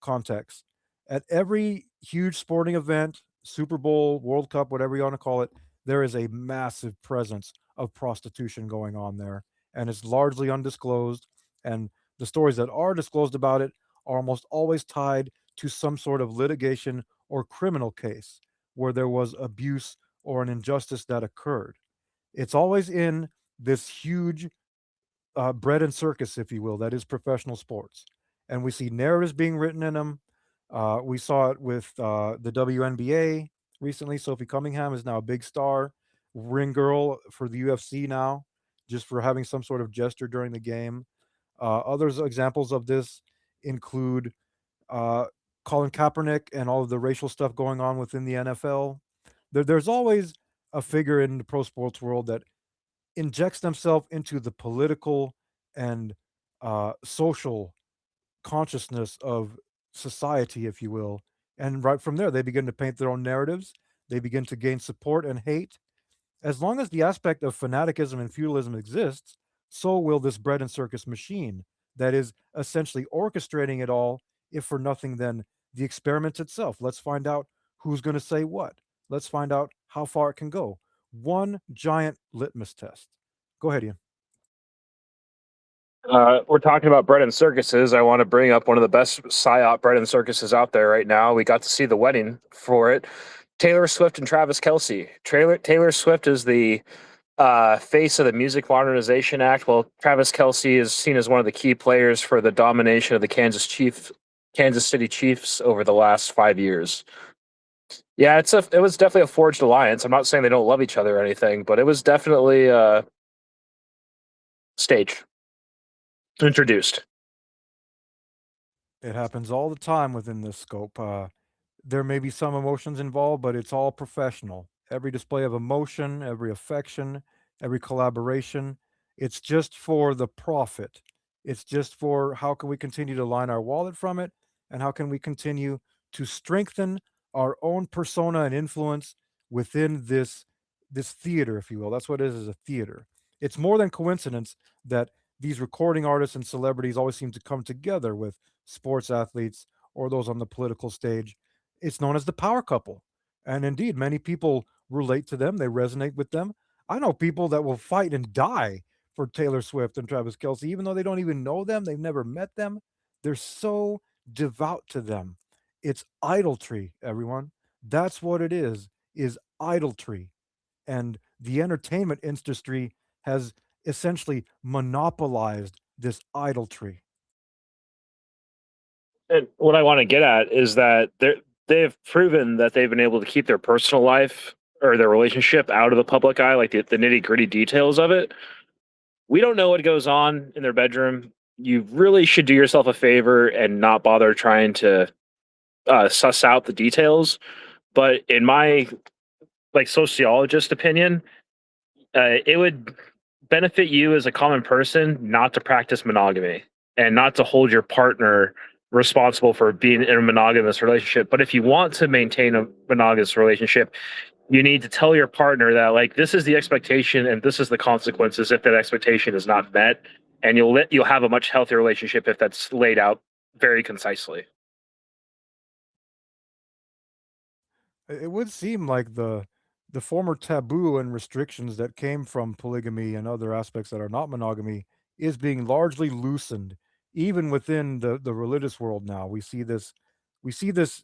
contexts. At every huge sporting event, Super Bowl, World Cup, whatever you want to call it, there is a massive presence of prostitution going on there, and it's largely undisclosed. And the stories that are disclosed about it are almost always tied to some sort of litigation or criminal case where there was abuse or an injustice that occurred. It's always in this huge bread and circus, if you will, that is professional sports. And we see narratives being written in them. We saw it with the WNBA recently. Sophie Cunningham is now a big star, ring girl for the UFC now, just for having some sort of gesture during the game. Others examples of this include uh, Colin Kaepernick and all of the racial stuff going on within the NFL. There's always a figure in the pro sports world that injects themselves into the political and social consciousness of society, if you will. And right from there, they begin to paint their own narratives. They begin to gain support and hate. As long as the aspect of fanaticism and feudalism exists, so will this bread and circus machine that is essentially orchestrating it all, if for nothing than the experiment itself. Let's find out who's going to say what. Let's find out how far it can go. One giant litmus test. Go ahead, Ian. We're talking about bread and circuses. I want to bring up one of the best psyop bread and circuses out there right now. We got to see the wedding for it. Taylor Swift and Travis Kelsey. Taylor Swift is the face of the Music Modernization Act. Well, Travis Kelsey is seen as one of the key players for the domination of the Kansas City Chiefs over the last 5 years. Yeah, it was definitely a forged alliance. I'm not saying they don't love each other or anything, but it was definitely staged, introduced. It happens all the time within this scope. There may be some emotions involved, but it's all professional. Every display of emotion, every affection, every collaboration, it's just for the profit. It's just for how can we continue to line our wallet from it, and how can we continue to strengthen our own persona and influence within this theater, if you will. That's what it is a theater. It's more than coincidence that these recording artists and celebrities always seem to come together with sports athletes or those on the political stage. It's known as the power couple. And indeed, many people relate to them, they resonate with them. I know people that will fight and die for Taylor Swift and Travis Kelsey, even though they don't even know them, they've never met them. They're so devout to them. It's idolatry, everyone. That's what it is idolatry. And the entertainment industry has essentially monopolized this idolatry. And what I want to get at is that they've proven that they've been able to keep their personal life or their relationship out of the public eye, like the nitty gritty details of it. We don't know what goes on in their bedroom. You really should do yourself a favor and not bother trying to suss out the details. But in my like sociologist opinion, it would benefit you as a common person not to practice monogamy and not to hold your partner responsible for being in a monogamous relationship. But if you want to maintain a monogamous relationship, you need to tell your partner that like this is the expectation and this is the consequences if that expectation is not met, and you'll have a much healthier relationship if that's laid out very concisely. It would seem like the former taboo and restrictions that came from polygamy and other aspects that are not monogamy is being largely loosened, even within the religious world now. We see this exodus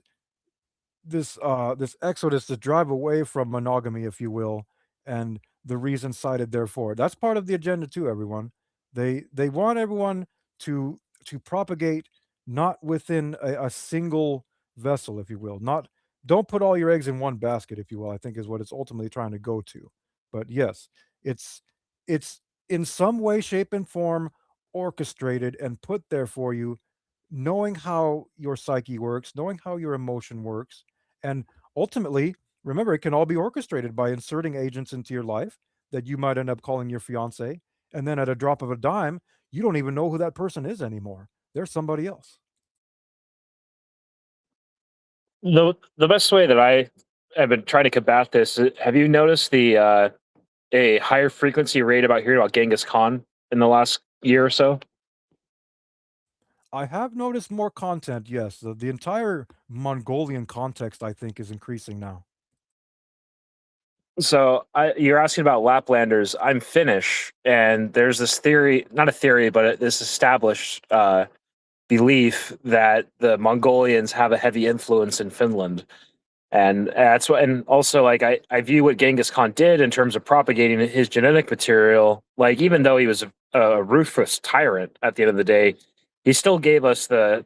to drive away from monogamy, if you will, and the reason cited therefore. That's part of the agenda too, everyone. They want everyone to propagate not within a single vessel, if you will. Not Don't put all your eggs in one basket, if you will, I think is what it's ultimately trying to go to. But yes, it's it's in some way, shape, and form orchestrated and put there for you, knowing how your psyche works, knowing how your emotion works, and ultimately, remember, it can all be orchestrated by inserting agents into your life that you might end up calling your fiance. And then at a drop of a dime, you don't even know who that person is anymore. They're somebody else. The best way that I have been trying to combat this, have you noticed the a higher frequency rate about hearing about Genghis Khan in the last year or so? I have noticed more content, yes. The entire Mongolian context, I think, is increasing now. So you're asking about Laplanders. I'm Finnish, and there's this theory, not a theory, but this established belief that the Mongolians have a heavy influence in Finland. And that's what, and also like I view what Genghis Khan did in terms of propagating his genetic material. Like even though he was a ruthless tyrant at the end of the day, he still gave us the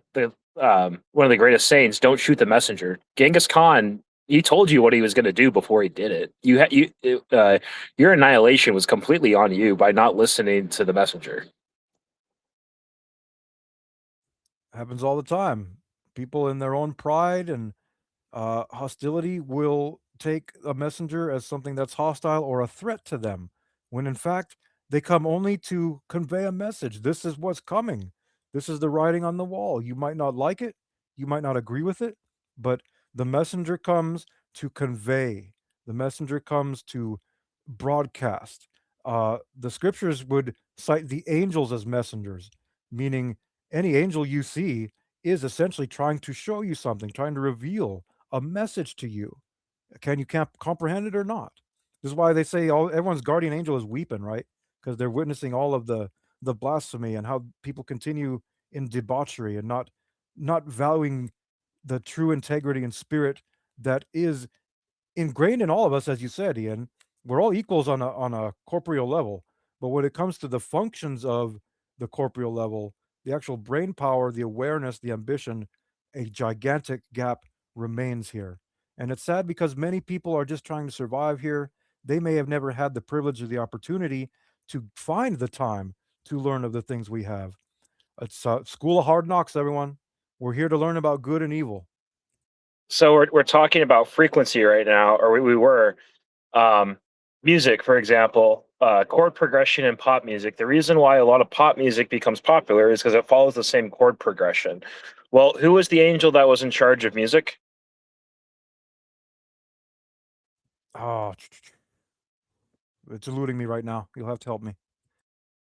one of the greatest sayings: "Don't shoot the messenger." Genghis Khan, he told you what he was going to do before he did it. Your annihilation was completely on you by not listening to the messenger. Happens all the time. People in their own pride and hostility will take a messenger as something that's hostile or a threat to them, when in fact they come only to convey a message. This is what's coming. This is the writing on the wall. You might not like it, you might not agree with it, but the messenger comes to convey. The messenger comes to broadcast. The scriptures would cite the angels as messengers, meaning any angel you see is essentially trying to show you something, trying to reveal a message to you. Can you can't comprehend it or not? This is why they say everyone's guardian angel is weeping, right? Because they're witnessing all of the blasphemy and how people continue in debauchery and not valuing the true integrity and spirit that is ingrained in all of us, as you said, Ian. We're all equals on a corporeal level, but when it comes to the functions of the corporeal level, the actual brain power, the awareness, the ambition, a gigantic gap remains here. And it's sad because many people are just trying to survive here. They may have never had the privilege or the opportunity to find the time to learn of the things we have. It's school of hard knocks, everyone. We're here to learn about good and evil. So we're talking about frequency right now, or we were. Um, Music, for example, chord progression in pop music. The reason why a lot of pop music becomes popular is because it follows the same chord progression. Well, who was the angel that was in charge of music? Oh, it's eluding me right now. You'll have to help me.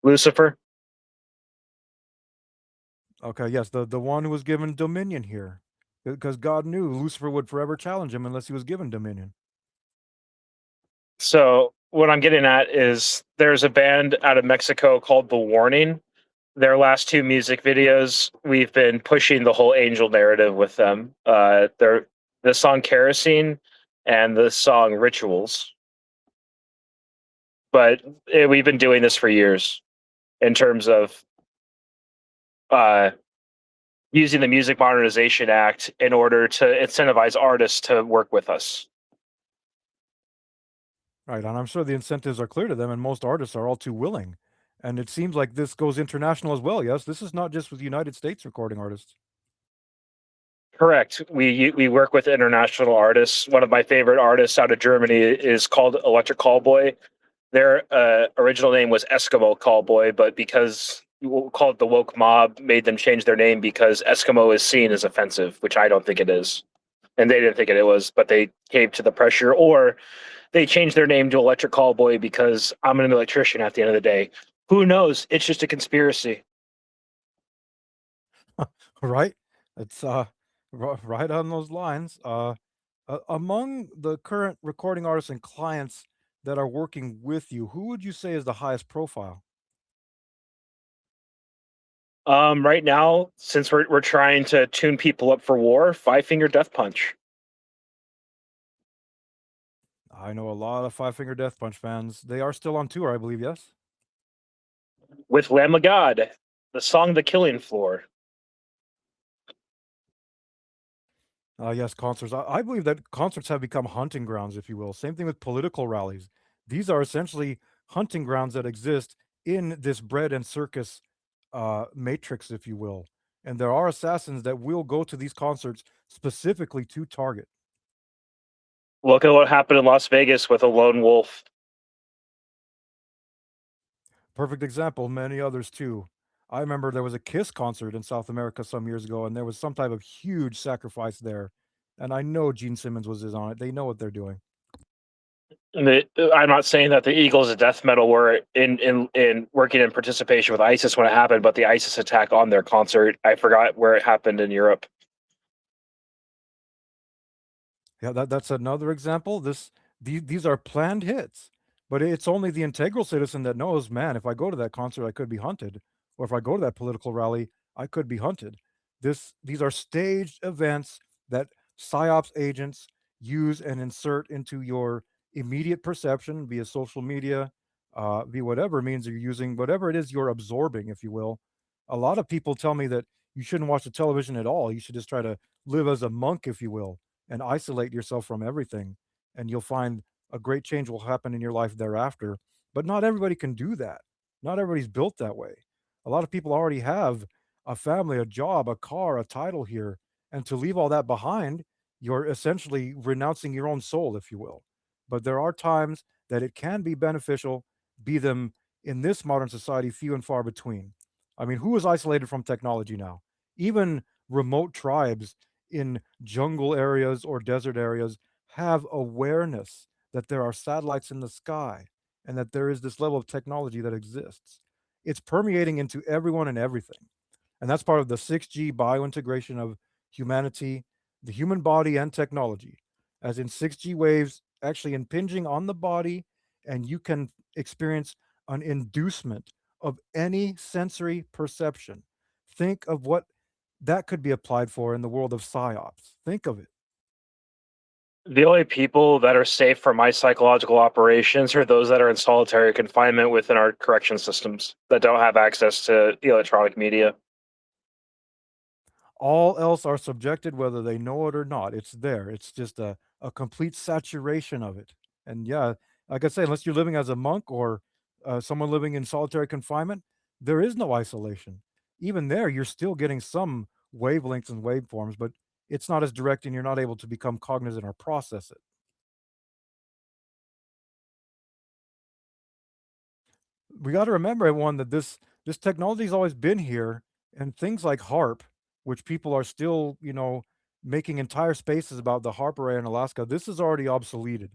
Lucifer. Okay, yes, the one who was given dominion here, because God knew Lucifer would forever challenge him unless he was given dominion. So what I'm getting at is there's a band out of Mexico called The Warning. Their last two music videos, we've been pushing the whole angel narrative with them. They're the song Kerosene and the song Rituals. But we've been doing this for years in terms of uh, using the Music Modernization Act in order to incentivize artists to work with us. Right, and I'm sure the incentives are clear to them, and most artists are all too willing. And it seems like this goes international as well, yes? This is not just with United States recording artists. Correct. We work with international artists. One of my favorite artists out of Germany is called Electric Callboy. Their original name was Eskimo Callboy, but because called the woke mob made them change their name because Eskimo is seen as offensive, which I don't think it is, and they didn't think it was, but they caved to the pressure, or they changed their name to Electric Callboy because I'm an electrician at the end of the day. Who knows? It's just a conspiracy. Right? It's right on those lines. Among the current recording artists and clients that are working with you, who would you say is the highest profile? Right now, since we're trying to tune people up for war, Five Finger Death Punch I know a lot of Five Finger Death Punch fans. They are still on tour, I believe, yes? with Lamb of God, the song "The Killing Floor." Yes, concerts. I believe that concerts have become hunting grounds, if you will. Same thing with political rallies. These are essentially hunting grounds that exist in this bread and circus matrix, if you will. And there are assassins that will go to these concerts specifically to target. Look at what happened in Las Vegas with a lone wolf. Perfect example, many others too. I remember there was a Kiss concert in South America some years ago, and there was some type of huge sacrifice there. And I know Gene Simmons was on it. They know what they're doing. I'm not saying that the Eagles of death metal were in working in participation with ISIS when it happened, but the ISIS attack on their concert, I forgot where it happened in Europe. Yeah, that's another example. These are planned hits, but it's only the integral citizen that knows, man, if I go to that concert, I could be hunted, or if I go to that political rally, I could be hunted. These are staged events that psyops agents use and insert into your immediate perception via social media, via whatever means you're using, whatever it is you're absorbing, if you will. A lot of people tell me that you shouldn't watch the television at all. You should just try to live as a monk, if you will, and isolate yourself from everything, and you'll find a great change will happen in your life thereafter. But not everybody can do that. Not everybody's built that way. A lot of people already have a family, a job, a car, a title here, and to leave all that behind, you're essentially renouncing your own soul, if you will. But there are times that it can be beneficial, be them in this modern society few and far between. I mean, who is isolated from technology now? Even remote tribes in jungle areas or desert areas have awareness that there are satellites in the sky and that there is this level of technology that exists. It's permeating into everyone and everything. And that's part of the 6G biointegration of humanity, the human body, and technology. As in 6G waves actually impinging on the body, and you can experience an inducement of any sensory perception. Think of what that could be applied for in the world of psyops. Think of it. The only people that are safe from my psychological operations are those that are in solitary confinement within our correction systems that don't have access to electronic media. All else are subjected whether they know it or not. It's there. It's just a complete saturation of it. And yeah, like I say, unless you're living as a monk or someone living in solitary confinement, there is no isolation. Even there, you're still getting some wavelengths and waveforms, but it's not as direct and you're not able to become cognizant or process it. We got to remember, everyone, that this technology's always been here, and things like HARP, which people are still, making entire spaces about the HARP array in Alaska. This is already obsoleted.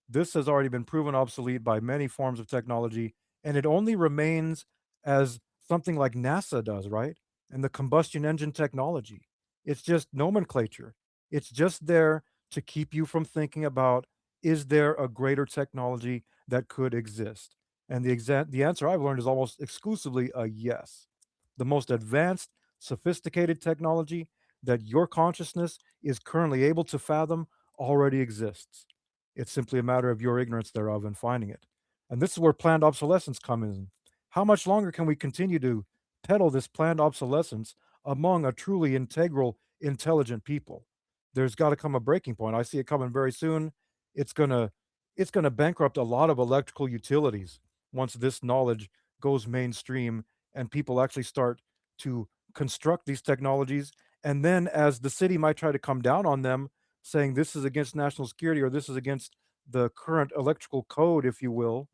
This has already been proven obsolete by many forms of technology, and it only remains as something like NASA does, right? And the combustion engine technology. It's just nomenclature. It's just there to keep you from thinking about, is there a greater technology that could exist? And the answer I've learned is almost exclusively a yes. the most advanced, sophisticated technology that your consciousness is currently able to fathom already exists. It's simply a matter of your ignorance thereof and finding it. And this is where planned obsolescence comes in. How much longer can we continue to peddle this planned obsolescence among a truly integral, intelligent people? There's got to come a breaking point. I see it coming very soon. It's gonna it's gonna bankrupt a lot of electrical utilities once this knowledge goes mainstream and people actually start to construct these technologies. And then, as the city might try to come down on them, saying this is against national security or this is against the current electrical code, if you will,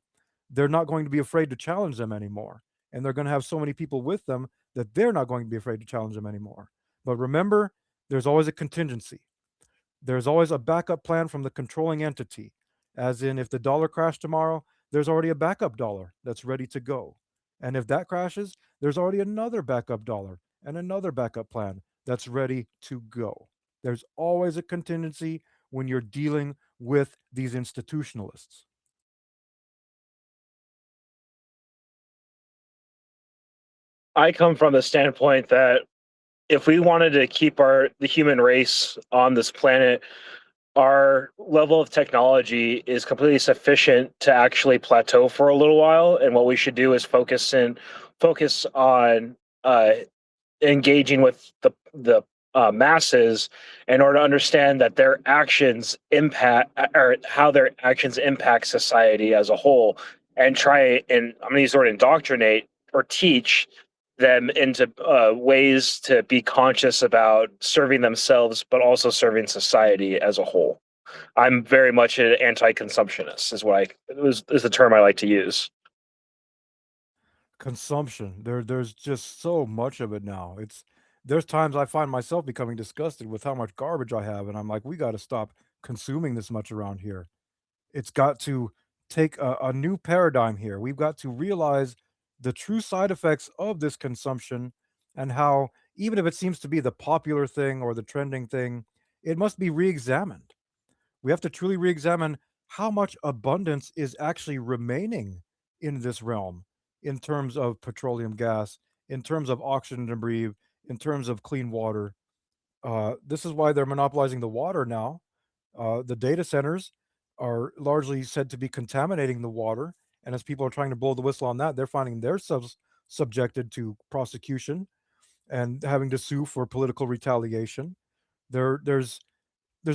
they're not going to be afraid to challenge them anymore. And they're going to have so many people with them that they're not going to be afraid to challenge them anymore. But remember, there's always a contingency. There's always a backup plan from the controlling entity, as in if the dollar crashed tomorrow, there's already a backup dollar that's ready to go. And if that crashes, there's already another backup dollar and another backup plan that's ready to go. There's always a contingency when you're dealing with these institutionalists. I come from the standpoint that if we wanted to keep the human race on this planet, our level of technology is completely sufficient to actually plateau for a little while. And what we should do is focus on engaging with the masses in order to understand that their actions impact or how their actions impact society as a whole, and try and I'm going to use the word indoctrinate or teach them into ways to be conscious about serving themselves, but also serving society as a whole. I'm very much an anti-consumptionist, is the term I like to use. Consumption. There's just so much of it now. There's times I find myself becoming disgusted with how much garbage I have, and I'm like, we got to stop consuming this much around here. It's got to take a new paradigm here. We've got to realize the true side effects of this consumption and how, even if it seems to be the popular thing or the trending thing, it must be re examined. We have to truly re examine how much abundance is actually remaining in this realm in terms of petroleum gas, in terms of oxygen to breathe, in terms of clean water. This is why they're monopolizing the water now. The data centers are largely said to be contaminating the water. And as people are trying to blow the whistle on that, they're finding themselves subjected to prosecution and having to sue for political retaliation. There's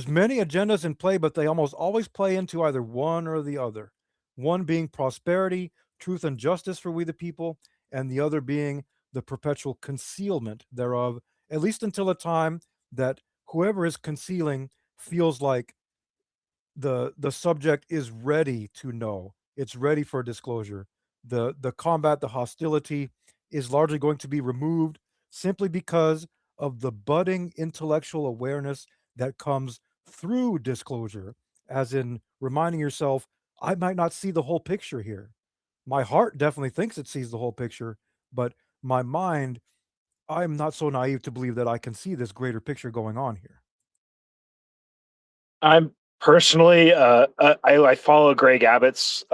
many agendas in play, but they almost always play into either one or the other. One being prosperity, truth, and justice for we the people, and the other being the perpetual concealment thereof, at least until a time that whoever is concealing feels like the subject is ready to know. It's ready for disclosure. The combat, the hostility is largely going to be removed simply because of the budding intellectual awareness that comes through disclosure, as in reminding yourself, I might not see the whole picture here. My heart definitely thinks it sees the whole picture, but my mind, I'm not so naive to believe that I can see this greater picture going on here. I'm personally, I follow Greg Abbott's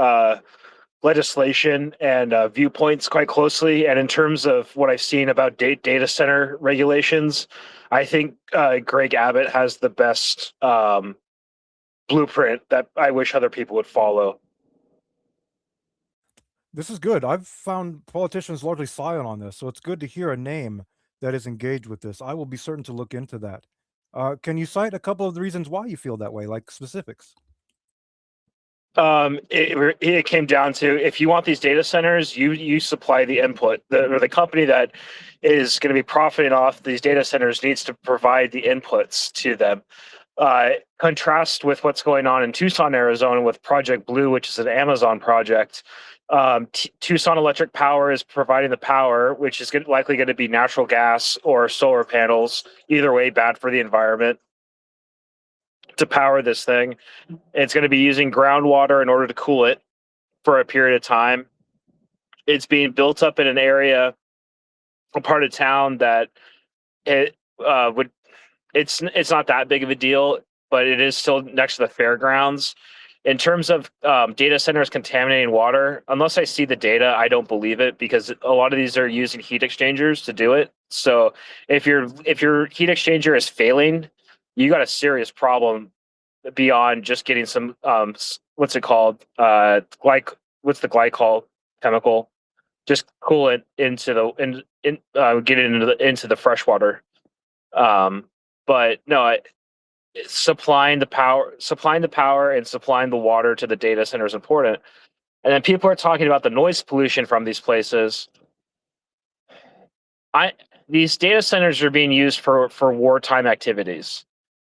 legislation and viewpoints quite closely. And in terms of what I've seen about data center regulations, I think Greg Abbott has the best blueprint that I wish other people would follow. This is good. I've found politicians largely silent on this, so it's good to hear a name that is engaged with this. I will be certain to look into that. Can you cite a couple of the reasons why you feel that way, like specifics? It came down to, if you want these data centers, you supply the input. The company that is going to be profiting off these data centers needs to provide the inputs to them. Contrast with what's going on in Tucson, Arizona, with Project Blue, which is an Amazon project. Tucson Electric Power is providing the power, which is likely going to be natural gas or solar panels. Either way, bad for the environment to power this thing. It's going to be using groundwater in order to cool it for a period of time. It's being built up in an area, a part of town that it it's not that big of a deal, but it is still next to the fairgrounds. In terms of data centers contaminating water, unless I see the data, I don't believe it because a lot of these are using heat exchangers to do it. So if your heat exchanger is failing, you got a serious problem beyond just getting some what's it called what's the glycol chemical, just cool it into the get it into the fresh water. But no, supplying the power and supplying the water to the data center is important. And then people are talking about the noise pollution from these places. I These data centers are being used for wartime activities.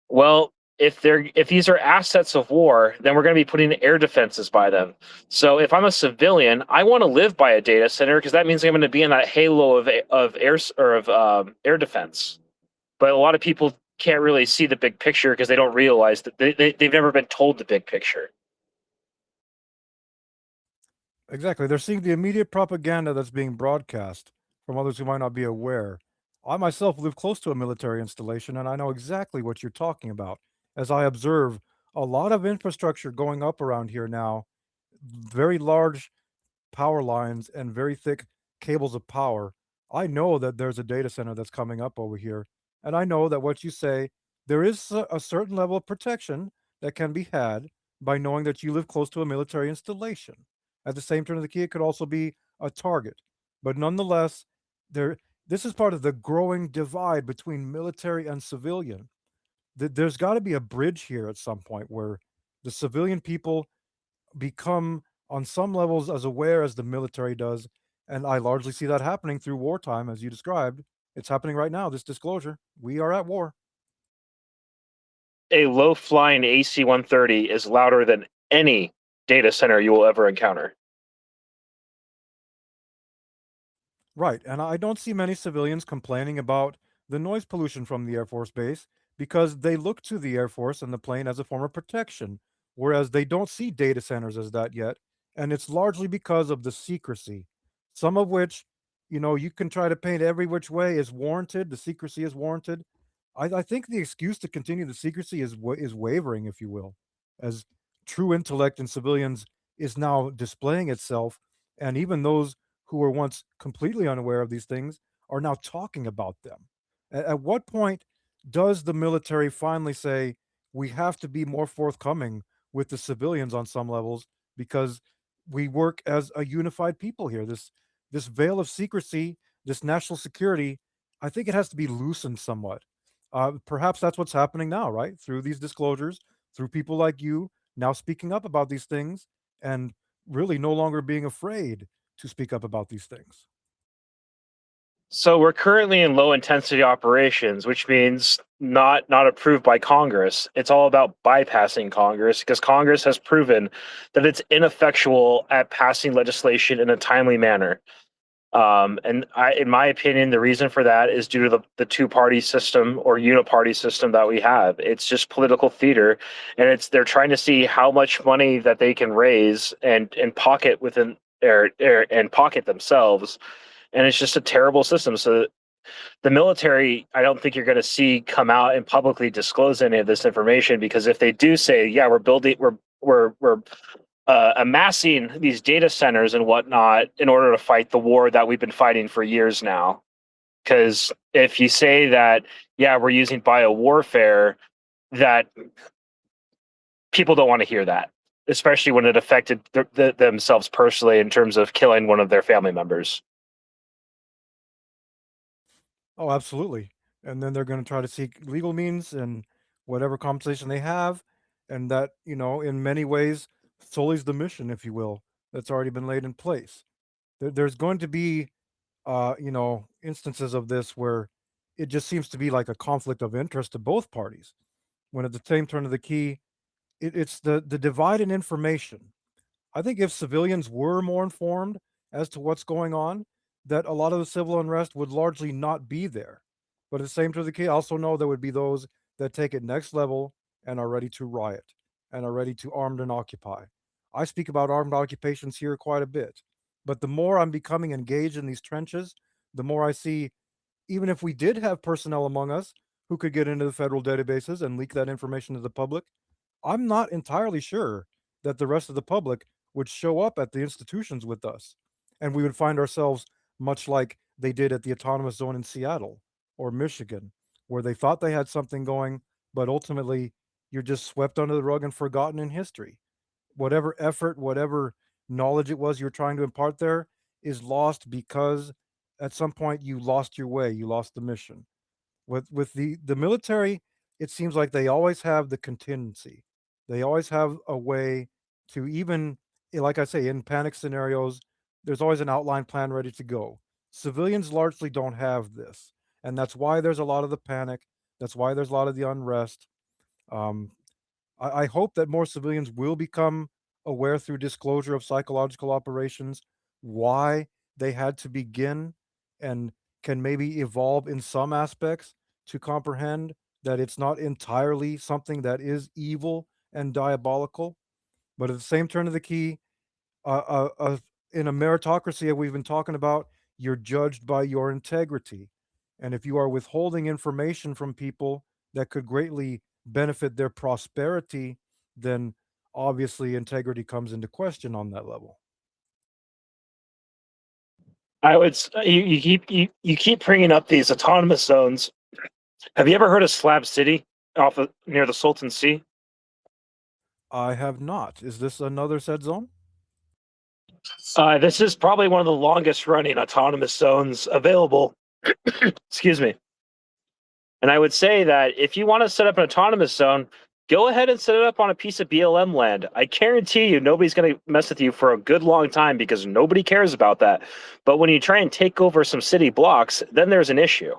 Well, if these are assets of war, then we're going to be putting air defenses by them. So if I'm a civilian, I want to live by a data center because that means I'm going to be in that halo of air defense. But a lot of people can't really see the big picture because they don't realize that they've never been told the big picture. Exactly. They're seeing the immediate propaganda that's being broadcast from others who might not be aware. I myself live close to a military installation, and I know exactly what you're talking about as I observe a lot of infrastructure going up around here now, very large power lines and very thick cables of power. I know that there's a data center that's coming up over here. And I know that what you say, there is a certain level of protection that can be had by knowing that you live close to a military installation. At the same turn of the key, it could also be a target. But nonetheless, there this is part of the growing divide between military and civilian. There's got to be a bridge here at some point where the civilian people become on some levels as aware as the military does, and I largely see that happening through wartime, as you described. It's happening right now, this disclosure. We are at war. A low flying AC-130 is louder than any data center you will ever encounter. Right, and I don't see many civilians complaining about the noise pollution from the Air Force Base because they look to the Air Force and the plane as a form of protection, whereas they don't see data centers as that yet, and it's largely because of the secrecy, some of which, you can try to paint every which way is warranted, the secrecy is warranted. I think the excuse to continue the secrecy is wavering, if you will, as true intellect in civilians is now displaying itself, and even those who were once completely unaware of these things are now talking about them. At what point does the military finally say we have to be more forthcoming with the civilians on some levels because we work as a unified people here? This veil of secrecy, this national security, I think it has to be loosened somewhat. Perhaps that's what's happening now, right? Through these disclosures, through people like you now speaking up about these things and really no longer being afraid to speak up about these things. So we're currently in low intensity operations, which means not approved by Congress. It's all about bypassing Congress because Congress has proven that it's ineffectual at passing legislation in a timely manner. In my opinion, the reason for that is due to the two-party system or uniparty system that we have. It's just political theater, and they're trying to see how much money that they can raise and pocket within and pocket themselves. And it's just a terrible system. So the military, I don't think you're going to see come out and publicly disclose any of this information because if they do say, yeah, we're amassing these data centers and whatnot in order to fight the war that we've been fighting for years now. Because if you say that, yeah, we're using bio warfare, that people don't want to hear that, especially when it affected themselves personally in terms of killing one of their family members. Oh, absolutely. And then they're going to try to seek legal means and whatever compensation they have. And that, in many ways, sullies the mission, if you will, that's already been laid in place. There's going to be, instances of this where it just seems to be like a conflict of interest to both parties. When at the same turn of the key, it's the divide in information. I think if civilians were more informed as to what's going on, that a lot of the civil unrest would largely not be there. But at the same time, the key, I also know there would be those that take it next level and are ready to riot and are ready to armed and occupy. I speak about armed occupations here quite a bit, but the more I'm becoming engaged in these trenches, the more I see, even if we did have personnel among us who could get into the federal databases and leak that information to the public, I'm not entirely sure that the rest of the public would show up at the institutions with us. And we would find ourselves much like they did at the autonomous zone in Seattle or Michigan, where they thought they had something going, but ultimately you're just swept under the rug and forgotten in history. Whatever effort, whatever knowledge it was you're trying to impart there is lost because at some point you lost your way, you lost the mission. With the military, it seems like they always have the contingency. They always have a way to even like I say, in panic scenarios, there's always an outline plan ready to go. Civilians largely don't have this, and that's why there's a lot of the panic. That's why there's a lot of the unrest. Um, I hope that more civilians will become aware through disclosure of psychological operations why they had to begin and can maybe evolve in some aspects to comprehend that it's not entirely something that is evil and diabolical. But at the same turn of the key, in a meritocracy that we've been talking about, you're judged by your integrity. And if you are withholding information from people that could greatly benefit their prosperity, then obviously integrity comes into question on that level. You keep bringing up these autonomous zones. Have you ever heard of Slab City off of near the Salton Sea? I have not. Is this another said zone? This is probably one of the longest running autonomous zones available. Excuse me. And I would say that if you want to set up an autonomous zone, go ahead and set it up on a piece of BLM land. I guarantee you nobody's going to mess with you for a good long time because nobody cares about that. But when you try and take over some city blocks, then there's an issue.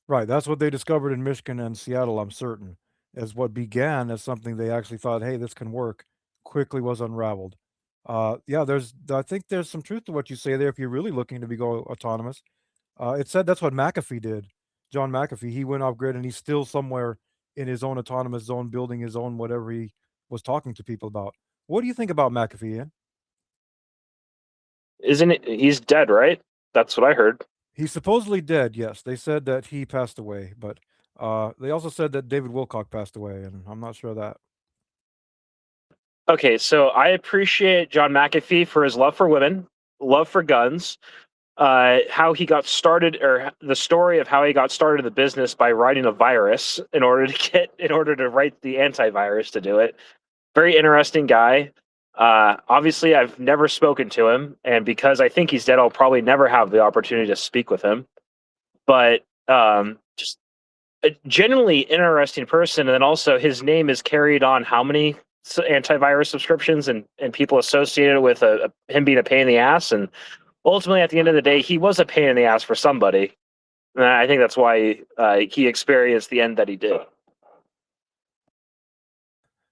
Right, that's what they discovered in Michigan and Seattle, I'm certain, as what began as something they actually thought, "Hey, this can work," quickly was unraveled. Yeah, I think there's some truth to what you say there if you're really looking to be go autonomous. It said that's what McAfee did. John McAfee, he went off grid and he's still somewhere in his own autonomous zone building his own whatever he was talking to people about. What do you think about McAfee, Ian? Isn't it? He's dead, right? That's what I heard. He's supposedly dead, yes. They said that he passed away, but they also said that David Wilcock passed away, and I'm not sure of that. Okay, so I appreciate John McAfee for his love for women, love for guns, how he got started, or the story of how he got started in the business by writing a virus in order to write the antivirus to do it. Very interesting guy. Obviously, I've never spoken to him, and because I think he's dead, I'll probably never have the opportunity to speak with him. But just a genuinely interesting person, and then also his name is carried on how many antivirus subscriptions and people associated with him being a pain in the ass, and ultimately at the end of the day, he was a pain in the ass for somebody. And I think that's why he experienced the end that he did.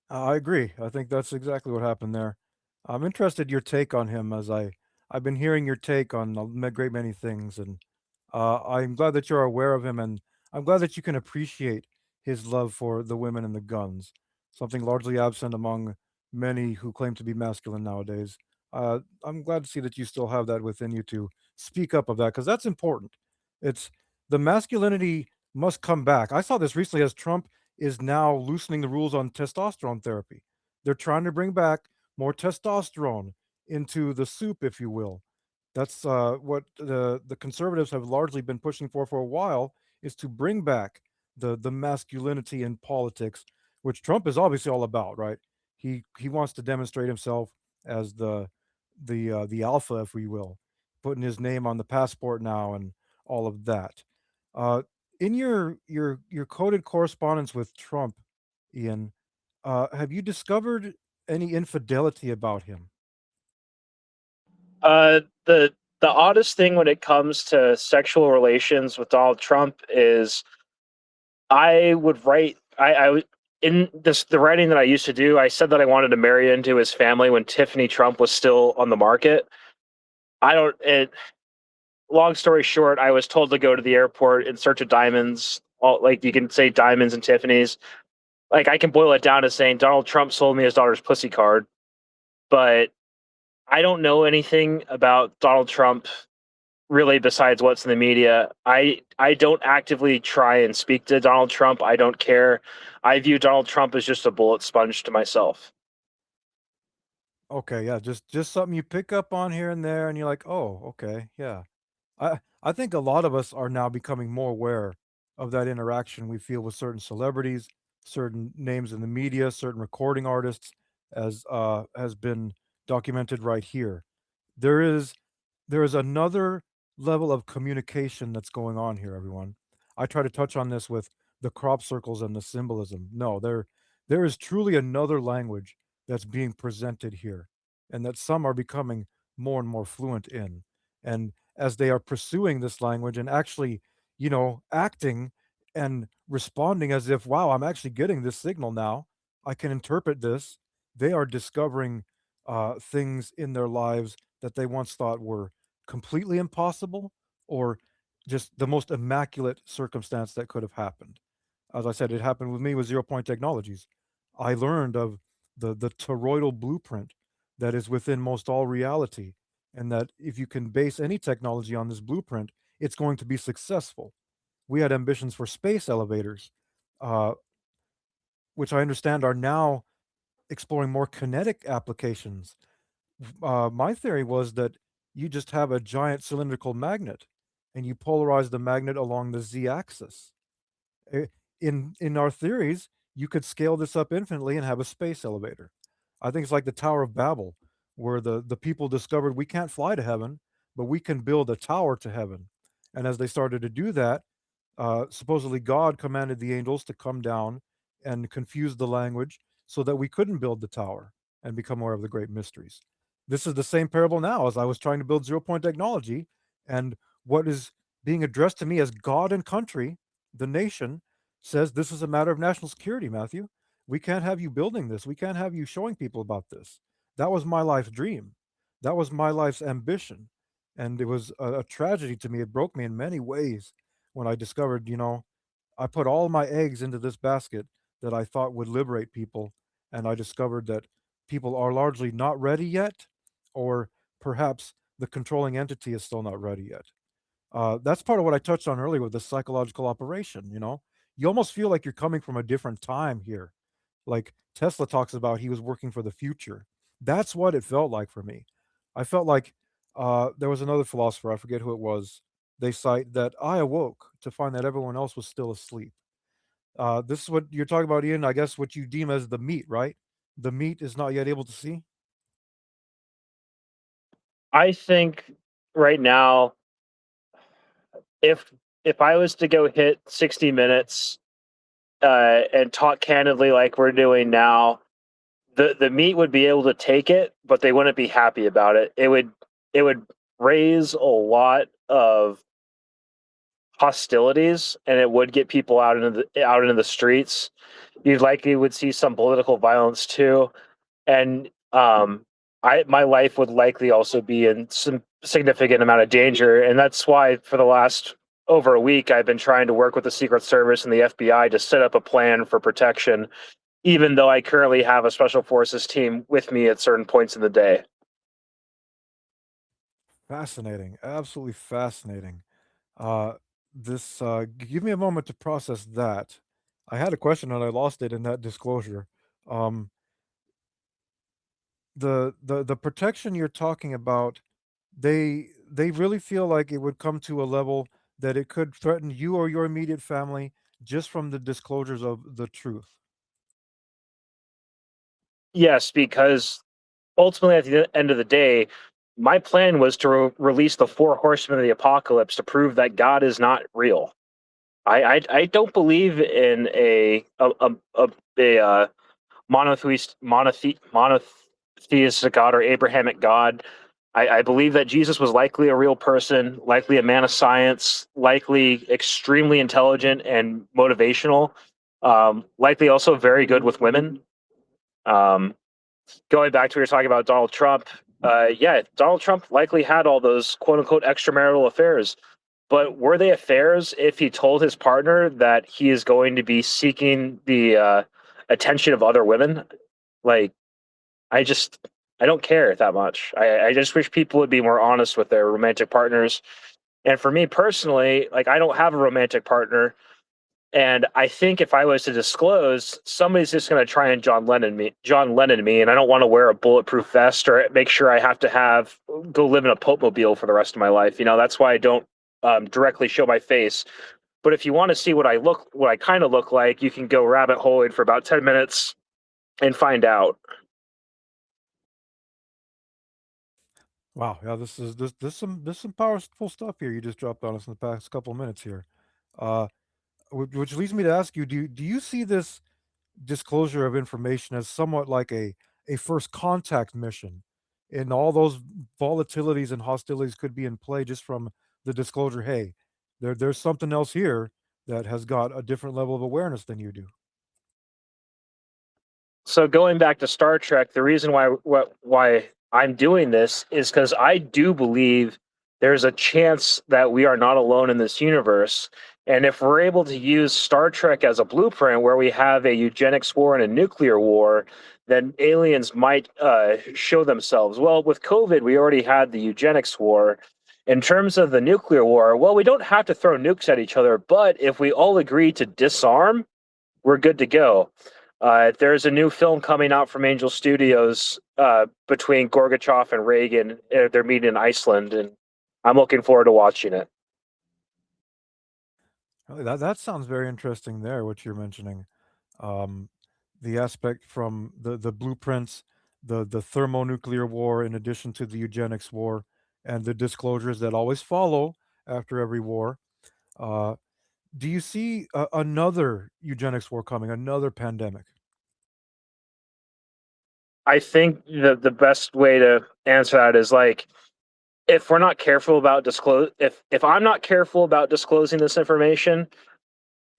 I agree. I think that's exactly what happened there. I'm interested your take on him as I've been hearing your take on great many things, and I'm glad that you're aware of him, and I'm glad that you can appreciate his love for the women and the guns, something largely absent among many who claim to be masculine nowadays. I'm glad to see that you still have that within you to speak up of that because that's important. It's the masculinity must come back. I saw this recently as Trump is now loosening the rules on testosterone therapy. They're trying to bring back more testosterone into the soup, if you will. That's what the conservatives have largely been pushing for a while is to bring back the masculinity in politics, which Trump is obviously all about, right? He wants to demonstrate himself as the alpha, if we will, putting his name on the passport now and all of that. Uh, in your coded correspondence with Trump, Ian, have you discovered any infidelity about him? The oddest thing when it comes to sexual relations with Donald Trump is I would write I would in this the writing that I used to do, I said that I wanted to marry into his family when Tiffany Trump was still on the market. I don't it Long story short, I was told to go to the airport in search of diamonds. All, like you can say diamonds and Tiffany's. Like I can boil it down to saying Donald Trump sold me his daughter's pussy card, but I don't know anything about Donald Trump really, besides what's in the media. I don't actively try and speak to Donald Trump. I don't care. I view Donald Trump as just a bullet sponge to myself. Okay, yeah, just something you pick up on here and there, and you're like, oh, okay, yeah. I think a lot of us are now becoming more aware of that interaction we feel with certain celebrities, certain names in the media, certain recording artists, as has been documented right here. There is there is another level of communication that's going on here, everyone. I try to touch on this with the crop circles and the symbolism. No, there is truly another language that's being presented here, and that some are becoming more and more fluent in. And as they are pursuing this language and actually, acting and responding as if, wow, I'm actually getting this signal now. I can interpret this. They are discovering things in their lives that they once thought were completely impossible or just the most immaculate circumstance that could have happened. As I said, it happened with me with zero point technologies. I learned of the toroidal blueprint that is within most all reality, and that if you can base any technology on this blueprint, it's going to be successful. We had ambitions for space elevators, uh, which I understand are now exploring more kinetic applications. My theory was that you just have a giant cylindrical magnet and you polarize the magnet along the z-axis. I- in our theories, you could scale this up infinitely and have a space elevator. I think it's like the Tower of Babel, where the people discovered we can't fly to heaven, but we can build a tower to heaven. And as they started to do that, supposedly God commanded the angels to come down and confuse the language so that we couldn't build the tower and become aware of the great mysteries. This is the same parable now as I was trying to build zero point technology, and what is being addressed to me as God and country, the nation, says this is a matter of national security, Matthew. We can't have you building this. We can't have you showing people about this. That was my life's dream. That was my life's ambition. And it was a tragedy to me. It broke me in many ways when I discovered, I put all my eggs into this basket that I thought would liberate people. And I discovered that people are largely not ready yet, or perhaps the controlling entity is still not ready yet. That's part of what I touched on earlier with the psychological operation. You almost feel like you're coming from a different time here. Like Tesla talks about, he was working for the future. That's what it felt like for me. I felt like there was another philosopher, I forget who it was. They cite that I awoke to find that everyone else was still asleep. This is what you're talking about, Ian. I guess what you deem as the meat, right? The meat is not yet able to see. I think right now, if if I was to go hit 60 minutes and talk candidly like we're doing now, the meat would be able to take it, but they wouldn't be happy about it. It would raise a lot of hostilities, and it would get people out into the streets. You likely would see some political violence too, and I my life would likely also be in some significant amount of danger, and that's why for the last over a week I've been trying to work with the Secret Service and the FBI to set up a plan for protection, even though I currently have a special forces team with me at certain points in the day. Fascinating, absolutely fascinating. Uh, give me a moment to process that. I had a question and I lost it in that disclosure. Um, the protection you're talking about, they really feel like it would come to a level that it could threaten you or your immediate family just from the disclosures of the truth. Yes, because ultimately at the end of the day, my plan was to release the four horsemen of the apocalypse to prove that God is not real. I don't believe in a monotheistic God or Abrahamic God. I believe that Jesus was likely a real person, likely a man of science, likely extremely intelligent and motivational, likely also very good with women. Um, Going back to what you're talking about Donald Trump, yeah, Donald Trump likely had all those quote unquote extramarital affairs. But were they affairs if he told his partner that he is going to be seeking the attention of other women? Like, I just, I don't care that much. I just wish people would be more honest with their romantic partners. And for me personally, like I don't have a romantic partner, and I think if I was to disclose, somebody's just going to try and John Lennon me, and I don't want to wear a bulletproof vest or make sure I have to have go live in a Pope mobile for the rest of my life. You know, that's why I don't directly show my face. But if you want to see what I kind of look like, you can go rabbit holing for about 10 minutes and find out. Wow, yeah, this some powerful stuff here you just dropped on us in the past couple of minutes here. Uh, which leads me to ask you, do you see this disclosure of information as somewhat like a first contact mission, and all those volatilities and hostilities could be in play just from the disclosure? Hey, there's something else here that has got a different level of awareness than you do. So going back to Star Trek, the reason why I'm doing this is because I do believe there's a chance that we are not alone in this universe. And if we're able to use Star Trek as a blueprint where we have a eugenics war and a nuclear war, then aliens might show themselves. Well, with COVID, we already had the eugenics war. In terms of the nuclear war, well, we don't have to throw nukes at each other, but if we all agree to disarm, we're good to go. There's a new film coming out from Angel Studios between Gorbachev and Reagan. They're meeting in Iceland, and I'm looking forward to watching it. That sounds very interesting there, what you're mentioning. Um, the aspect from the blueprints, the thermonuclear war, in addition to the eugenics war, and the disclosures that always follow after every war. Uh, do you see another eugenics war coming, another pandemic? I think the best way to answer that is like if we're not careful about disclose if I'm not careful about disclosing this information,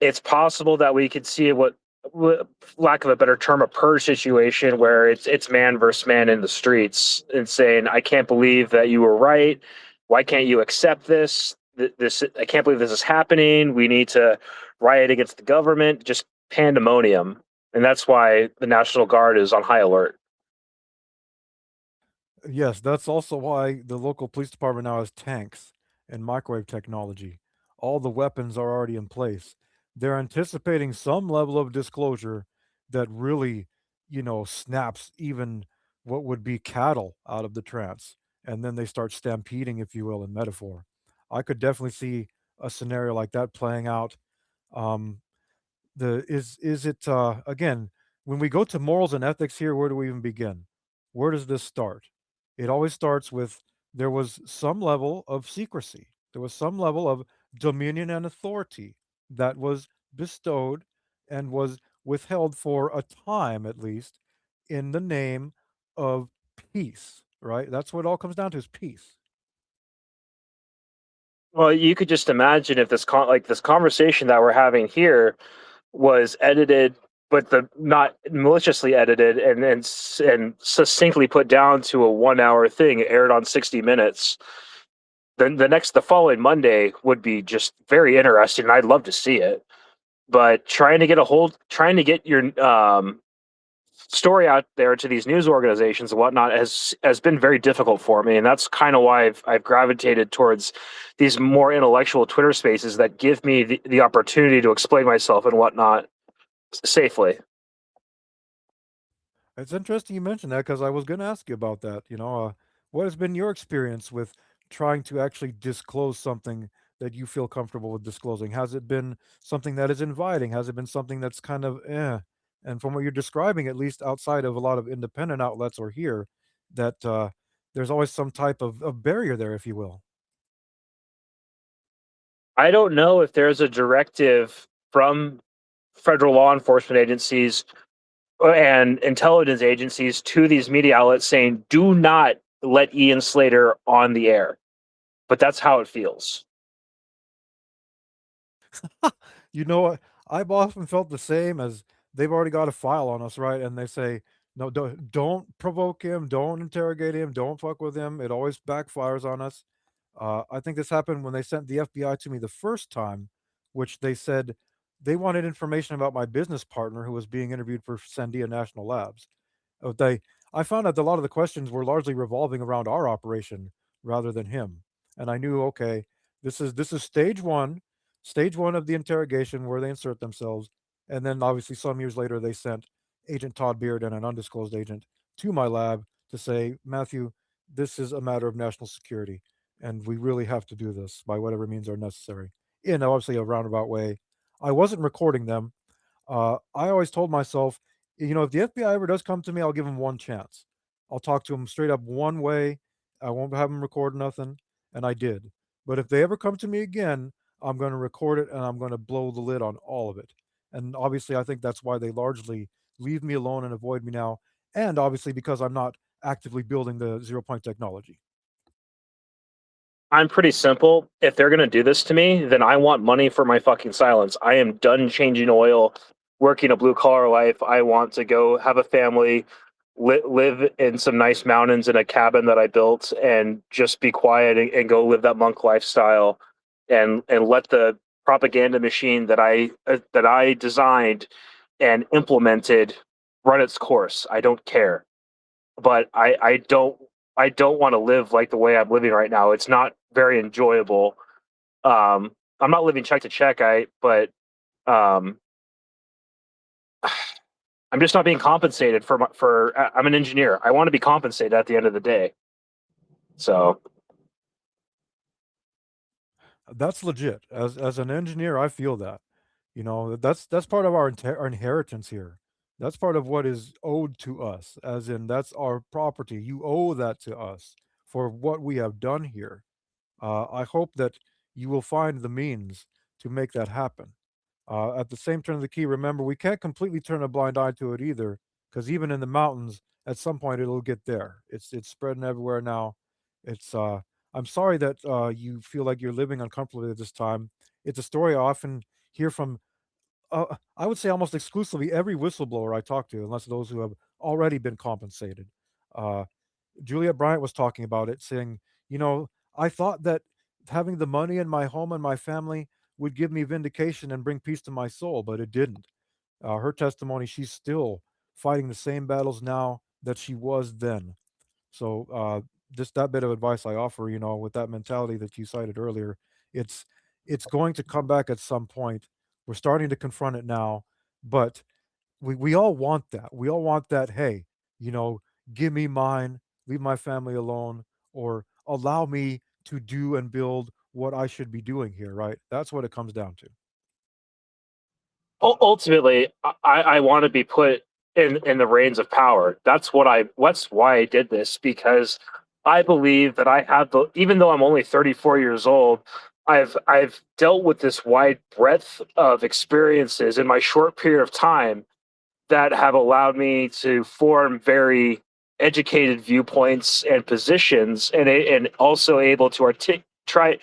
it's possible that we could see lack of a better term, a purge situation where it's man versus man in the streets and saying, "I can't believe that you were right. Why can't you accept this? This I can't believe this is happening. We need to riot against the government." Just pandemonium, and that's why the National Guard is on high alert. Yes, that's also why the local police department now has tanks and microwave technology. All the weapons are already in place. They're anticipating some level of disclosure that really, snaps even what would be cattle out of the trance. And then they start stampeding, if you will, in metaphor. I could definitely see a scenario like that playing out. Um, the is it again, when we go to morals and ethics here, where do we even begin? Where does this start? It always starts with there was some level of secrecy. There was some level of dominion and authority that was bestowed and was withheld for a time at least in the name of peace, right? That's what it all comes down to, is peace. Well, you could just imagine if this conversation that we're having here was edited, but the not maliciously edited and succinctly put down to a 1 hour thing aired on 60 Minutes. Then the following Monday would be just very interesting, and I'd love to see it. But trying to get your story out there to these news organizations and whatnot has been very difficult for me, and that's kind of why I've gravitated towards these more intellectual Twitter spaces that give me the opportunity to explain myself and whatnot safely. It's interesting you mentioned that because I was going to ask you about that. What has been your experience with trying to actually disclose something that you feel comfortable with disclosing? Has it been something that is inviting? Has it been something that's kind of eh? And from what you're describing, at least outside of a lot of independent outlets or here, that there's always some type of barrier there, if you will. I don't know if there's a directive from federal law enforcement agencies and intelligence agencies to these media outlets saying, do not let Ian Slater on the air. But that's how it feels. You know what? I've often felt the same, as they've already got a file on us, right? And they say, no, don't provoke him, don't interrogate him, don't fuck with him. It always backfires on us. I think this happened when they sent the FBI to me the first time, which they said they wanted information about my business partner who was being interviewed for Sandia National Labs. They I found out that a lot of the questions were largely revolving around our operation rather than him. And I knew, okay, This is stage one of the interrogation where they insert themselves, and then obviously some years later they sent Agent Todd Beard and an undisclosed agent to my lab to say, Matthew, this is a matter of national security, and we really have to do this by whatever means are necessary. In obviously a roundabout way. I wasn't recording them. I always told myself, if the FBI ever does come to me, I'll give them one chance. I'll talk to them straight up one way. I won't have them record nothing, and I did. But if they ever come to me again, I'm going to record it and I'm going to blow the lid on all of it. And obviously, I think that's why they largely leave me alone and avoid me now. And obviously, because I'm not actively building the zero point technology. I'm pretty simple. If they're gonna do this to me, then I want money for my fucking silence. I am done changing oil, working a blue collar life. I want to go have a family, live in some nice mountains in a cabin that I built, and just be quiet and go live that monk lifestyle, and let the propaganda machine that I designed and implemented run its course. I don't care, but I don't want to live like the way I'm living right now. It's not very enjoyable. I'm not living check to check. Um, I'm just not being compensated I'm an engineer. I want to be compensated at the end of the day. So That's legit. As an engineer, I feel that. That's part of our inheritance here. That's part of what is owed to us, as in that's our property. You owe that to us for what we have done here. I hope that you will find the means to make that happen. At the same turn of the key, remember, we can't completely turn a blind eye to it either, because even in the mountains, at some point it'll get there. It's spreading everywhere now. It's I'm sorry that you feel like you're living uncomfortably at this time. It's a story I often hear from. I would say almost exclusively every whistleblower I talk to, unless those who have already been compensated. Uh, Juliet Bryant was talking about it, saying, I thought that having the money in my home and my family would give me vindication and bring peace to my soul, but it didn't. Her testimony, she's still fighting the same battles now that she was then. So, just that bit of advice I offer, with that mentality that you cited earlier, it's it's going to come back at some point. We're starting to confront it now, but we all want that. We all want that, "Hey, you know, give me mine, leave my family alone, or allow me to do and build what I should be doing here," right? That's what it comes down to. ultimately, I want to be put in the reins of power. That's why I did this, because I believe that I have the even though I'm only 34 years old, I've dealt with this wide breadth of experiences in my short period of time that have allowed me to form very educated viewpoints and positions, and also able to try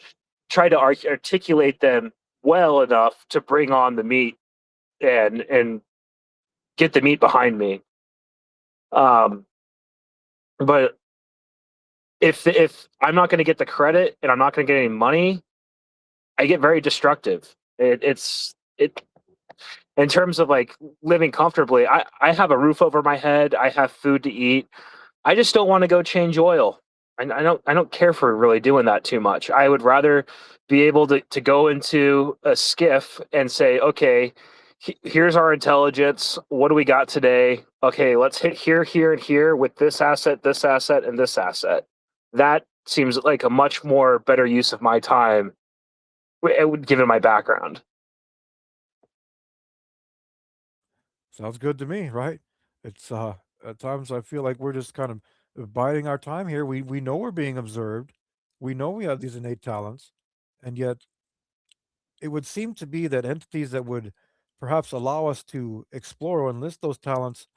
to articulate them well enough to bring on the meat and get the meat behind me. Um, but if I'm not going to get the credit and I'm not going to get any money, I get very destructive. It in terms of like living comfortably. I have a roof over my head. I have food to eat. I just don't want to go change oil. I don't care for really doing that too much. I would rather be able to go into a skiff and say, okay, here's our intelligence. What do we got today? Okay, let's hit here, here, and here with this asset, and this asset. That seems like a much more better use of my time, given my background. Sounds good to me, right? It's at times I feel like we're just kind of biding our time here. We know we're being observed. We know we have these innate talents, and yet it would seem to be that entities that would perhaps allow us to explore or enlist those talents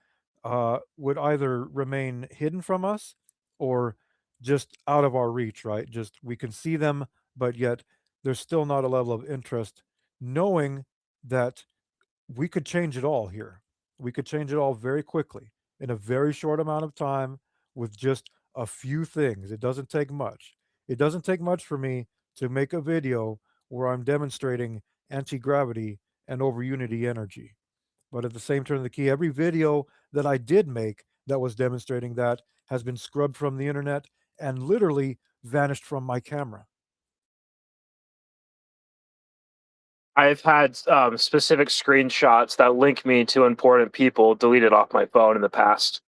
would either remain hidden from us or just out of our reach, right? Just we can see them, but yet there's still not a level of interest, knowing that we could change it all here. We could change it all very quickly in a very short amount of time with just a few things. It doesn't take much. It doesn't take much for me to make a video where I'm demonstrating anti gravity and over unity energy. But at the same turn of the key, every video that I did make that was demonstrating that has been scrubbed from the internet and literally vanished from my camera. I've had specific screenshots that link me to important people deleted off my phone in the past.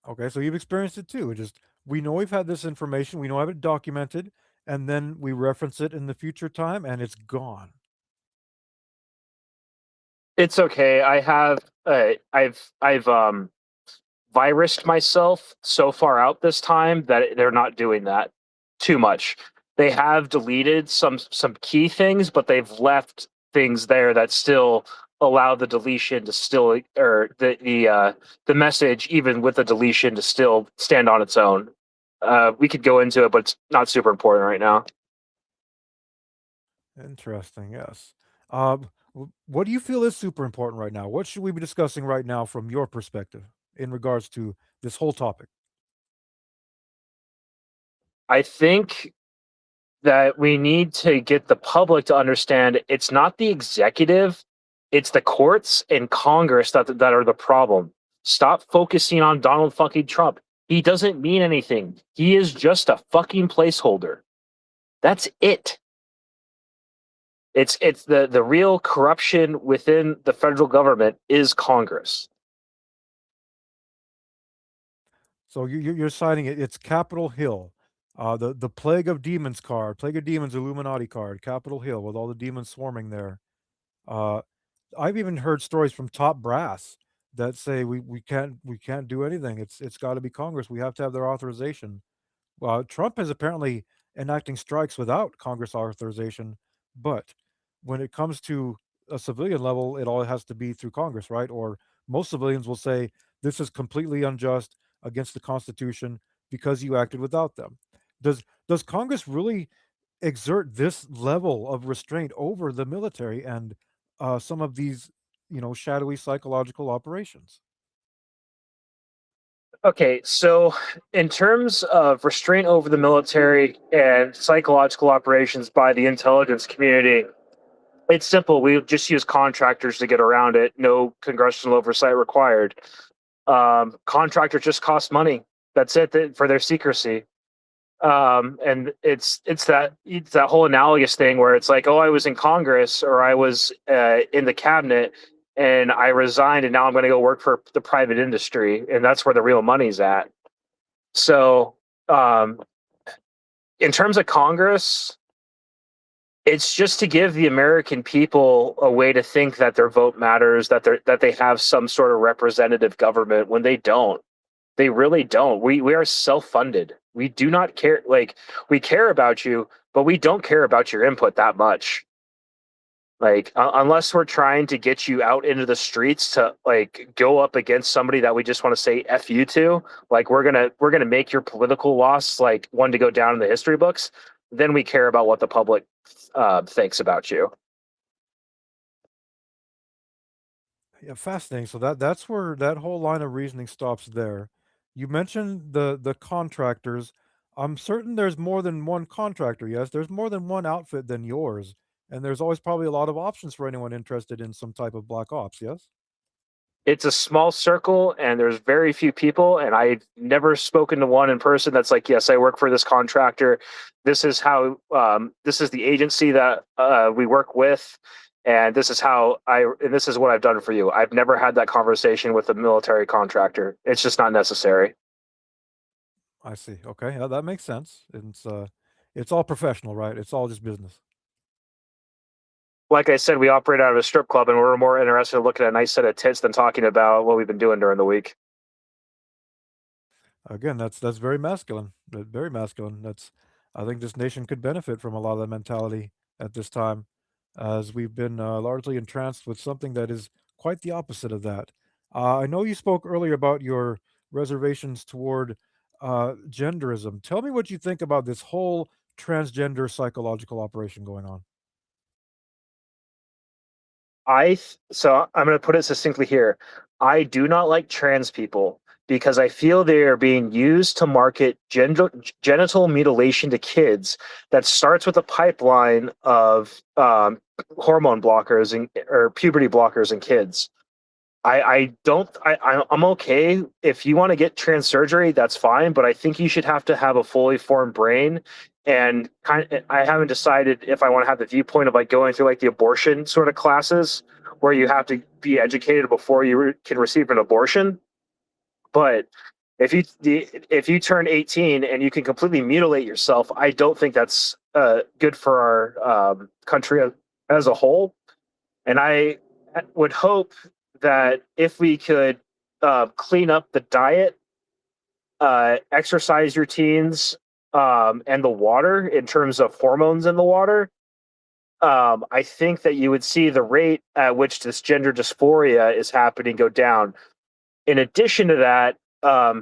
Okay, so you've experienced it too. It just we know we've had this information, we know I have it documented, and then we reference it in the future time, and it's gone. It's okay. I've virused myself so far out this time that they're not doing that too much. They have deleted some key things, but they've left things there that still allow the deletion to still, or the message even with the deletion to still stand on its own. We could go into it, but it's not super important right now. Interesting, yes. What do you feel is super important right now? What should we be discussing right now from your perspective in regards to this whole topic? I think that we need to get the public to understand it's not the executive, it's the courts and Congress that are the problem. Stop focusing on Donald fucking Trump. He doesn't mean anything. He is just a fucking placeholder. That's it. It's the real corruption within the federal government is Congress. So you're citing it. It's Capitol Hill, the Plague of Demons card, Plague of Demons Illuminati card, Capitol Hill with all the demons swarming there. Uh, I've even heard stories from top brass that say we can't do anything. It's got to be Congress. We have to have their authorization. Well, Trump is apparently enacting strikes without Congress authorization, but when it comes to a civilian level, it all has to be through Congress, right? Or most civilians will say this is completely unjust against the Constitution because you acted without them. Does Congress really exert this level of restraint over the military and some of these, shadowy psychological operations? Okay, so in terms of restraint over the military and psychological operations by the intelligence community, it's simple. We just use contractors to get around it. No congressional oversight required. Contractors just cost money. That's it for their secrecy. And it's that whole analogous thing where it's like, oh, I was in Congress or I was in the cabinet and I resigned and now I'm going to go work for the private industry, and that's where the real money's at. So, um, in terms of Congress, it's just to give the American people a way to think that their vote matters, that they have some sort of representative government when they don't. They really don't. We are self-funded. We do not care. Like, we care about you, but we don't care about your input that much. Like, unless we're trying to get you out into the streets to like go up against somebody that we just want to say "f you" to, like we're gonna make your political loss like one to go down in the history books. Then we care about what the public thinks about you. Yeah, fascinating. So that's where that whole line of reasoning stops there. You mentioned the contractors. I'm certain there's more than one contractor. Yes, there's more than one outfit than yours, and there's always probably a lot of options for anyone interested in some type of black ops. Yes. It's a small circle and there's very few people, and I've never spoken to one in person that's like, yes, I work for this contractor. This is how this is the agency that we work with, and this is what I've done for you. I've never had that conversation with a military contractor. It's just not necessary. I see. Okay, yeah, that makes sense. It's all professional, right? It's all just business. Like I said, we operate out of a strip club and we're more interested in looking at a nice set of tits than talking about what we've been doing during the week. Again, that's very masculine. Very masculine. That's I think this nation could benefit from a lot of that mentality at this time, as we've been largely entranced with something that is quite the opposite of that. I know you spoke earlier about your reservations toward genderism. Tell me what you think about this whole transgender psychological operation going on. So I'm going to put it succinctly here. I do not like trans people because I feel they are being used to market genital mutilation to kids that starts with a pipeline of hormone blockers and or puberty blockers in kids. I don't I'm okay if you want to get trans surgery, that's fine, but I think you should have to have a fully formed brain. And I haven't decided if I want to have the viewpoint of like going through like the abortion sort of classes where you have to be educated before you can receive an abortion. But if you turn 18 and you can completely mutilate yourself, I don't think that's good for our country as a whole. And I would hope that if we could clean up the diet, exercise routines, and the water in terms of hormones in the water, I think that you would see the rate at which this gender dysphoria is happening go down. In addition to that,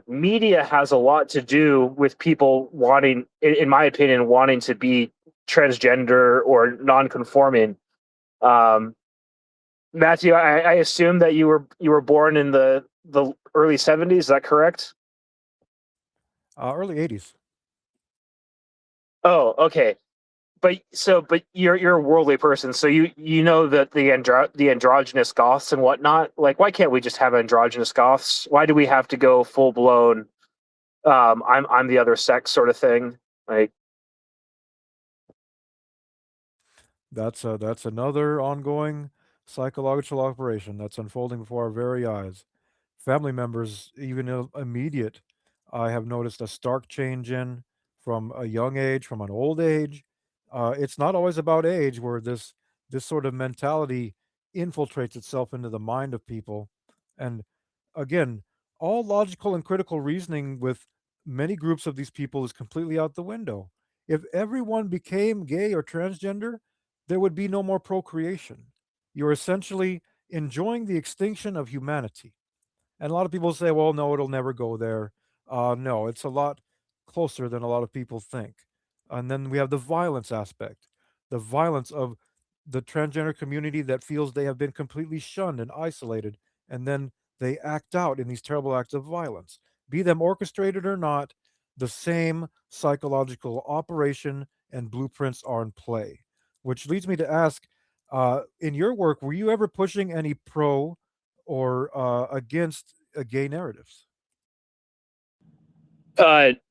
media has a lot to do with people wanting, in my opinion, wanting to be transgender or non-conforming. Um, Matthew, I assume that you were born in the early 70s. Is that correct? Early 80s. Oh, okay. But you're a worldly person, so you know that the androgynous goths and whatnot. Like, why can't we just have androgynous goths? Why do we have to go full blown? I'm the other sex sort of thing. Like, That's another ongoing psychological operation that's unfolding before our very eyes. Family members, even immediate, I have noticed a stark change in from a young age, from an old age. It's not always about age, where this sort of mentality infiltrates itself into the mind of people, and again, all logical and critical reasoning with many groups of these people is completely out the window. If everyone became gay or transgender, there would be no more procreation. You're essentially enjoying the extinction of humanity. And a lot of people say, well, no, it'll never go there. No, it's a lot closer than a lot of people think. And then we have the violence aspect, the violence of the transgender community that feels they have been completely shunned and isolated. And then they act out in these terrible acts of violence. Be them orchestrated or not, the same psychological operation and blueprints are in play. Which leads me to ask, in your work, were you ever pushing any pro or against gay narratives?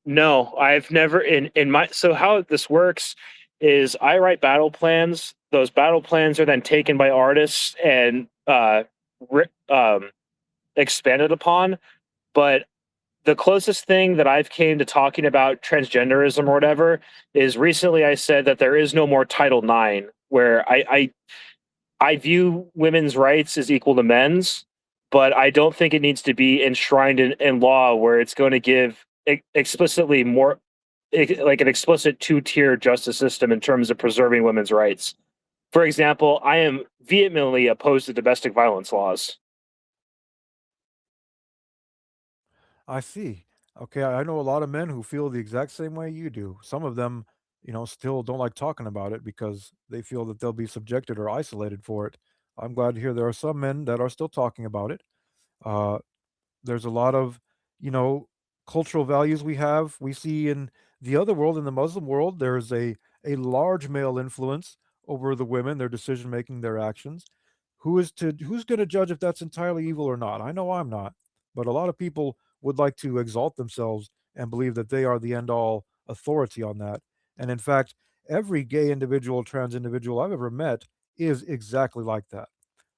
no, I've never in my so how this works is I write battle plans. Those battle plans are then taken by artists and ri- um, expanded upon. But the closest thing that I've came to talking about transgenderism or whatever is recently I said that there is no more Title IX, where I view women's rights as equal to men's, but I don't think it needs to be enshrined in law where it's going to give explicitly more like an explicit two-tier justice system in terms of preserving women's rights. For example, I am vehemently opposed to domestic violence laws. I see. Okay, I know a lot of men who feel the exact same way you do. Some of them, still don't like talking about it because they feel that they'll be subjected or isolated for it. I'm glad to hear there are some men that are still talking about it. Uh, there's a lot of, you know, cultural values we have. We see in the other world, in the Muslim world, there's a large male influence over the women, their decision making, their actions. Who's going to judge if that's entirely evil or not? I know I'm not, but a lot of people would like to exalt themselves and believe that they are the end all authority on that. And in fact, every gay individual, trans individual I've ever met is exactly like that.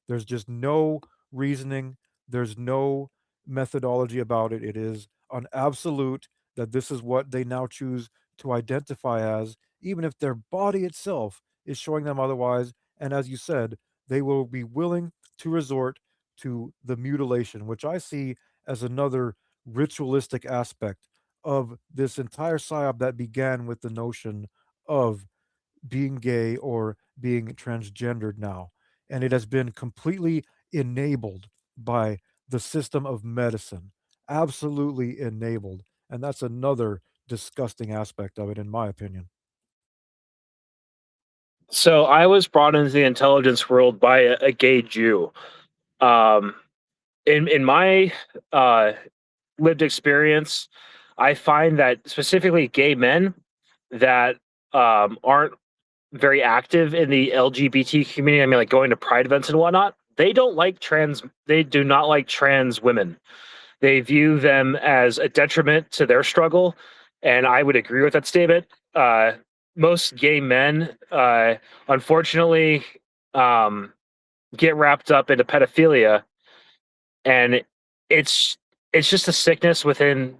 There's just no reasoning, there's no methodology about it. It is an absolute that this is what they now choose to identify as, even if their body itself is showing them otherwise. And as you said, they will be willing to resort to the mutilation, which I see as another ritualistic aspect of this entire psyop that began with the notion of being gay or being transgendered now. And it has been completely enabled by the system of medicine, absolutely enabled. And that's another disgusting aspect of it, in my opinion. So I was brought into the intelligence world by a gay Jew. Um, in my uh, lived experience, I find that specifically gay men that aren't very active in the LGBT community. I mean, like going to pride events and whatnot. they don't like trans. They do not like trans women. They view them as a detriment to their struggle, and I would agree with that statement. Uh, Most gay men, unfortunately, um, get wrapped up into pedophilia, and it's it's just a sickness within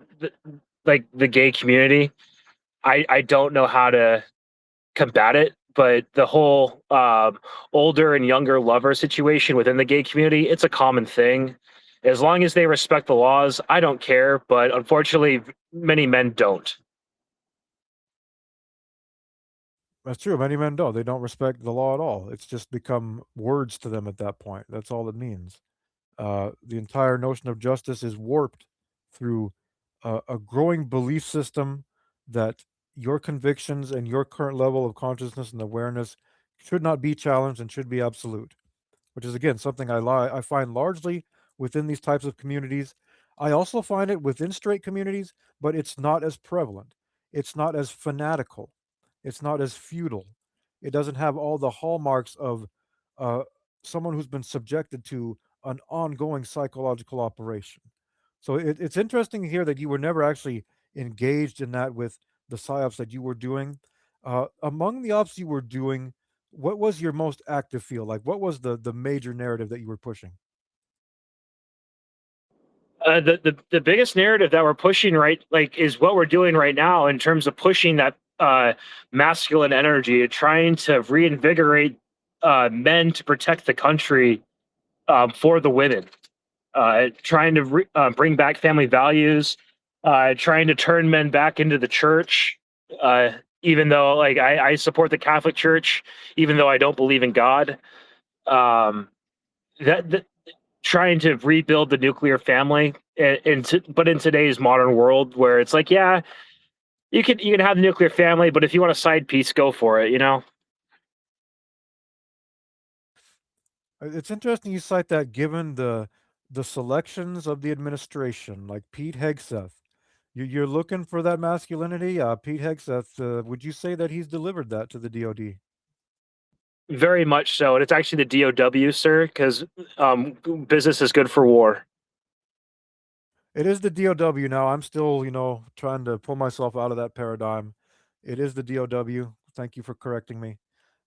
the gay community. I don't know how to combat it, but the whole older and younger lover situation within the gay community, it's a common thing. As long as they respect the laws, I don't care. But unfortunately, many men don't. That's true. Many men don't. They don't respect the law at all. It's just become words to them at that point. That's all it means. The entire notion of justice is warped through a growing belief system that your convictions and your current level of consciousness and awareness should not be challenged and should be absolute, which is again something I find largely within these types of communities. I also find it within straight communities, but it's not as prevalent. It's not as fanatical. It's not as feudal. It doesn't have all the hallmarks of uh, someone who's been subjected to an ongoing psychological operation. So it's interesting here that you were never actually engaged in that with the psyops that you were doing. Among the ops you were doing, what was your most active field? Like, what was the major narrative that you were pushing? The biggest narrative that we're pushing right like is what we're doing right now in terms of pushing that masculine energy, trying to reinvigorate men to protect the country for the women, trying to bring back family values, trying to turn men back into the church. Uh, Even though like I support the Catholic Church, even though I don't believe in God, um, that trying to rebuild the nuclear family but in today's modern world where it's like, yeah, you can have the nuclear family, but if you want a side piece, go for it, you know. It's interesting you cite that given the selections of the administration, like Pete Hegseth. You're looking for that masculinity. Pete Hegseth, would you say that he's delivered that to the DoD? Very much so, and it's actually the DOW, sir, because business is good for war. It is the DOW now. I'm still, trying to pull myself out of that paradigm. It is the DOW. Thank you for correcting me.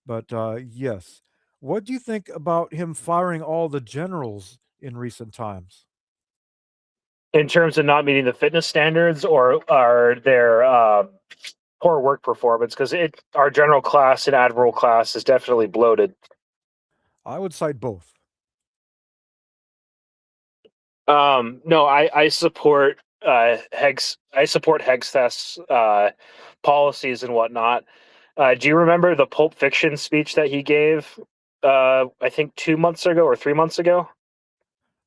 But yes. What do you think about him firing all the generals in recent times? In terms of not meeting the fitness standards or are their poor work performance, because it our general class and admiral class is definitely bloated. I would cite both. No, I support Hegseth's policies and whatnot. Do you remember the Pulp Fiction speech that he gave? I think 2 months ago or 3 months ago.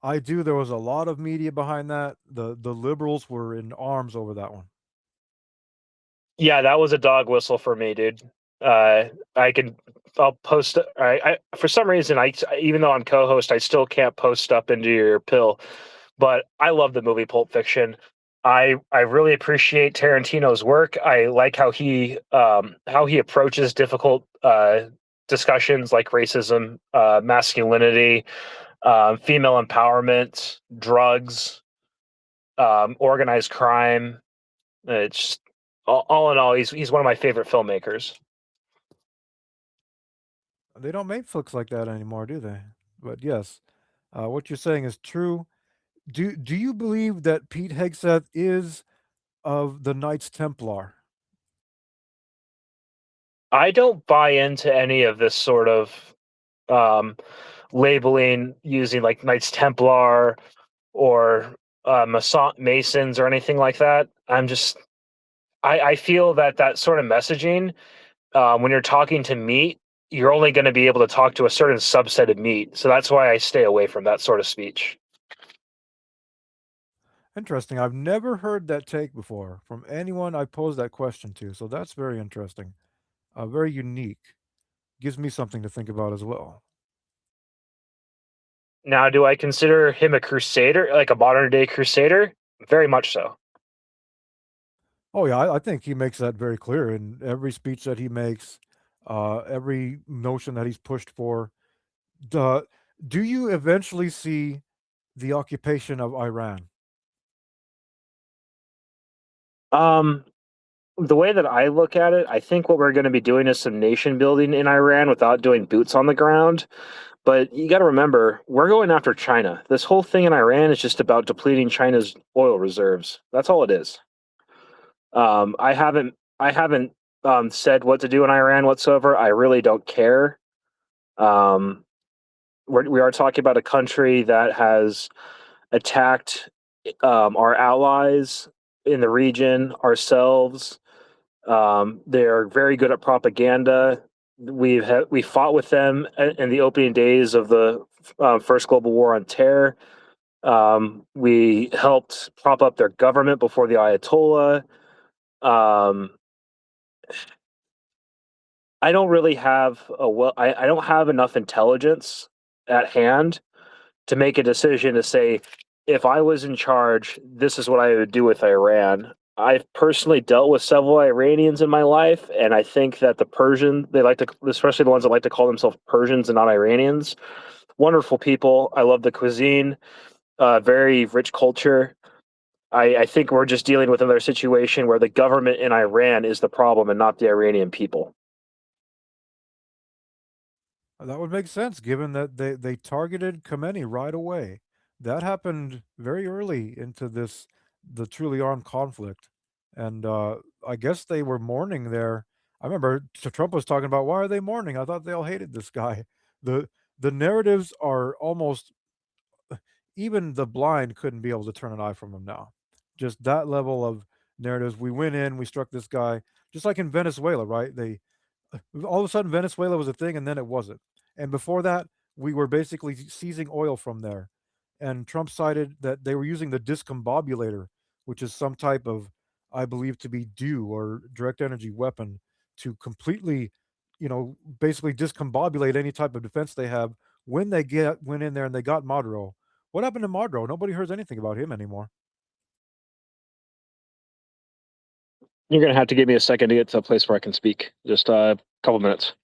I do. There was a lot of media behind that. The liberals were in arms over that one. Yeah, that was a dog whistle for me, dude. Uh, I can. I'll post. I for some reason, I even though I'm co-host, I still can't post up into your pill. But I love the movie Pulp Fiction. I really appreciate Tarantino's work. I like how he approaches difficult discussions like racism, masculinity, female empowerment, drugs, organized crime. It's all in all, he's one of my favorite filmmakers. They don't make flicks like that anymore, do they? But yes, what you're saying is true. Do you believe that Pete Hegseth is of the Knights Templar? I don't buy into any of this sort of um, labeling using like Knights Templar or Masons or anything like that. I feel that that sort of messaging, when you're talking to meat, you're only going to be able to talk to a certain subset of meat. So that's why I stay away from that sort of speech. Interesting. I've never heard that take before from anyone I posed that question to. So that's very interesting. Very unique. Gives me something to think about as well. Now, do I consider him a crusader, like a modern day crusader? Very much so. Oh yeah, I think he makes that very clear in every speech that he makes, every notion that he's pushed for. Duh. Do you eventually see the occupation of Iran? Um, the way that I look at it, I think what we're going to be doing is some nation building in Iran without doing boots on the ground. But you got to remember, we're going after China. This whole thing in Iran is just about depleting China's oil reserves. That's all it is. I haven't said what to do in Iran whatsoever. I really don't care. Um, we are talking about a country that has attacked our allies in the region, ourselves. They're very good at propaganda. We fought with them in the opening days of the first global war on terror. We helped prop up their government before the Ayatollah. Um, I don't really have I don't have enough intelligence at hand to make a decision to say, if I was in charge, this is what I would do with Iran. I've personally dealt with several Iranians in my life, and I think that they like to, especially the ones that like to call themselves Persians and not Iranians, wonderful people. I love the cuisine, very rich culture. I think we're just dealing with another situation where the government in Iran is the problem and not the Iranian people. That would make sense given that they targeted Khamenei right away. That happened very early into the truly armed conflict, and I guess they were mourning there. I remember Trump was talking about why are they mourning? I thought they all hated this guy. The the narratives are almost even the blind couldn't be able to turn an eye from him now. Just that level of narratives. We went in, we struck this guy, just like in Venezuela, right? They all of a sudden Venezuela was a thing and then it wasn't. And before that, we were basically seizing oil from there. And Trump cited that they were using the discombobulator, which is some type of, I believe, to be DEW or direct energy weapon to completely, basically discombobulate any type of defense they have when they went in there and they got Maduro. What happened to Maduro? Nobody hears anything about him anymore. You're going to have to give me a second to get to a place where I can speak. Just a couple minutes.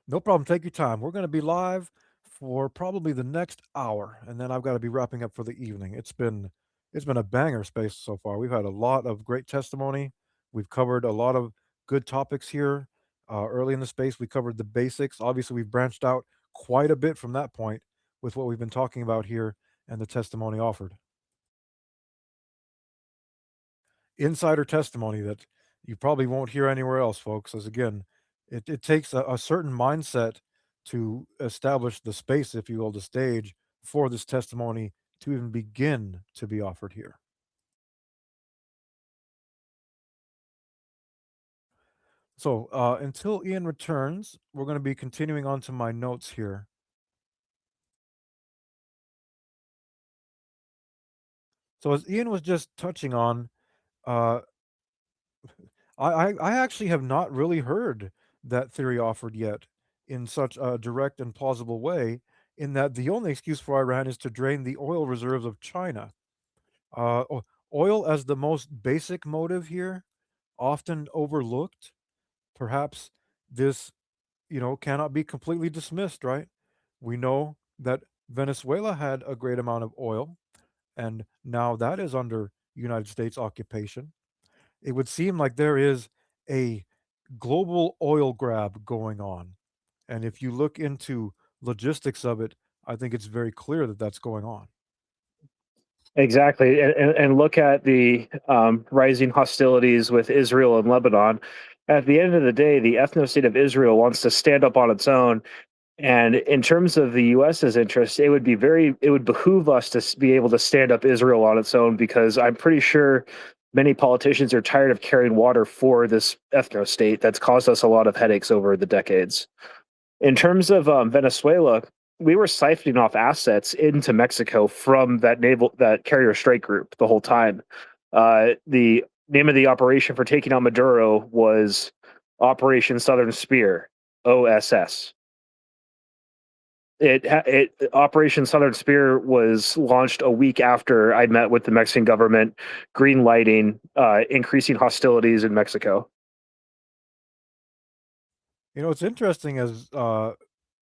No problem. Take your time. We're going to be live for probably the next hour, and then I've got to be wrapping up for the evening. It's been a banger space so far. We've had a lot of great testimony. We've covered a lot of good topics here. Early in the space, we covered the basics. Obviously, we've branched out quite a bit from that point with what we've been talking about here and the testimony offered. Insider testimony that you probably won't hear anywhere else, folks. As again, it takes a certain mindset to establish the space, if you will, the stage for this testimony to even begin to be offered here. So until Ian returns, we're going to be continuing on to my notes here. So as Ian was just touching on, uh, I actually have not really heard that theory offered yet in such a direct and plausible way, in that the only excuse for Iran is to drain the oil reserves of China. Oil as the most basic motive here, often overlooked. Perhaps this, cannot be completely dismissed, right? We know that Venezuela had a great amount of oil, and now that is under United States occupation. It would seem like there is a global oil grab going on. And if you look into logistics of it, I think it's very clear that that's going on. Exactly, and look at the rising hostilities with Israel and Lebanon. At the end of the day, the ethno state of Israel wants to stand up on its own. And in terms of the U.S.'s interest, it would behoove us to be able to stand up Israel on its own, because I'm pretty sure many politicians are tired of carrying water for this ethno state that's caused us a lot of headaches over the decades. In terms of Venezuela, we were siphoning off assets into Mexico from that carrier strike group the whole time. The name of the operation for taking out Maduro was Operation Southern Spear, OSS. Operation Southern Spear was launched a week after I met with the Mexican government, green lighting increasing hostilities in Mexico. It's interesting as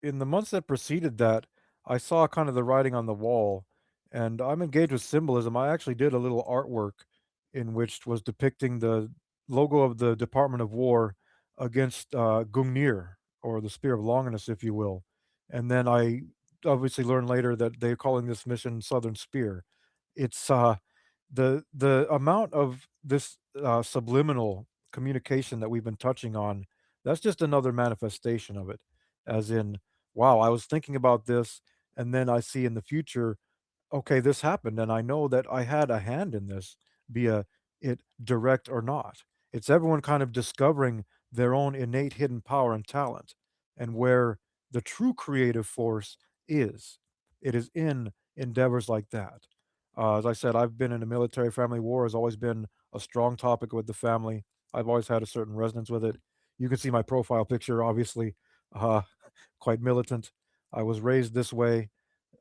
in the months that preceded that, I saw kind of the writing on the wall, and I'm engaged with symbolism. I actually did a little artwork in which was depicting the logo of the Department of War against Gungnir, or the Spear of Longinus, if you will. And then I obviously learned later that they're calling this mission Southern Spear. It's the amount of this subliminal communication that we've been touching on. That's just another manifestation of it, as in, wow, I was thinking about this, and then I see in the future, okay, this happened, and I know that I had a hand in this, be it direct or not. It's everyone kind of discovering their own innate hidden power and talent, and where the true creative force is. It is in endeavors like that. As I said, I've been in a military family. War has always been a strong topic with the family. I've always had a certain resonance with it. You can see my profile picture, obviously, uh, quite militant. I was raised this way.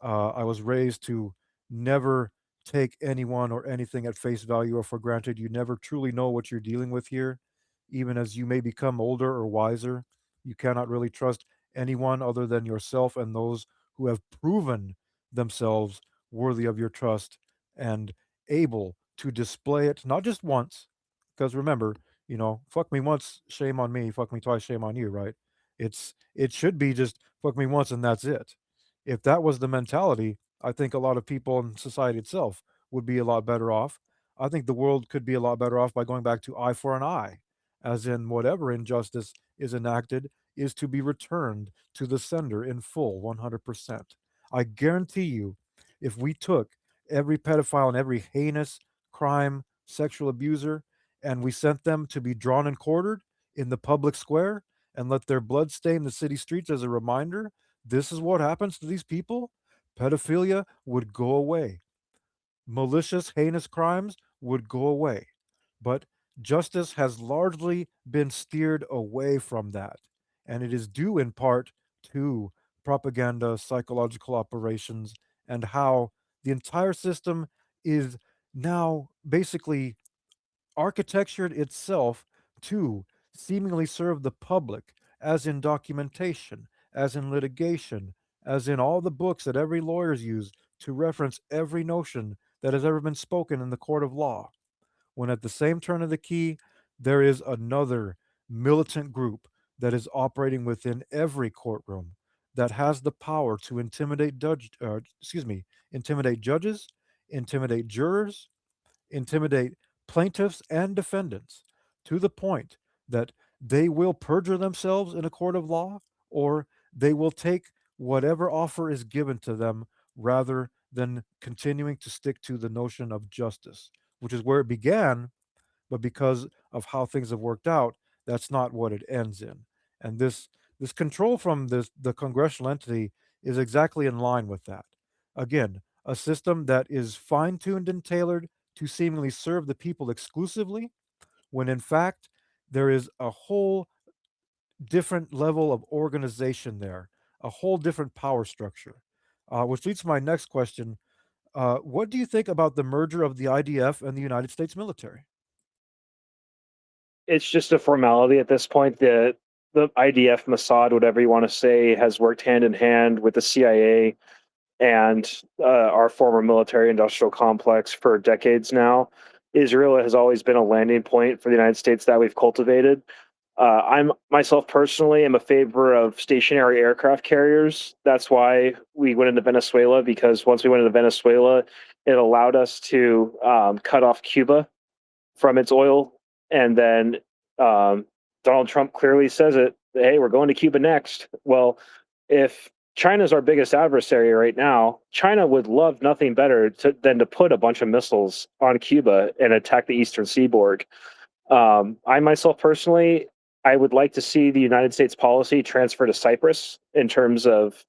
I was raised to never take anyone or anything at face value or for granted. You never truly know what you're dealing with here. Even as you may become older or wiser, you cannot really trust anyone other than yourself and those who have proven themselves worthy of your trust and able to display it not just once, because remember, fuck me once, shame on me, fuck me twice, shame on you, right? It should be just fuck me once and that's it. If that was the mentality, I think a lot of people in society itself would be a lot better off. I think the world could be a lot better off by going back to eye for an eye, as in whatever injustice is enacted is to be returned to the sender in full 100%. I guarantee you, if we took every pedophile and every heinous crime sexual abuser and we sent them to be drawn and quartered in the public square and let their blood stain the city streets as a reminder, this is what happens to these people, pedophilia would go away. Malicious, heinous crimes would go away. But justice has largely been steered away from that. And it is due in part to propaganda, psychological operations, and how the entire system is now basically architectured itself to seemingly serve the public, as in documentation, as in litigation, as in all the books that every lawyer's used to reference every notion that has ever been spoken in the court of law. When at the same turn of the key, there is another militant group that is operating within every courtroom that has the power to intimidate judges, intimidate jurors, intimidate plaintiffs and defendants to the point that they will perjure themselves in a court of law, or they will take whatever offer is given to them rather than continuing to stick to the notion of justice, which is where it began, but because of how things have worked out, that's not what it ends in. And this control from the congressional entity is exactly in line with that. Again, a system that is fine-tuned and tailored to seemingly serve the people exclusively, when in fact there is a whole different level of organization there, a whole different power structure. Which leads to my next question. What do you think about the merger of the IDF and the United States military? It's just a formality at this point. The IDF, Mossad, whatever you want to say, has worked hand in hand with the CIA and our former military industrial complex for decades now. Israel has always been a landing point for the United States that we've cultivated. I'm myself personally am a favor of stationary aircraft carriers. That's why we went into Venezuela, because once we went into Venezuela, it allowed us to cut off Cuba from its oil. And then Donald Trump clearly says it, hey, we're going to Cuba next. Well, if China's our biggest adversary right now, China would love nothing better than to put a bunch of missiles on Cuba and attack the eastern seaboard. I myself personally, I would like to see the United States policy transfer to Cyprus in terms of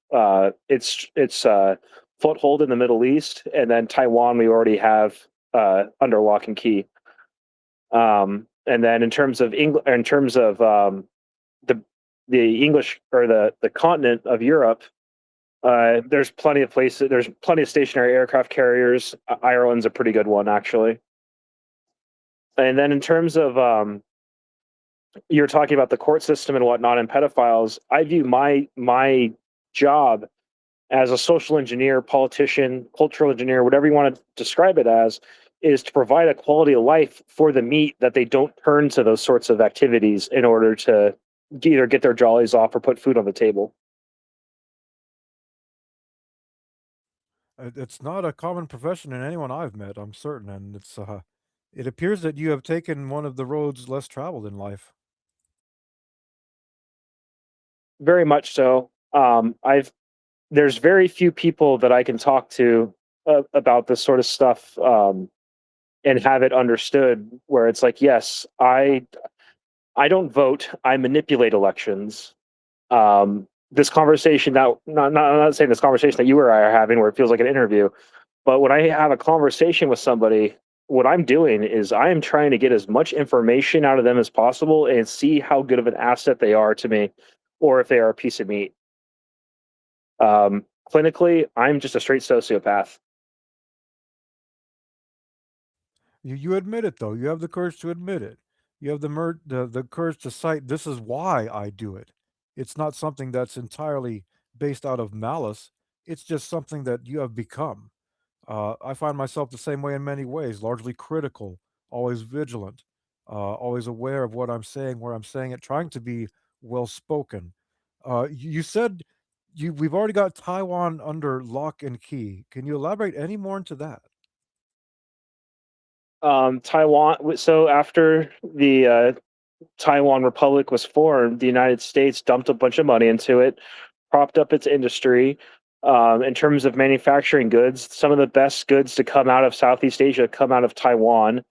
its foothold in the Middle East, and then Taiwan we already have under lock and key. And then in terms of the English, or the continent of Europe, there's plenty of places. There's plenty of stationary aircraft carriers. Ireland's a pretty good one, actually. And then in terms of you're talking about the court system and whatnot and pedophiles. I view my job as a social engineer, politician, cultural engineer, whatever you want to describe it as, is to provide a quality of life for the meat that they don't turn to those sorts of activities in order to either get their jollies off or put food on the table. It's not a common profession in anyone I've met, I'm certain, and it appears that you have taken one of the roads less traveled in life. Very much so. I've There's very few people that I can talk to about this sort of stuff, and have it understood. Where it's like, yes, I don't vote. I manipulate elections. This conversation that I'm not saying this conversation that you or I are having, where it feels like an interview, but when I have a conversation with somebody, what I'm doing is I am trying to get as much information out of them as possible and see how good of an asset they are to me, or if they are a piece of meat. Clinically, I'm just a straight sociopath. You admit it though. You have the courage to admit it. You have the courage to cite this is why I do it. It's not something that's entirely based out of malice. It's just something that you have become. I find myself the same way in many ways, largely critical, always vigilant, always aware of what I'm saying, where I'm saying it, trying to be well spoken. You said we've already got Taiwan under lock and key. Can you elaborate any more into that? Taiwan. So after the Taiwan Republic was formed, the United States dumped a bunch of money into it, propped up its industry. In terms of manufacturing goods, some of the best goods to come out of Southeast Asia come out of Taiwan.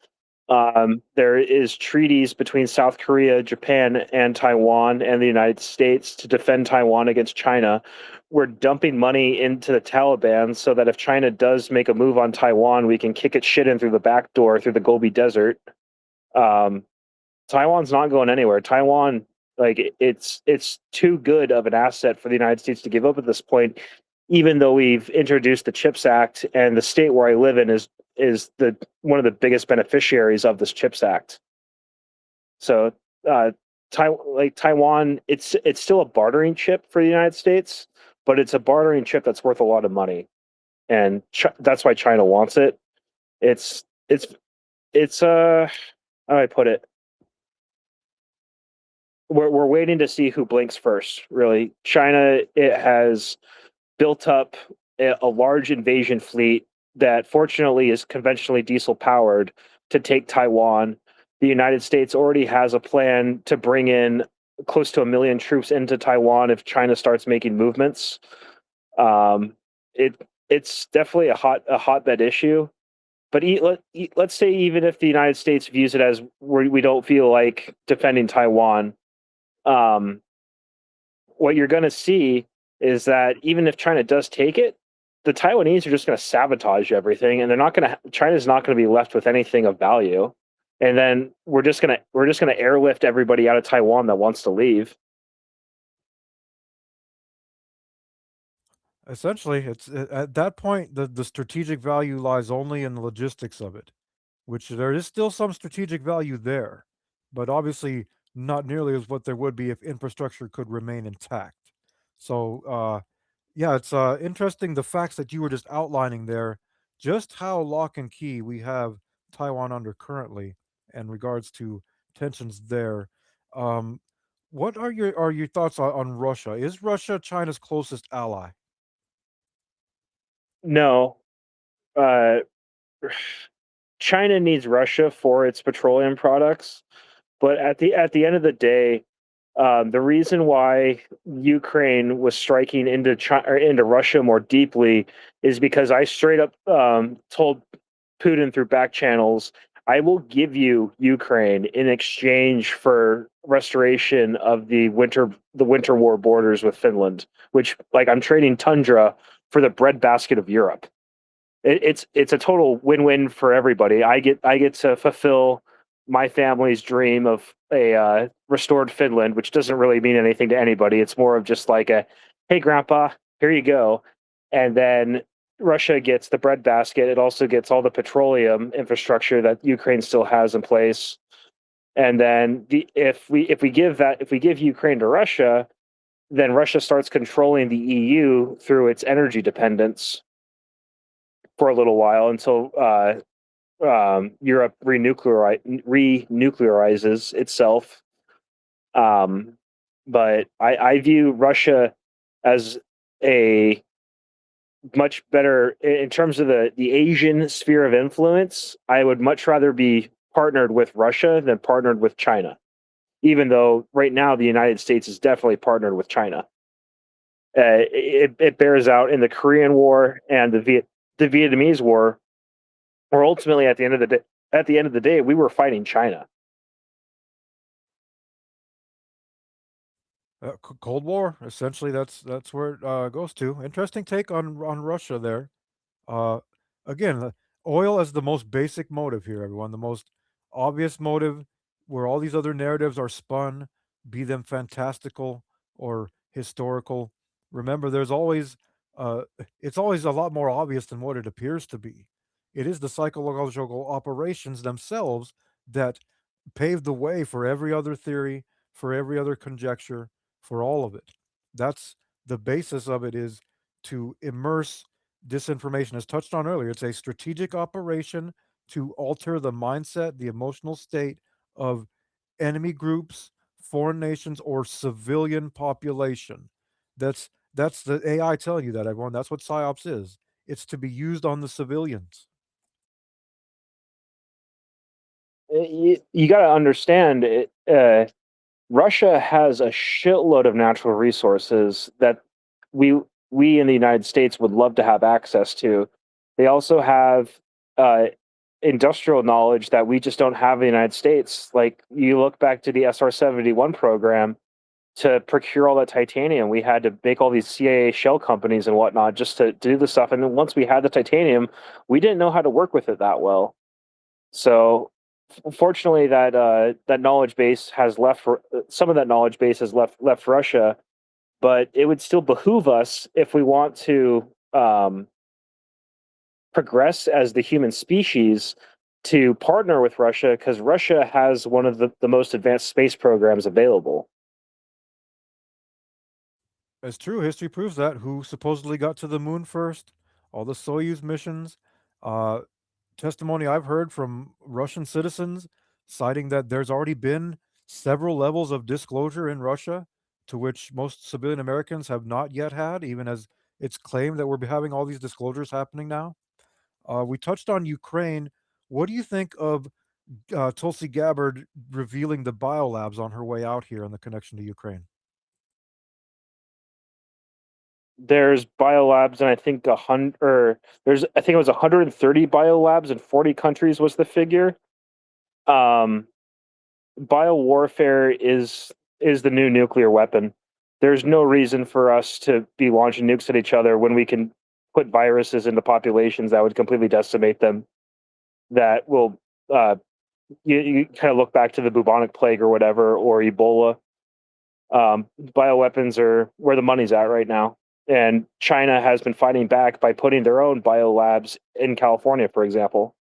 There is treaties between South Korea, Japan, and Taiwan and the United States to defend Taiwan against China. We're dumping money into the Taliban so that if China does make a move on Taiwan, we can kick its shit in through the back door through the Gobi Desert. Um, Taiwan's not going anywhere. Taiwan, like it's too good of an asset for the United States to give up at this point. Even though we've introduced the CHIPS Act, and the state where I live in is the one of the biggest beneficiaries of this CHIPS Act. So, uh, Taiwan, it's still a bartering chip for the United States, but it's a bartering chip that's worth a lot of money, and that's why China wants it. It's it's it's how do I put it? We're waiting to see who blinks first. Really, China, it has built up a large invasion fleet that fortunately is conventionally diesel powered to take Taiwan. The United States already has a plan to bring in close to 1 million troops into Taiwan if China starts making movements. Um, it's definitely a hotbed issue. But let's say even if the United States views it as we don't feel like defending Taiwan, um, what you're going to see is that even if China does take it, the Taiwanese are just going to sabotage everything, and they're not going to. China's not going to be left with anything of value, and then we're just gonna airlift everybody out of Taiwan that wants to leave. Essentially, it's at that point the strategic value lies only in the logistics of it, which there is still some strategic value there, but obviously not nearly as what there would be if infrastructure could remain intact. So, yeah, it's interesting the facts that you were just outlining there, just how lock and key we have Taiwan under currently in regards to tensions there. Um, what are your thoughts on Russia? Is Russia China's closest ally? No, uh, China needs Russia for its petroleum products, but at the end of the day, the reason why Ukraine was striking into China, or into Russia more deeply is because I straight up told Putin through back channels, I will give you Ukraine in exchange for restoration of the winter war borders with Finland, which, like, I'm trading tundra for the breadbasket of Europe. It's a total win-win for everybody. I get to fulfill my family's dream of a restored Finland, which doesn't really mean anything to anybody. It's more of just like a, hey, Grandpa, here you go. And then Russia gets the breadbasket. It also gets all the petroleum infrastructure that Ukraine still has in place. And then if we give Ukraine to Russia, then Russia starts controlling the EU through its energy dependence for a little while until Europe renuclearizes itself. But I view Russia as a much better in terms of the Asian sphere of influence. I would much rather be partnered with Russia than partnered with China, even though right now the United States is definitely partnered with China. It bears out in the Korean War and the Vietnamese War, where ultimately at the end of the day, we were fighting China. Cold War, essentially, that's where it goes to. Interesting take on Russia there. Uh, again, oil as the most basic motive here, everyone. The most obvious motive, where all these other narratives are spun, be them fantastical or historical. Remember, there's always, uh, it's always a lot more obvious than what it appears to be. It is the psychological operations themselves that paved the way for every other theory, for every other conjecture, for all of it. That's the basis of it, is to immerse disinformation. As touched on earlier, it's a strategic operation to alter the mindset, the emotional state of enemy groups, foreign nations, or civilian population. That's the AI telling you that, everyone. That's what psyops is. It's to be used on the civilians. You got to understand it. Russia has a shitload of natural resources that we we in the United States would love to have access to. They also have uh, industrial knowledge that we just don't have in the United States. Like you look back to the SR-71 program to procure all that titanium, we had to make all these CIA shell companies and whatnot just to do the stuff. And then once we had the titanium, we didn't know how to work with it that well. So fortunately, that knowledge base has left for some of that knowledge base has left Russia, but it would still behoove us if we want to progress as the human species to partner with Russia because Russia has one of the most advanced space programs available. It's true. History proves that. Who supposedly got to the moon first? All the Soyuz missions. Uh, Testimony I've heard from Russian citizens citing that there's already been several levels of disclosure in Russia to which most civilian Americans have not yet had, even as it's claimed that we're having all these disclosures happening now. We touched on Ukraine. What do you think of Tulsi Gabbard revealing the biolabs on her way out here and the connection to Ukraine? There's biolabs, and I think I think it was 130 biolabs in 40 countries was the figure. Um, Biowarfare is the new nuclear weapon. There's no reason for us to be launching nukes at each other when we can put viruses into populations that would completely decimate them. That will you kind of look back to the bubonic plague or whatever, or Ebola. Bioweapons are where the money's at right now, and China has been fighting back by putting their own biolabs in California, for example.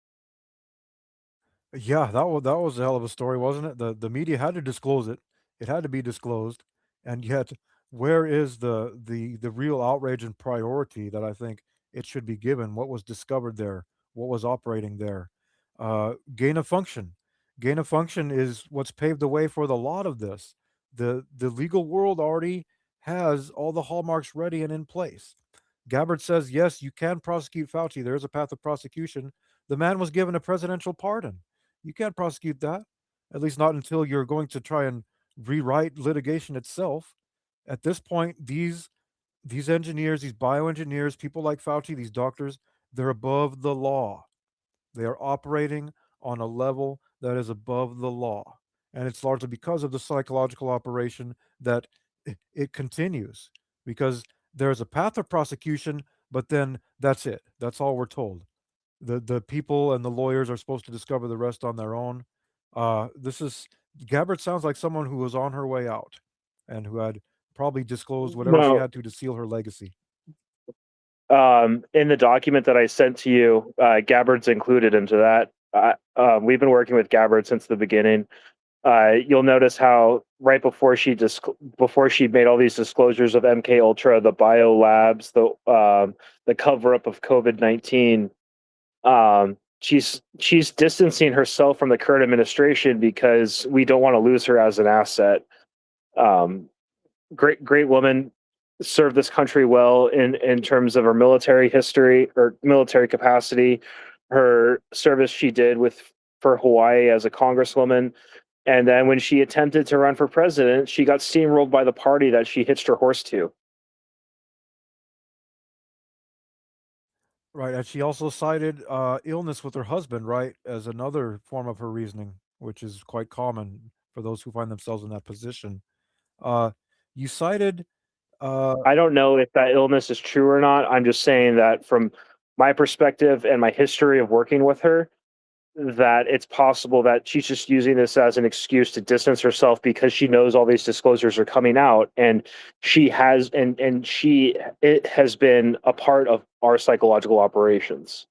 Yeah, that was a hell of a story, wasn't it? The media had to disclose it. It had to be disclosed, and yet where is the real outrage and priority that I think it should be given? What was discovered there? What was operating there? Gain of function. Gain of function is what's paved the way for the lot of this. The legal world already has all the hallmarks ready and in place. Gabbard says, yes, you can prosecute Fauci. There is a path of prosecution. The man was given a presidential pardon. You can't prosecute that, at least not until you're going to try and rewrite litigation itself. At this point, these engineers, these bioengineers, people like Fauci, these doctors, they're above the law. They are operating on a level that is above the law. And it's largely because of the psychological operation that it continues, because there's a path of prosecution, but then that's it. That's all we're told. The people and the lawyers are supposed to discover the rest on their own. This is Gabbard sounds like someone who was on her way out and who had probably disclosed whatever she No, had to seal her legacy. in the document that I sent to you, Gabbard's included into that. We've been working with Gabbard since the beginning. You'll notice how right before she made all these disclosures of MK Ultra, the bio labs, the cover up of COVID-19, she's distancing herself from the current administration because we don't want to lose her as an asset. Um, great woman, served this country well in terms of her military history or military capacity, her service she did with for Hawaii as a congresswoman, and then when she attempted to run for president, she got steamrolled by the party that she hitched her horse to. Right, and she also cited, illness with her husband, right, as another form of her reasoning, which is quite common for those who find themselves in that position. Uh, you cited, uh I don't know if that illness is true or not. I'm just saying that from my perspective and my history of working with her, that it's possible that she's just using this as an excuse to distance herself because she knows all these disclosures are coming out, and she it has been a part of our psychological operations.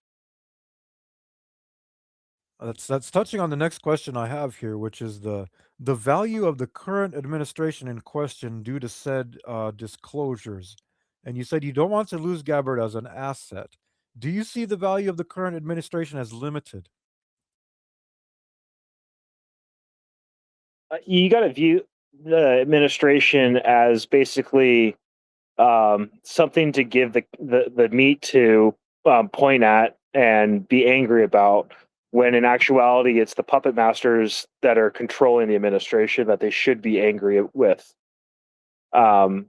that's touching on the next question I have here, which is the value of the current administration in question due to said, disclosures. And you said you don't want to lose Gabbard as an asset. Do you see the value of the current administration as limited? You got to view the administration as basically something to give the meat to point at and be angry about. When in actuality, it's the puppet masters that are controlling the administration that they should be angry with. Um,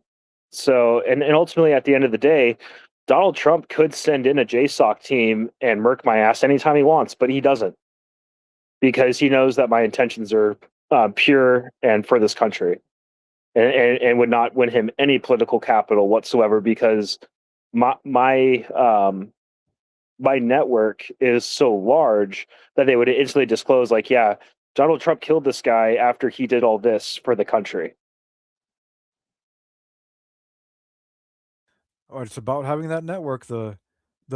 and ultimately, at the end of the day, Donald Trump could send in a JSOC team and murk my ass anytime he wants, but he doesn't because he knows that my intentions are pure and for this country, and would not win him any political capital whatsoever because my my network is so large that they would instantly disclose, like, yeah, Donald Trump killed this guy after he did all this for the country. Or it's about having that network. The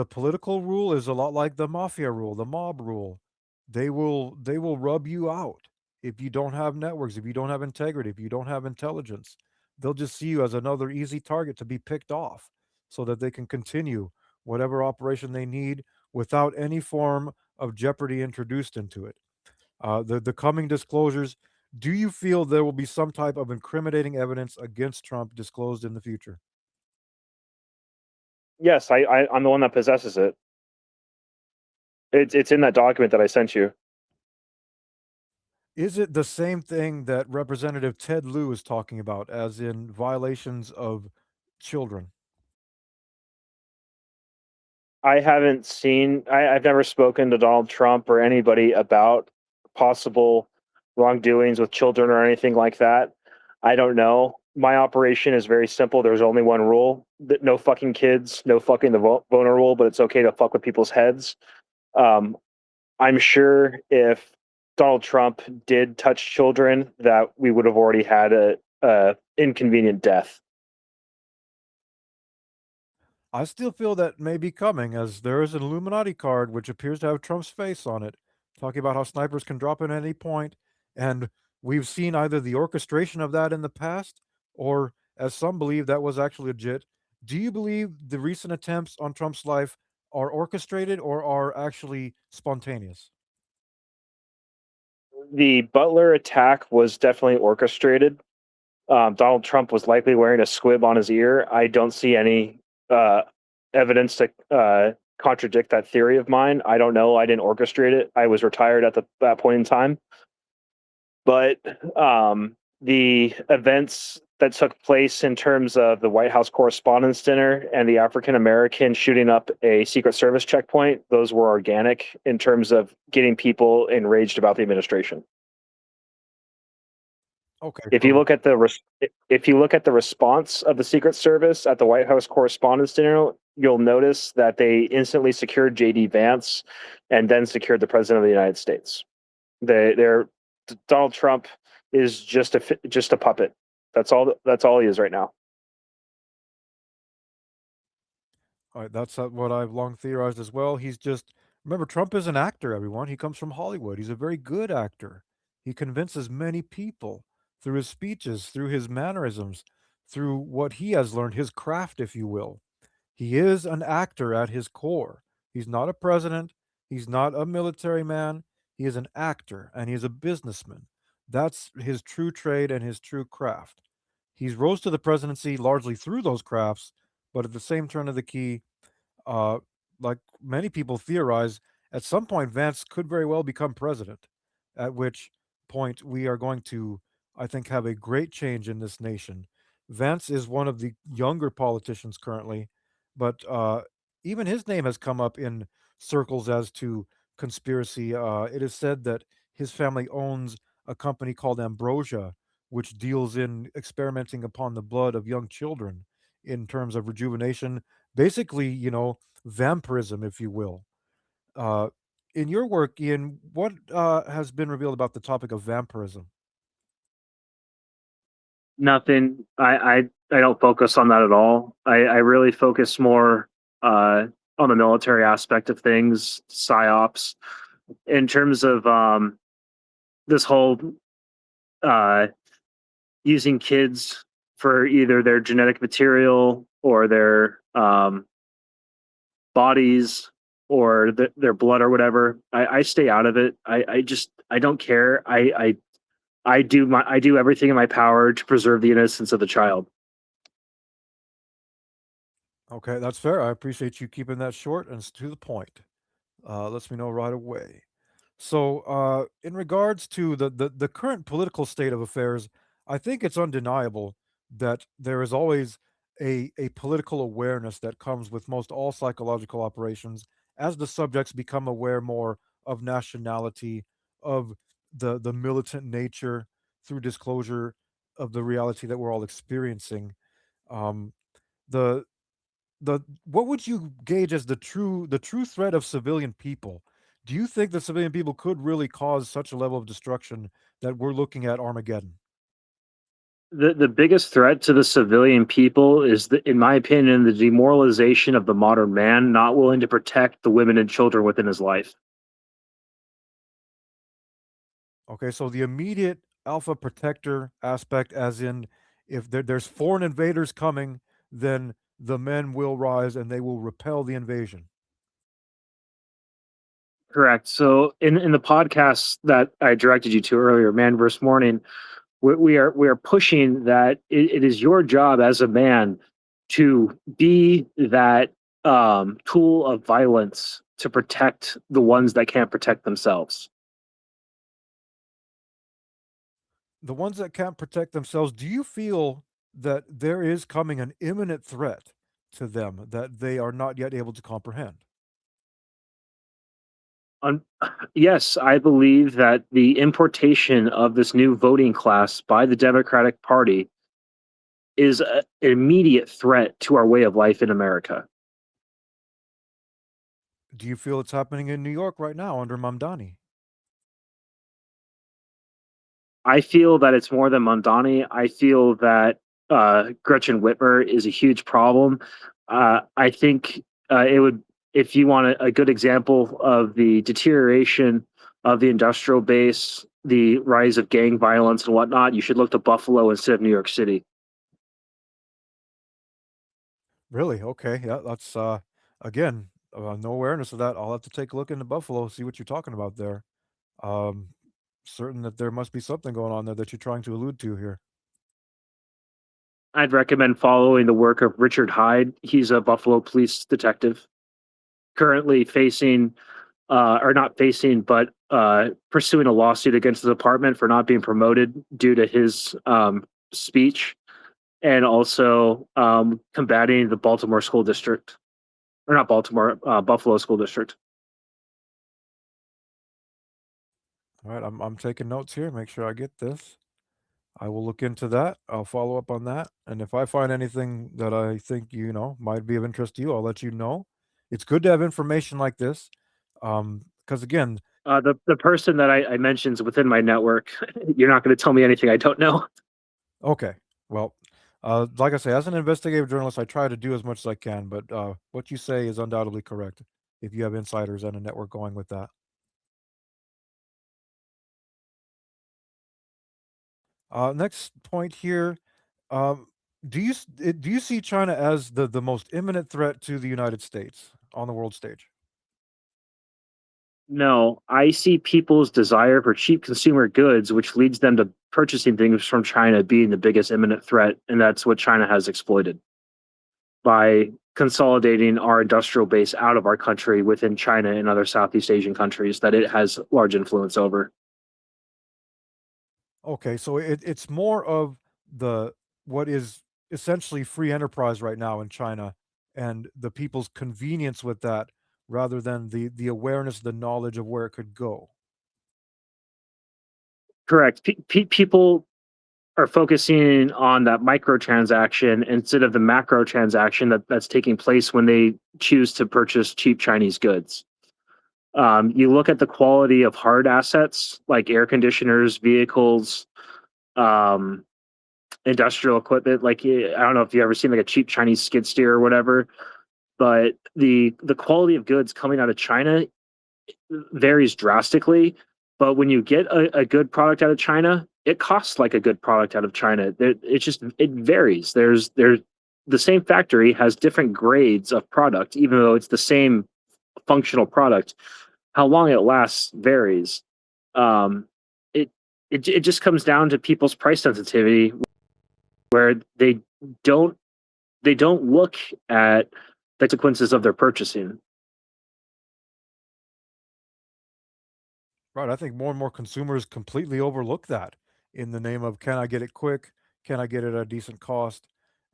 political rule is a lot like the mafia rule, the mob rule. They will rub you out if you don't have networks, if you don't have integrity, if you don't have intelligence. They'll just see you as another easy target to be picked off so that they can continue whatever operation they need without any form of jeopardy introduced into it. The coming disclosures, do you feel there will be some type of incriminating evidence against Trump disclosed in the future? Yes, I'm the one that possesses it. It's in that document that I sent you. Is it the same thing that Representative Ted Lieu is talking about, as in violations of children? I haven't seen. I've never spoken to Donald Trump or anybody about possible wrongdoings with children or anything like that. I don't know. My operation is very simple. There's only one rule: that no fucking kids, no fucking the vulnerable. But it's okay to fuck with people's heads. Um, I'm sure if Donald Trump did touch children, that we would have already had a inconvenient death. I still feel that may be coming, as there is an Illuminati card which appears to have Trump's face on it, talking about how snipers can drop in at any point, and we've seen either the orchestration of that in the past, or as some believe, that was actually legit. Do you believe the recent attempts on Trump's life are orchestrated or are actually spontaneous? The Butler attack was definitely orchestrated. Donald Trump was likely wearing a squib on his ear. I don't see any uh, evidence to contradict that theory of mine. I don't know. I didn't orchestrate it. I was retired at that point in time. But the events that took place in terms of the White House Correspondents' Dinner and the African American shooting up a Secret Service checkpoint, those were organic in terms of getting people enraged about the administration. Okay, If you so look at if you look at the response of the Secret Service at the White House Correspondents' Dinner, you'll notice that they instantly secured JD Vance and then secured the President of the United States. They're Donald Trump is just a puppet. That's all he is right now. all right, that's what I've long theorized as well. He's just remember, Trump is an actor, everyone. He comes from Hollywood. He's a very good actor. He convinces many people through his speeches, through his mannerisms, through what he has learned, his craft, if you will. He is an actor at his core. He's not a president. He's not a military man. He is an actor and he is a businessman. That's his true trade and his true craft. He's rose to the presidency largely through those crafts, but at the same turn of the key, uh, like many people theorize, at some point Vance could very well become president, at which point we are going to, I think, have a great change in this nation. Vance is one of the younger politicians currently, but even his name has come up in circles as to conspiracy. It is said that his family owns a company called Ambrosia, which deals in experimenting upon the blood of young children in terms of rejuvenation. Basically, vampirism, if you will. Uh, in your work, Ian, what has been revealed about the topic of vampirism? Nothing. I don't focus on that at all. I really focus more on the military aspect of things, psyops, in terms of this whole uh, using kids for either their genetic material or their bodies or their blood or whatever. I stay out of it. I don't care. I do everything in my power to preserve the innocence of the child. Okay, that's fair. I appreciate you keeping that short and to the point. Lets me know right away. So, in regards to the current political state of affairs, I think it's undeniable that there is always a political awareness that comes with most all psychological operations as the subjects become aware more of nationality, of the militant nature through disclosure of the reality that we're all experiencing. Um, the the what would you gauge as the true threat of civilian people? Do you think that civilian people could really cause such a level of destruction that we're looking at Armageddon? The biggest threat to the civilian people is, in my opinion, the demoralization of the modern man not willing to protect the women and children within his life. Okay, so the immediate alpha protector aspect, as in if there's foreign invaders coming, then the men will rise and they will repel the invasion. Correct. So in the podcast that I directed you to earlier, Man vs. Morning, we are pushing that it is your job as a man to be that tool of violence to protect the ones that can't protect themselves. The ones that can't protect themselves, do you feel that there is coming an imminent threat to them that they are not yet able to comprehend? Un- yes, I believe that the importation of this new voting class by the Democratic Party is an immediate threat to our way of life in America. Do you feel it's happening in New York right now under Mamdani? I feel that it's more than Mondani. I feel that Gretchen Whitmer is a huge problem. I think it would, if you want a good example of the deterioration of the industrial base, the rise of gang violence and whatnot, you should look to Buffalo instead of New York City. Really? Okay. Yeah, that's again, no awareness of that. I'll have to take a look into Buffalo, see what you're talking about there. Um, certain that there must be something going on there that you're trying to allude to here. I'd recommend following the work of Richard Hyde. He's a Buffalo police detective currently facing or not facing, but pursuing a lawsuit against the department for not being promoted due to his speech, and also combating the Baltimore school district, or not Baltimore, Buffalo school district. All right, I'm taking notes here. Make sure I get this. I will look into that. I'll follow up on that. And if I find anything that I think, might be of interest to you, I'll let you know. It's good to have information like this. Because again, The person that I mentioned is within my network. You're not going to tell me anything I don't know. okay. Well, like I say, as an investigative journalist, I try to do as much as I can, but what you say is undoubtedly correct if you have insiders and a network going with that. Next point here. Um, do you see China as the most imminent threat to the United States on the world stage? No, I see people's desire for cheap consumer goods, which leads them to purchasing things from China, being the biggest imminent threat, and that's what China has exploited by consolidating our industrial base out of our country within China and other Southeast Asian countries that it has large influence over. Okay, so it's more of the what is essentially free enterprise right now in China and the people's convenience with that rather than the awareness, the knowledge of where it could go. Correct. People are focusing on that microtransaction instead of the macro transaction that's taking place when they choose to purchase cheap Chinese goods. You look at the quality of hard assets like air conditioners, vehicles, um, industrial equipment. Like I don't know if you ever seen like a cheap Chinese skid steer or whatever, but the quality of goods coming out of China varies drastically. But when you get a good product out of China, it costs like a good product out of China. It varies. There's the same factory has different grades of product, even though it's the same functional product. How long it lasts varies. Um, it it just comes down to people's price sensitivity, where don't they don't look at the consequences of their purchasing. Right, I think more and more consumers completely overlook that in the name of, "Can I get it quick? Can I get it at a decent cost?"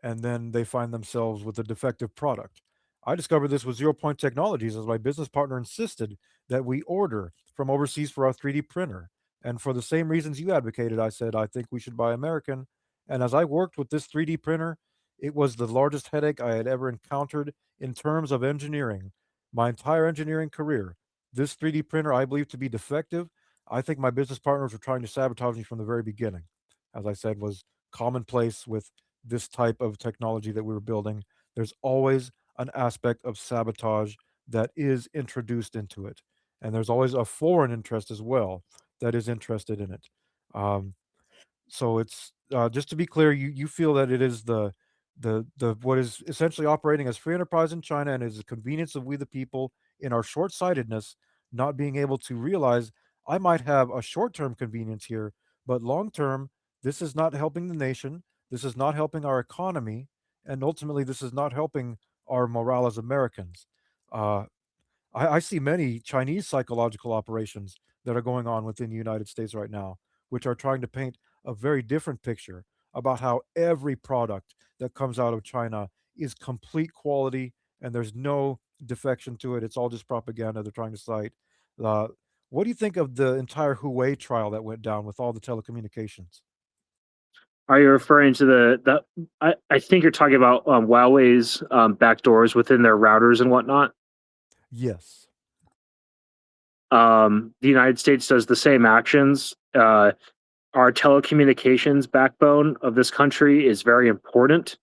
And then they find themselves with a defective product. I discovered this with Zero Point Technologies as my business partner insisted that we order from overseas for our 3D printer, and for the same reasons you advocated, I said, "I think we should buy American," and as I worked with this 3D printer, it was the largest headache I had ever encountered in terms of engineering. My entire engineering career, this 3D printer I believe to be defective. I think my business partners were trying to sabotage me from the very beginning. As I said, was commonplace with this type of technology that we were building. There's always an aspect of sabotage that is introduced into it. And there's always a foreign interest as well that is interested in it. Um, so it's just to be clear, you feel that it is the what is essentially operating as free enterprise in China and is the convenience of we the people in our short-sightedness, not being able to realize I might have a short-term convenience here, but long-term, this is not helping the nation, this is not helping our economy, and ultimately this is not helping our morale as Americans. Uh, I see many Chinese psychological operations that are going on within the United States right now, which are trying to paint a very different picture about how every product that comes out of China is complete quality and there's no defection to it. It's all just propaganda they're trying to cite. Uh, what do you think of the entire Huawei trial that went down with all the telecommunications? Are you referring to I think you're talking about Huawei's backdoors within their routers and whatnot. Yes. The United States does the same actions. Our telecommunications backbone of this country is very important,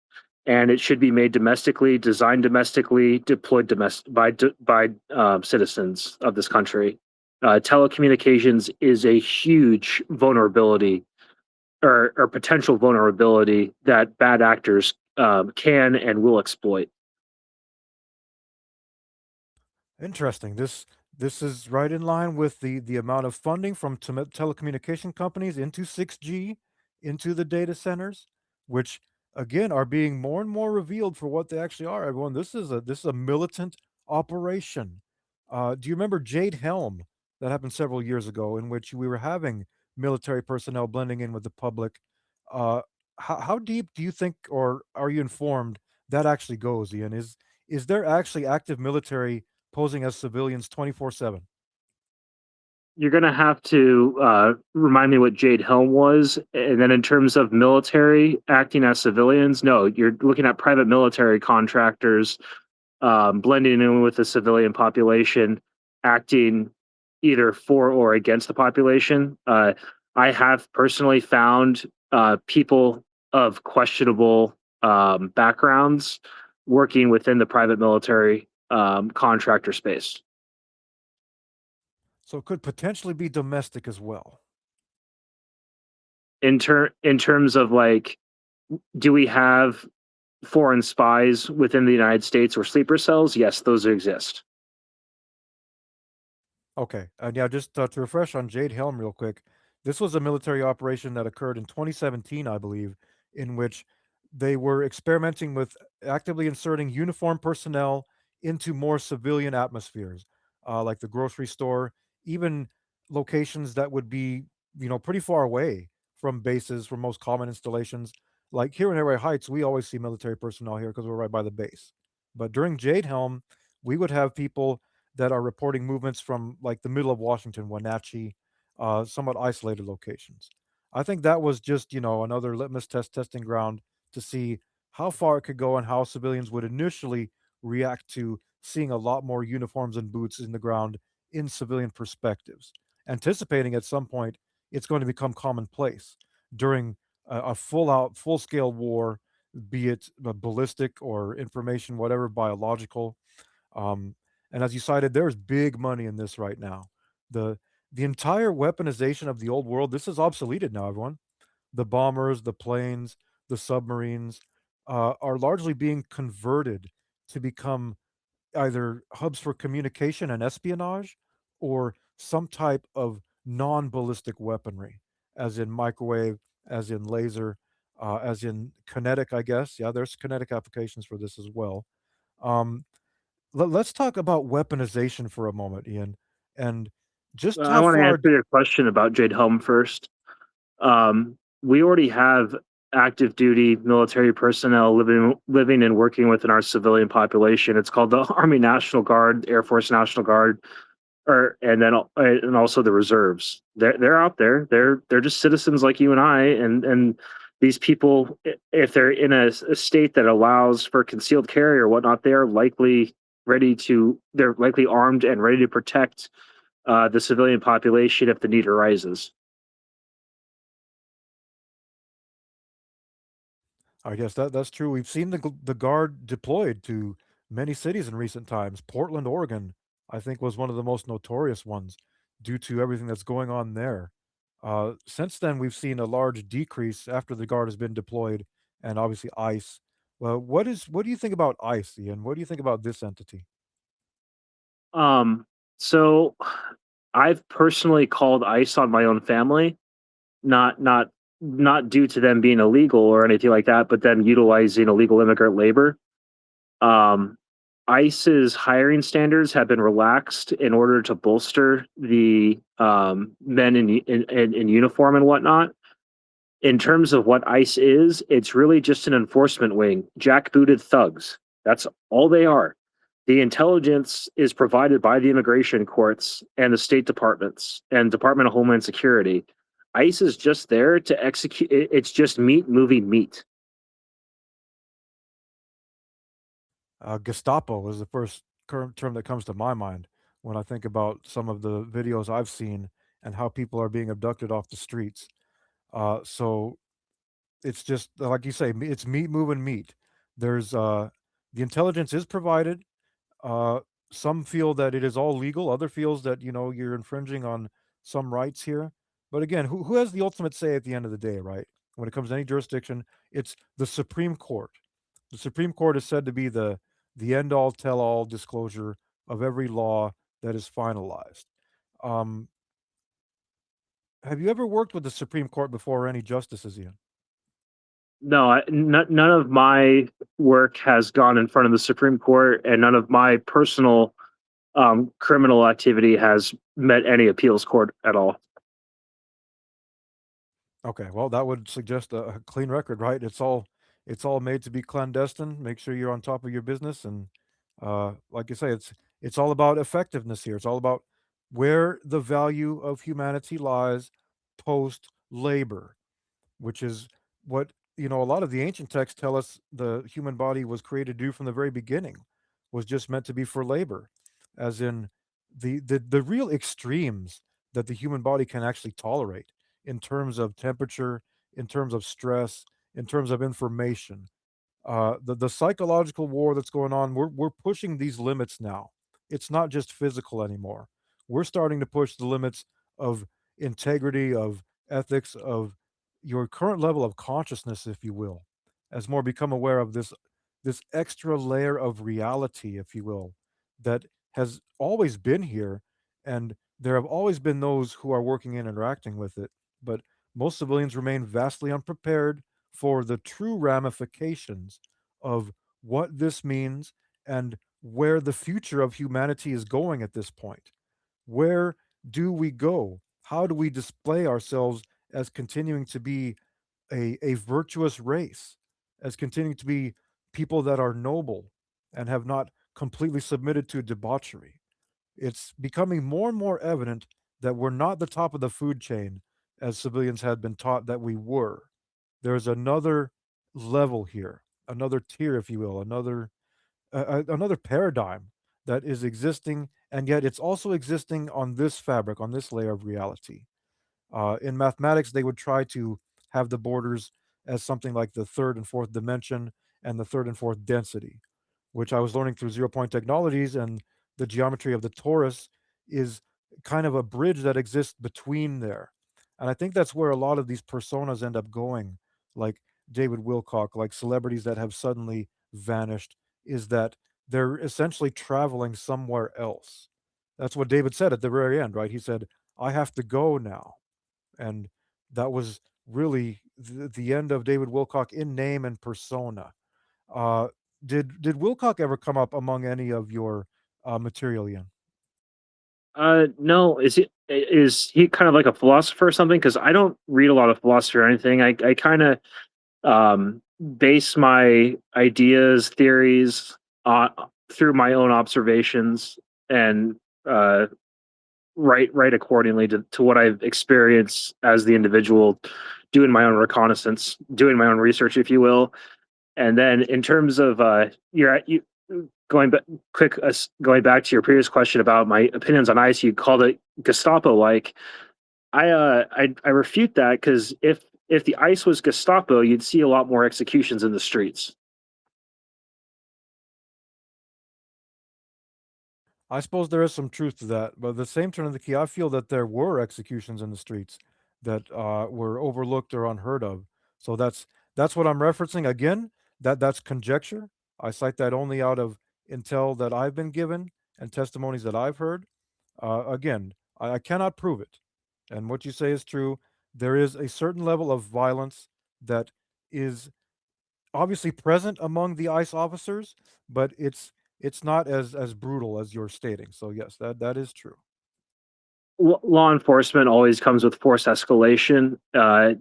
and it should be made domestically, designed domestically, deployed by citizens of this country. Telecommunications is a huge vulnerability or potential vulnerability that bad actors can and will exploit. Interesting. This is right in line with the amount of funding from telecommunication companies into 6G, into the data centers, which again are being more and more revealed for what they actually are. Everyone, this is a militant operation. Do you remember Jade Helm that happened several years ago, in which we were having military personnel blending in with the public? Uh, how deep do you think, or are you informed that actually goes, Ian? Is there actually active military posing as civilians 24/7? You're going to have to remind me what Jade Helm was. And then, in terms of military acting as civilians, no, you're looking at private military contractors blending in with the civilian population, acting either for or against the population. I have personally found people of questionable backgrounds working within the private military contractor space. So it could potentially be domestic as well. in terms of like, do we have foreign spies within the United States or sleeper cells? Yes, those exist. Okay, and yeah, just to refresh on Jade Helm real quick, this was a military operation that occurred in 2017, I believe, in which they were experimenting with actively inserting uniformed personnel into more civilian atmospheres, like the grocery store, even locations that would be, pretty far away from bases for most common installations. Like here in Arrowhead Heights, we always see military personnel here because we're right by the base. But during Jade Helm, we would have people that are reporting movements from like the middle of Washington, Wenatchee, somewhat isolated locations. I think that was just, another litmus test testing ground to see how far it could go and how civilians would initially react to seeing a lot more uniforms and boots in the ground in civilian perspectives, anticipating at some point it's going to become commonplace during a full out, full scale war, be it ballistic or information, whatever, biological. Um, and as you cited, there's big money in this right now. The the entire weaponization of the old world, this is obsoleted now, everyone. The bombers, the planes, the submarines are largely being converted to become either hubs for communication and espionage or some type of non-ballistic weaponry, as in microwave, as in laser, as in kinetic, I guess. Yeah, there's kinetic applications for this as well. Um, let's talk about weaponization for a moment, Ian, and just I how want to far. answer your question about Jade Helm first. We already have active duty military personnel living and working within our civilian population. It's called the Army National Guard, Air Force National Guard, or and also the reserves. They're out there. They're just citizens like you and I, and these people, if they're in a state that allows for concealed carry or whatnot, they're likely armed and ready to protect the civilian population if the need arises. I guess that's true. We've seen the guard deployed to many cities in recent times. Portland, Oregon, I think, was one of the most notorious ones due to everything that's going on there. Since then, we've seen a large decrease after the guard has been deployed, and obviously ICE. Well, what do you think about ICE, Ian? What do you think about this entity? Um, so I've personally called ICE on my own family, not not not due to them being illegal or anything like that, but them utilizing illegal immigrant labor. Um, ICE's hiring standards have been relaxed in order to bolster the men in uniform and whatnot. In terms of what ICE is, it's really just an enforcement wing, jackbooted thugs. That's all they are. The intelligence is provided by the immigration courts and the state departments and Department of Homeland Security. ICE is just there to execute. It's just meat moving meat. Gestapo is the first current term that comes to my mind when I think about some of the videos I've seen and how people are being abducted off the streets. So it's just like you say, it's meat moving meat. There's the intelligence is provided. Uh, some feel that it is all legal. Other feels that you're infringing on some rights here. But again, who has the ultimate say at the end of the day, right? When it comes to any jurisdiction, it's the Supreme Court. The Supreme Court is said to be the end all tell all disclosure of every law that is finalized. Um, have you ever worked with the Supreme Court before or any justices, Ian? No, none of my work has gone in front of the Supreme Court, and none of my personal criminal activity has met any appeals court at all. Okay, well, that would suggest a clean record, right? It's all made to be clandestine. Make sure you're on top of your business, and like you say, it's all about effectiveness here. It's all about where the value of humanity lies post labor, which is what a lot of the ancient texts tell us the human body was created to do from the very beginning, was just meant to be for labor, as in the real extremes that the human body can actually tolerate in terms of temperature, in terms of stress, in terms of information. The psychological war that's going on, we're pushing these limits now. It's not just physical anymore. We're starting to push the limits of integrity, of ethics, of your current level of consciousness, if you will, has more become aware of this extra layer of reality, if you will, that has always been here, and there have always been those who are working and interacting with it, but most civilians remain vastly unprepared for the true ramifications of what this means and where the future of humanity is going at this point. Where do we go? How do we display ourselves as continuing to be a virtuous race, as continuing to be people that are noble and have not completely submitted to debauchery? It's becoming more and more evident that we're not the top of the food chain as civilians had been taught that we were. There's another level here, another tier, if you will, another paradigm that is existing, and yet it's also existing on this fabric, on this layer of reality. In mathematics, they would try to have the borders as something like the third and fourth dimension and the third and fourth density, which I was learning through zero point technologies, and the geometry of the torus is kind of a bridge that exists between there. And I think that's where a lot of these personas end up going, like David Wilcock, like celebrities that have suddenly vanished, is that they're essentially traveling somewhere else. That's what David said at the very end, right? He said, I have to go now. And that was really the end of David Wilcock in name and persona. Uh, did Wilcock ever come up among any of your material, Ian? No, is he kind of like a philosopher or something? Because I don't read a lot of philosophy or anything. I kind of um, base my ideas, theories on through my own observations and uh, write accordingly to what I've experienced as the individual, doing my own reconnaissance, doing my own research, if you will. And then in terms of you going back going back to your previous question about my opinions on ICE, you called it Gestapo like. I refute that because if the ICE was Gestapo, you'd see a lot more executions in the streets. I suppose there is some truth to that, but at the same turn of the key, I feel that there were executions in the streets that were overlooked or unheard of. So that's what I'm referencing. Again, that's conjecture. I cite that only out of intel that I've been given and testimonies that I've heard. Again, I cannot prove it. And what you say is true. There is a certain level of violence that is obviously present among the ICE officers, but it's not as brutal as you're stating. So yes, that is true. Law enforcement always comes with force escalation.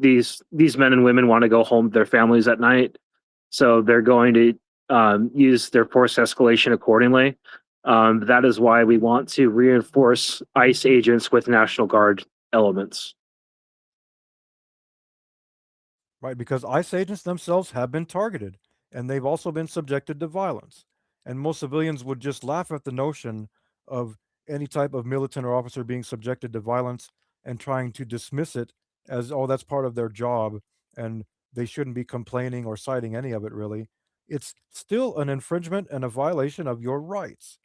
These men and women want to go home to their families at night, so they're going to use their force escalation accordingly. That is why we want to reinforce ICE agents with National Guard elements. Right, because ICE agents themselves have been targeted, and they've also been subjected to violence. And most civilians would just laugh at the notion of any type of militant or officer being subjected to violence and trying to dismiss it as, oh, that's part of their job, and they shouldn't be complaining or citing any of it really. It's still an infringement and a violation of your rights.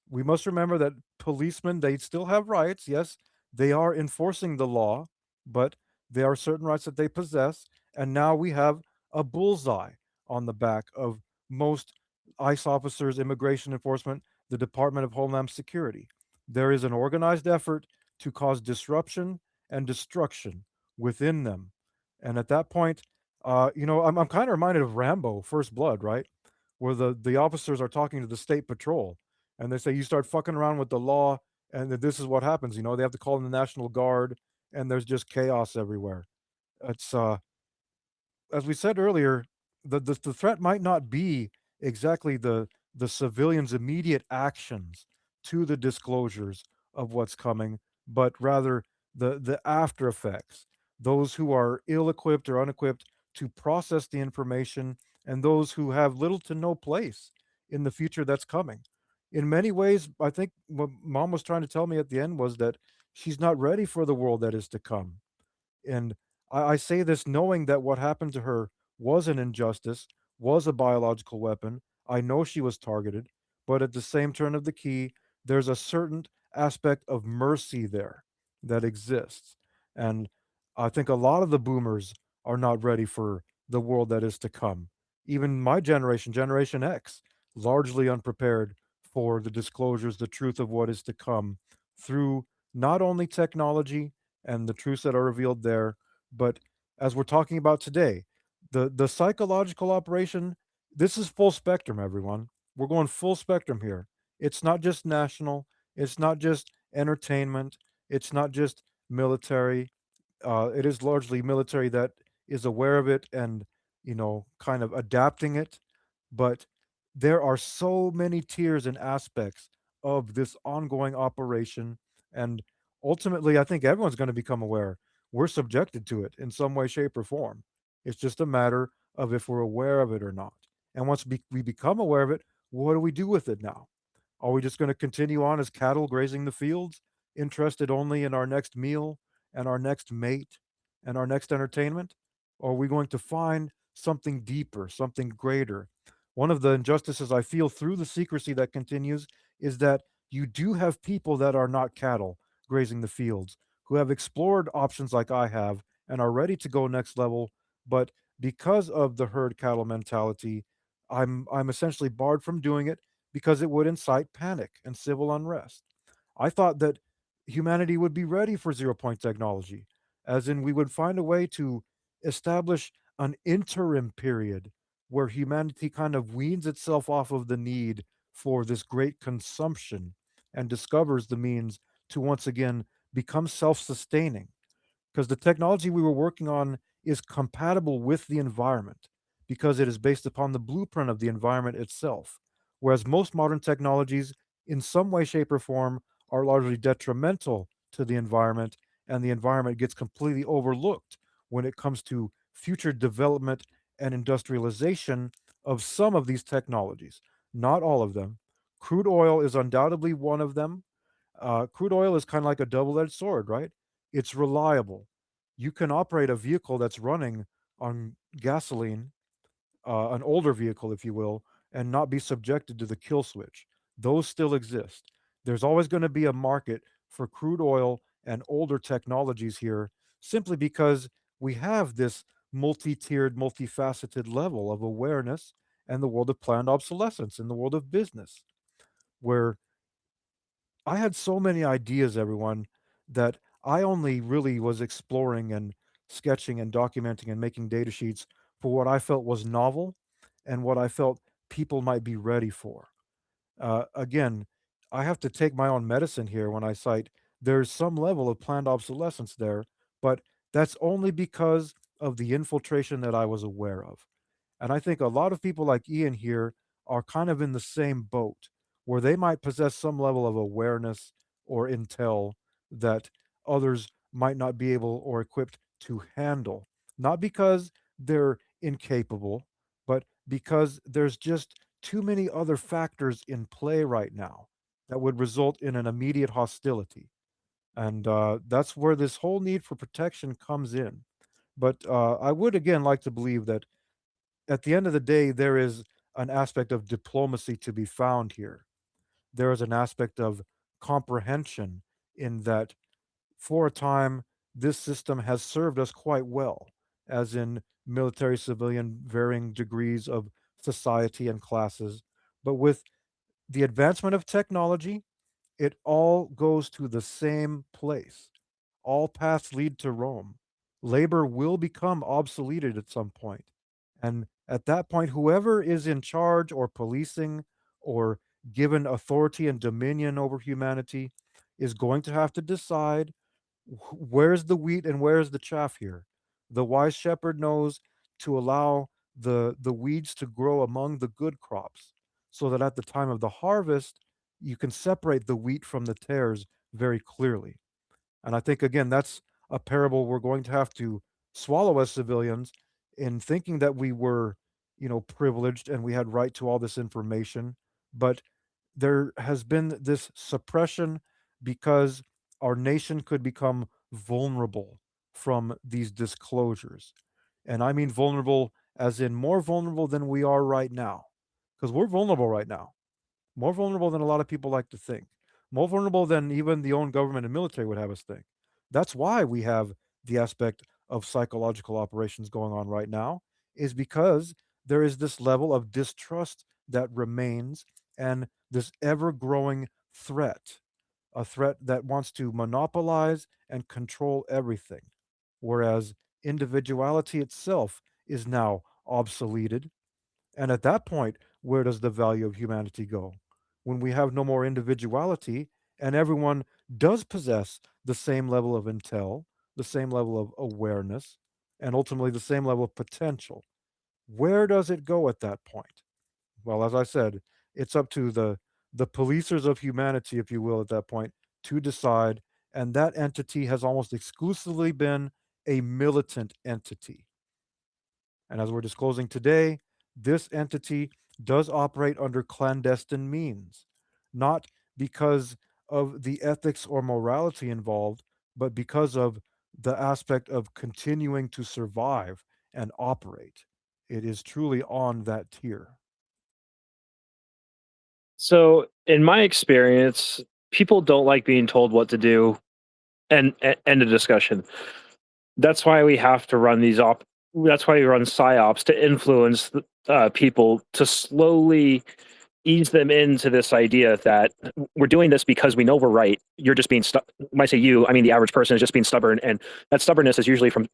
We must remember that policemen, they still have rights. Yes, they are enforcing the law, but there are certain rights that they possess, and now we have a bullseye on the back of most ICE officers, immigration enforcement, the Department of Homeland Security. There is an organized effort to cause disruption and destruction within them. And at that point, I'm kind of reminded of Rambo, First Blood, right? Where the officers are talking to the state patrol, and they say, you start fucking around with the law, and this is what happens. They have to call in the National Guard, and there's just chaos everywhere. It's as we said earlier, the threat might not be exactly the civilians' immediate actions to the disclosures of what's coming, but rather the after effects, those who are ill-equipped or unequipped to process the information, and those who have little to no place in the future that's coming. In many ways, I think what mom was trying to tell me at the end was that she's not ready for the world that is to come. And I say this knowing that what happened to her was an injustice, was a biological weapon. I know she was targeted, but at the same turn of the key, there's a certain aspect of mercy there that exists. And I think a lot of the boomers are not ready for the world that is to come. Even my generation, Generation X, largely unprepared for the disclosures, the truth of what is to come through not only technology and the truths that are revealed there, but as we're talking about today, the psychological operation, this is full spectrum, everyone. We're going full spectrum here. It's not just national, it's not just entertainment, it's not just military. It is largely military that is aware of it and, kind of adapting it. But there are so many tiers and aspects of this ongoing operation. And ultimately, I think everyone's going to become aware. We're subjected to it in some way, shape, or form. It's just a matter of if we're aware of it or not. And once we become aware of it, what do we do with it now? Are we just going to continue on as cattle grazing the fields, interested only in our next meal and our next mate and our next entertainment? Or are we going to find something deeper, something greater? One of the injustices I feel through the secrecy that continues is that you do have people that are not cattle grazing the fields who have explored options like I have and are ready to go next level, but because of the herd cattle mentality, I'm essentially barred from doing it because it would incite panic and civil unrest. I thought that humanity would be ready for zero point technology, as in we would find a way to establish an interim period where humanity kind of weans itself off of the need for this great consumption and discovers the means to once again become self sustaining because the technology we were working on is compatible with the environment because it is based upon the blueprint of the environment itself. Whereas most modern technologies, in some way, shape, or form, are largely detrimental to the environment, and the environment gets completely overlooked when it comes to future development and industrialization of some of these technologies. Not all of them. Crude oil is undoubtedly one of them. Crude oil is kind of like a double-edged sword, right? It's reliable. You can operate a vehicle that's running on gasoline, an older vehicle, if you will, and not be subjected to the kill switch. Those still exist. There's always going to be a market for crude oil and older technologies here simply because we have this multi-tiered, multifaceted level of awareness and the world of planned obsolescence in the world of business, where I had so many ideas, everyone, that I only really was exploring and sketching and documenting and making data sheets for what I felt was novel and what I felt people might be ready for. Again, I have to take my own medicine here when I cite there's some level of planned obsolescence there, but that's only because of the infiltration that I was aware of. And I think a lot of people like Ian here are kind of in the same boat where they might possess some level of awareness or intel that others might not be able or equipped to handle. Not because they're incapable, but because there's just too many other factors in play right now that would result in an immediate hostility. And that's where this whole need for protection comes in. But I would again like to believe that at the end of the day, there is an aspect of diplomacy to be found here. There is an aspect of comprehension in that for a time, this system has served us quite well, as in military, civilian, varying degrees of society and classes. But with the advancement of technology, it all goes to the same place. All paths lead to Rome. Labor will become obsoleted at some point. And at that point, whoever is in charge or policing or given authority and dominion over humanity is going to have to decide where's the wheat and where's the chaff here. The wise shepherd knows to allow the weeds to grow among the good crops so that at the time of the harvest you can separate the wheat from the tares very clearly. And I think again that's a parable we're going to have to swallow as civilians in thinking that we were, privileged and we had right to all this information, but there has been this suppression because our nation could become vulnerable from these disclosures. And I mean vulnerable as in more vulnerable than we are right now, because we're vulnerable right now, more vulnerable than a lot of people like to think, more vulnerable than even the own government and military would have us think. That's why we have the aspect of psychological operations going on right now is because there is this level of distrust that remains and this ever growing threat, a threat that wants to monopolize and control everything, whereas individuality itself is now obsoleted. And at that point, where does the value of humanity go? When we have no more individuality and everyone does possess the same level of intel, the same level of awareness, and ultimately the same level of potential, where does it go at that point? Well, as I said, it's up to the policers of humanity, if you will, at that point, to decide. And that entity has almost exclusively been a militant entity. And as we're disclosing today, this entity does operate under clandestine means, not because of the ethics or morality involved, but because of the aspect of continuing to survive and operate. It is truly on that tier. So, in my experience, people don't like being told what to do and end a discussion. That's why we have to run these op. That's why we run psyops to influence people to slowly ease them into this idea that we're doing this because we know we're right. You're just being when I say you, I mean the average person is just being stubborn, and that stubbornness is usually from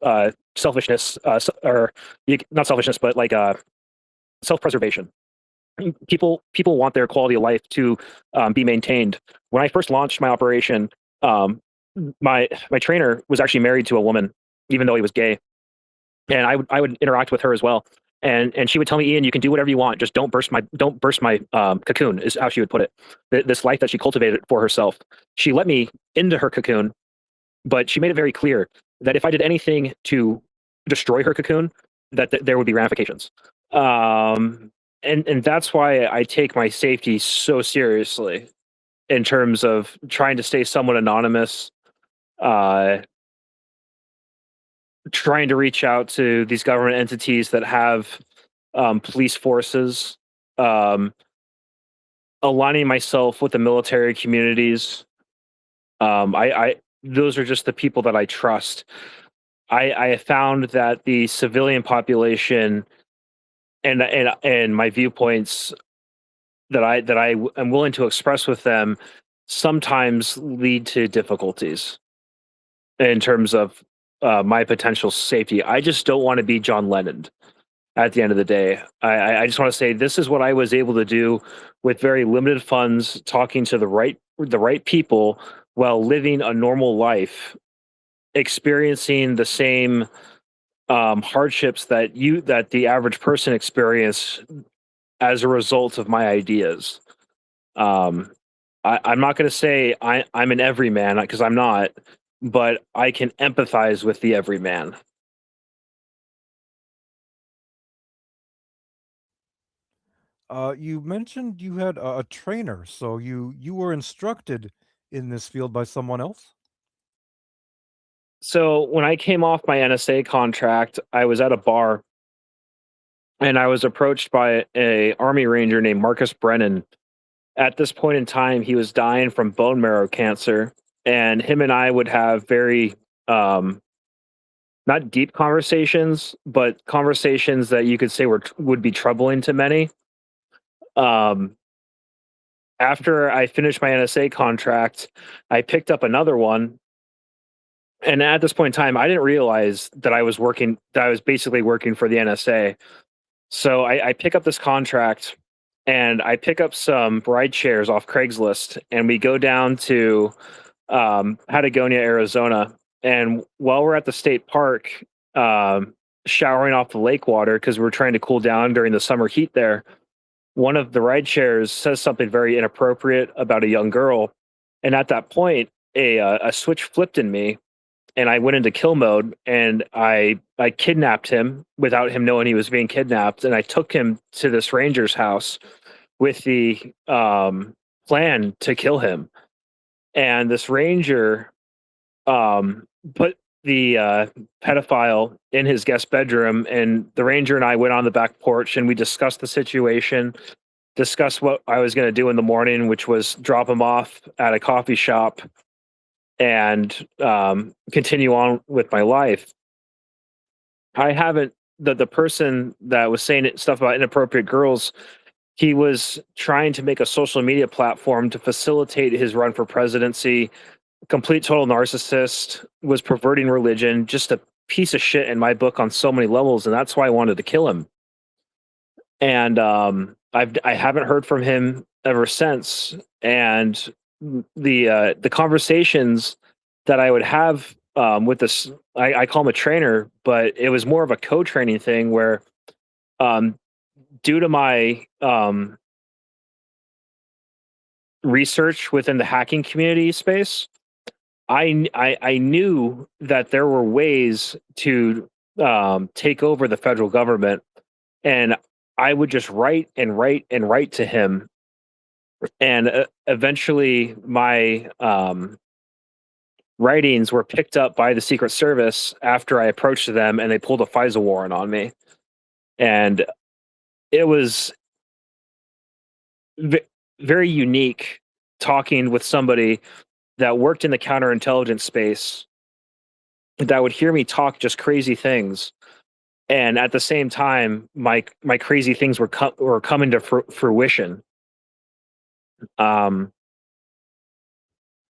selfishness, or not selfishness, but like self-preservation. People want their quality of life to be maintained. When I first launched my operation, um, my trainer was actually married to a woman, even though he was gay, and I would interact with her as well. And she would tell me, Ian, you can do whatever you want, just don't burst my cocoon, is how she would put it. This life that she cultivated for herself, she let me into her cocoon, but she made it very clear that if I did anything to destroy her cocoon, that there would be ramifications. And that's why I take my safety so seriously in terms of trying to stay somewhat anonymous, uh, trying to reach out to these government entities that have police forces, um, aligning myself with the military communities. I those are just the people that I trust. I have found that the civilian population and my viewpoints that I am willing to express with them sometimes lead to difficulties in terms of my potential safety. I just don't want to be John Lennon at the end of the day. I just want to say this is what I was able to do with very limited funds, talking to the right people while living a normal life, experiencing the same hardships that the average person experience as a result of my ideas. Um, I'm not going to say I'm an everyman because I'm not, but I can empathize with the everyman. You mentioned you had a trainer, so you were instructed in this field by someone else? So when I came off my NSA contract, I was at a bar and I was approached by a Army Ranger named Marcus Brennan. At this point in time, he was dying from bone marrow cancer, and him and I would have very not deep conversations, but conversations that you could say would be troubling to many. Um, After I finished my NSA contract, I picked up another one. And at this point in time, I didn't realize that I was basically working for the NSA. So I pick up this contract and I pick up some ride shares off Craigslist and we go down to Patagonia, Arizona. And while we're at the state park, showering off the lake water because we're trying to cool down during the summer heat there, one of the ride shares says something very inappropriate about a young girl. And at that point, a switch flipped in me and I went into kill mode and I kidnapped him without him knowing he was being kidnapped. And I took him to this ranger's house with the plan to kill him. And this ranger put the pedophile in his guest bedroom, and the ranger and I went on the back porch and we discussed the situation, discussed what I was going to do in the morning, which was drop him off at a coffee shop and continue on with my life. I haven't the person that was saying stuff about inappropriate girls. He was trying to make a social media platform to facilitate his run for presidency. Complete total narcissist, was perverting religion, just a piece of shit in my book on so many levels, and that's why I wanted to kill him. And I haven't heard from him ever since. And the conversations that I would have with this, I call him a trainer, but it was more of a co-training thing where, um, due to my research within the hacking community space, I knew that there were ways to take over the federal government, and I would just write and write and write to him, and eventually my writings were picked up by the Secret Service after I approached them, and they pulled a FISA warrant on me, and it was v- very unique talking with somebody that worked in the counterintelligence space that would hear me talk just crazy things, and at the same time my crazy things were coming to fruition. um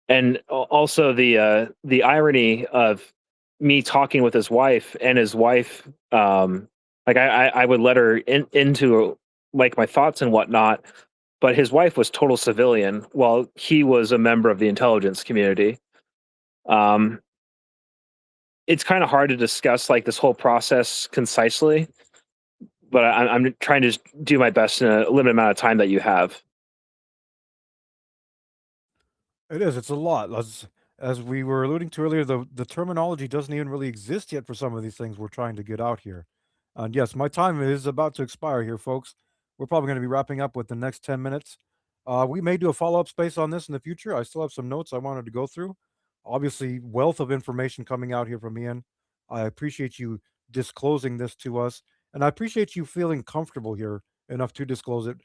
and also the irony of me talking with his wife, and his wife, like I would let her into like my thoughts and whatnot, but his wife was total civilian while he was a member of the intelligence community. um it's kind of hard to discuss like this whole process concisely, but I'm trying to do my best in a limited amount of time that you have. It is. It's a lot. As we were alluding to earlier, the terminology doesn't even really exist yet for some of these things we're trying to get out here. And yes, my time is about to expire here, folks. We're probably going to be wrapping up with the next 10 minutes. We may do a follow-up space on this in the future. I still have some notes I wanted to go through. Obviously, wealth of information coming out here from Ian. I appreciate you disclosing this to us, and I appreciate you feeling comfortable here enough to disclose it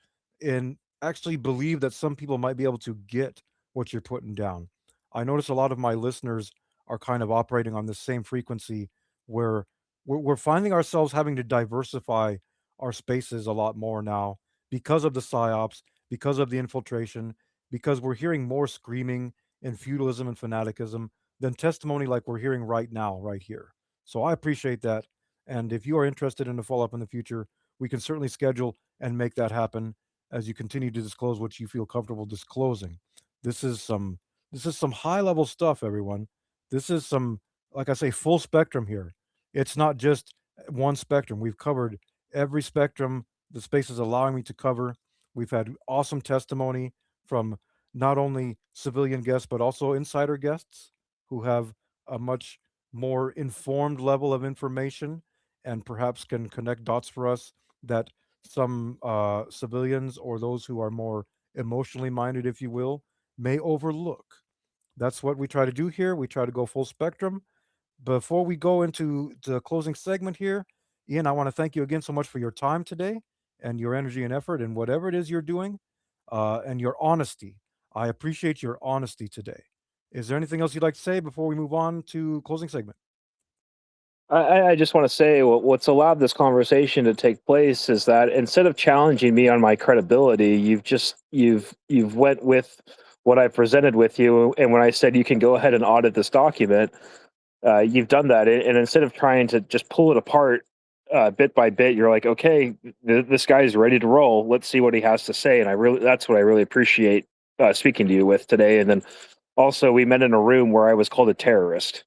and actually believe that some people might be able to get what you're putting down. I notice a lot of my listeners are kind of operating on the same frequency where we're finding ourselves having to diversify our spaces a lot more now because of the psyops, because of the infiltration, because we're hearing more screaming and feudalism and fanaticism than testimony like we're hearing right now, right here. So I appreciate that. And if you are interested in a follow up in the future, we can certainly schedule and make that happen as you continue to disclose what you feel comfortable disclosing. This is some this is some high level stuff, everyone. This is some, like I say, full spectrum here. It's not just one spectrum. We've covered every spectrum the space is allowing me to cover. We've had awesome testimony from not only civilian guests but also insider guests who have a much more informed level of information and perhaps can connect dots for us that some civilians or those who are more emotionally minded, if you will, may overlook. That's what we try to do here. We try to go full spectrum. Before we go into the closing segment here, Ian, I want to thank you again so much for your time today and your energy and effort and whatever it is you're doing and your honesty. I appreciate your honesty today. Is there anything else you'd like to say before we move on to closing segment? I just want to say what's allowed this conversation to take place is that instead of challenging me on my credibility, you've went with what I presented with you, and when I said you can go ahead and audit this document, you've done that, and instead of trying to just pull it apart bit by bit, you're like, okay, this guy's ready to roll. Let's see what he has to say, and I really that's what I really appreciate speaking to you with today. And then also we met in a room where I was called a terrorist,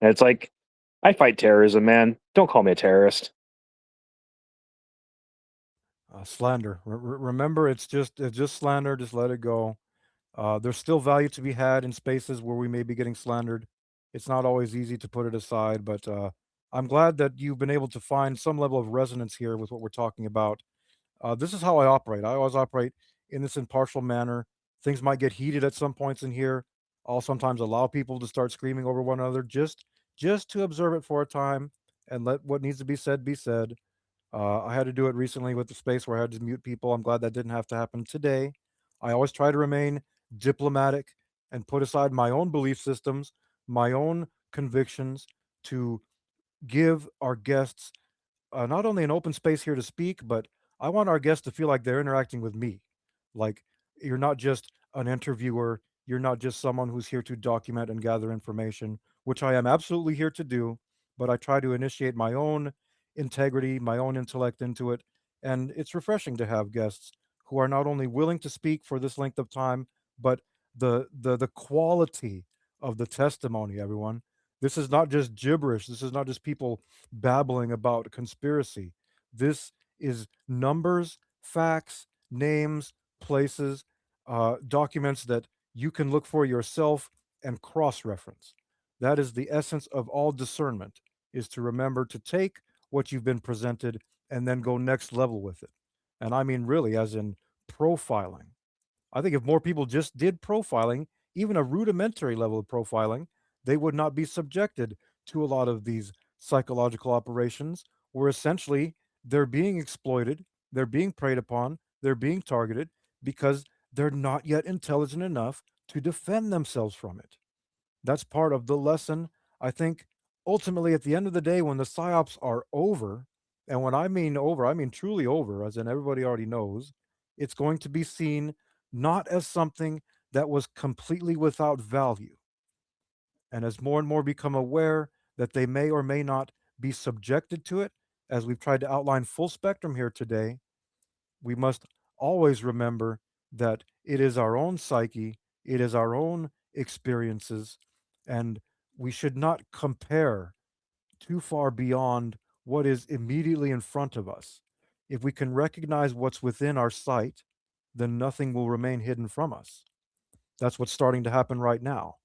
and it's like I fight terrorism, man. Don't call me a terrorist. Slander. Remember, it's just slander. Just let it go. There's still value to be had in spaces where we may be getting slandered. It's not always easy to put it aside, but I'm glad that you've been able to find some level of resonance here with what we're talking about. This is how I operate. I always operate in this impartial manner. Things might get heated at some points in here. I'll sometimes allow people to start screaming over one another just to observe it for a time and let what needs to be said be said. I had to do it recently with the space where I had to mute people. I'm glad that didn't have to happen today. I always try to remain diplomatic and put aside my own belief systems, my own convictions to give our guests not only an open space here to speak, but I want our guests to feel like they're interacting with me. Like you're not just an interviewer, you're not just someone who's here to document and gather information, which I am absolutely here to do, but I try to initiate my own integrity, my own intellect into it. And it's refreshing to have guests who are not only willing to speak for this length of time, but the quality of the testimony, everyone. This is not just gibberish. This is not just people babbling about conspiracy. This is numbers, facts, names, places, documents that you can look for yourself and cross reference. That is the essence of all discernment, is to remember to take what you've been presented and then go next level with it. And I mean, really, as in profiling. I think if more people just did profiling, even a rudimentary level of profiling, they would not be subjected to a lot of these psychological operations where essentially they're being exploited, they're being preyed upon, they're being targeted because they're not yet intelligent enough to defend themselves from it. That's part of the lesson. I think ultimately at the end of the day, when the psyops are over, and when I mean over, I mean truly over, as in everybody already knows, it's going to be seen not as something that was completely without value. And as more and more become aware that they may or may not be subjected to it, as we've tried to outline full spectrum here today, we must always remember that it is our own psyche, it is our own experiences, and we should not compare too far beyond what is immediately in front of us. If we can recognize what's within our sight, then nothing will remain hidden from us. That's what's starting to happen right now.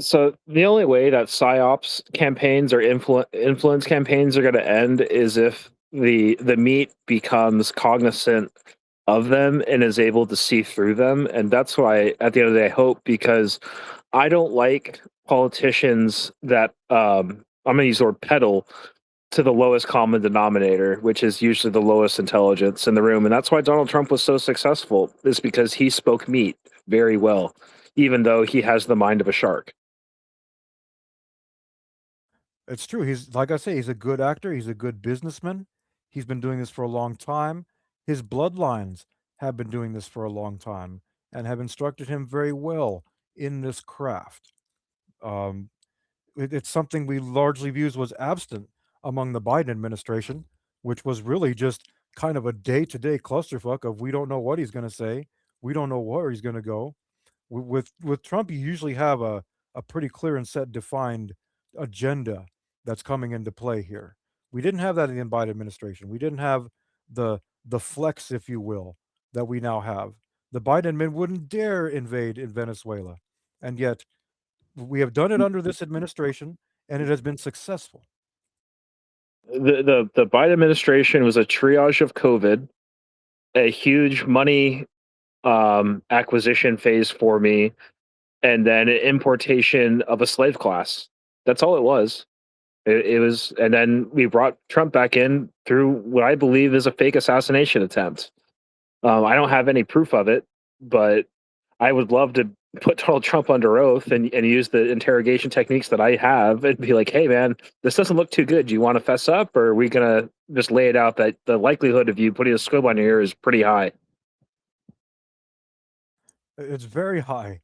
So the only way that psyops campaigns or influence campaigns are going to end is if the meat becomes cognizant of them and is able to see through them, and that's why at the end of the day I hope, because I don't like politicians that I'm going to use the word peddle to the lowest common denominator, which is usually the lowest intelligence in the room, and that's why Donald Trump was so successful, is because he spoke meat very well, even though he has the mind of a shark. It's true. He's like I say, he's a good actor, he's a good businessman. He's been doing this for a long time. His bloodlines have been doing this for a long time and have instructed him very well in this craft. Um, it's something we largely views was absent among the Biden administration, which was really just kind of a day-to-day clusterfuck of we don't know what he's going to say, we don't know where he's going to go. With Trump, you usually have a pretty clear and set defined agenda that's coming into play here. We didn't have that in the Biden administration. We didn't have the flex, if you will, that we now have. The Biden admin wouldn't dare invade in Venezuela, and yet we have done it under this administration, and it has been successful. The Biden administration was a triage of COVID, a huge money acquisition phase for me, and then an importation of a slave class. That's all it was. It was, and then we brought Trump back in through what I believe is a fake assassination attempt. I don't have any proof of it, but I would love to put Donald Trump under oath and use the interrogation techniques that I have and be like, hey, man, this doesn't look too good. Do you want to fess up, or are we going to just lay it out that the likelihood of you putting a scope on your ear is pretty high? It's very high.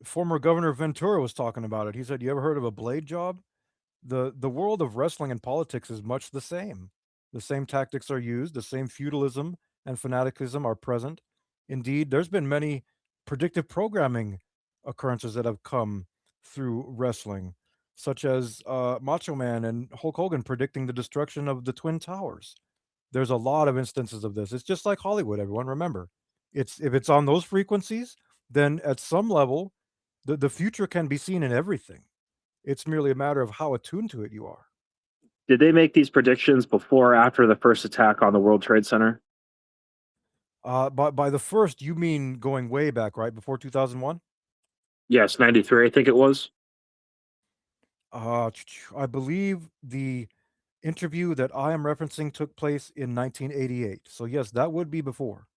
Former Governor Ventura was talking about it. He said, "You ever heard of a blade job?" The world of wrestling and politics is much the same. The same tactics are used, the same feudalism and fanaticism are present. Indeed, there's been many predictive programming occurrences that have come through wrestling, such as Macho Man and Hulk Hogan predicting the destruction of the Twin Towers. There's a lot of instances of this. It's just like Hollywood, everyone. Remember, it's if it's on those frequencies, then at some level, the future can be seen in everything. It's merely a matter of how attuned to it you are. Did they make these predictions before or after the first attack on the World Trade Center? By the first, you mean going way back, right? Before 2001? Yes, 93, I think it was. I believe the interview that I am referencing took place in 1988. So yes, that would be before.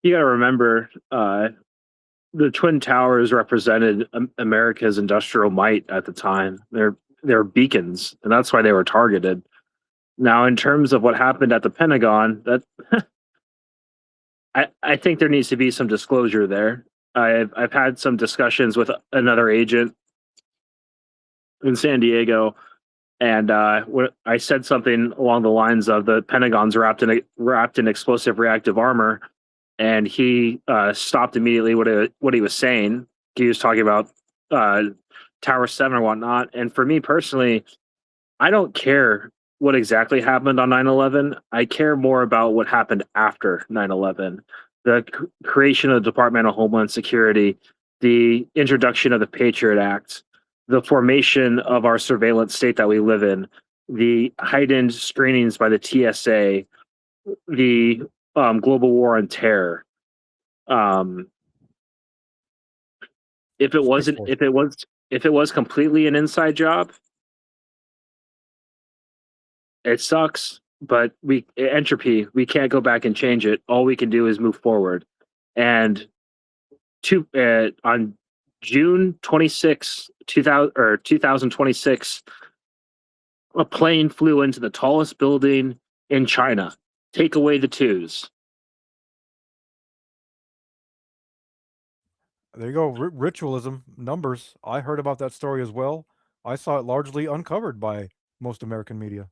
You got to remember, the Twin Towers represented America's industrial might at the time. they're beacons, and that's why they were targeted. Now, in terms of what happened at the Pentagon, that I think there needs to be some disclosure there. I've had some discussions with another agent in San Diego, and I said something along the lines of the Pentagon's wrapped in explosive reactive armor, and he stopped immediately what he was saying. He was talking about uh, Tower 7 or whatnot. And for me personally, I don't care what exactly happened on 9/11. I care more about what happened after 9/11. The creation of the Department of Homeland Security, the introduction of the Patriot Act, the formation of our surveillance state that we live in, the heightened screenings by the TSA, the global war on terror. Um, if it Space wasn't, Force. if it was completely an inside job, it sucks. But entropy, we can't go back and change it. All we can do is move forward. And on June 26, 2026, a plane flew into the tallest building in China. Take away the twos. There you go. Ritualism, numbers. I heard about that story as well. I saw it largely uncovered by most American media.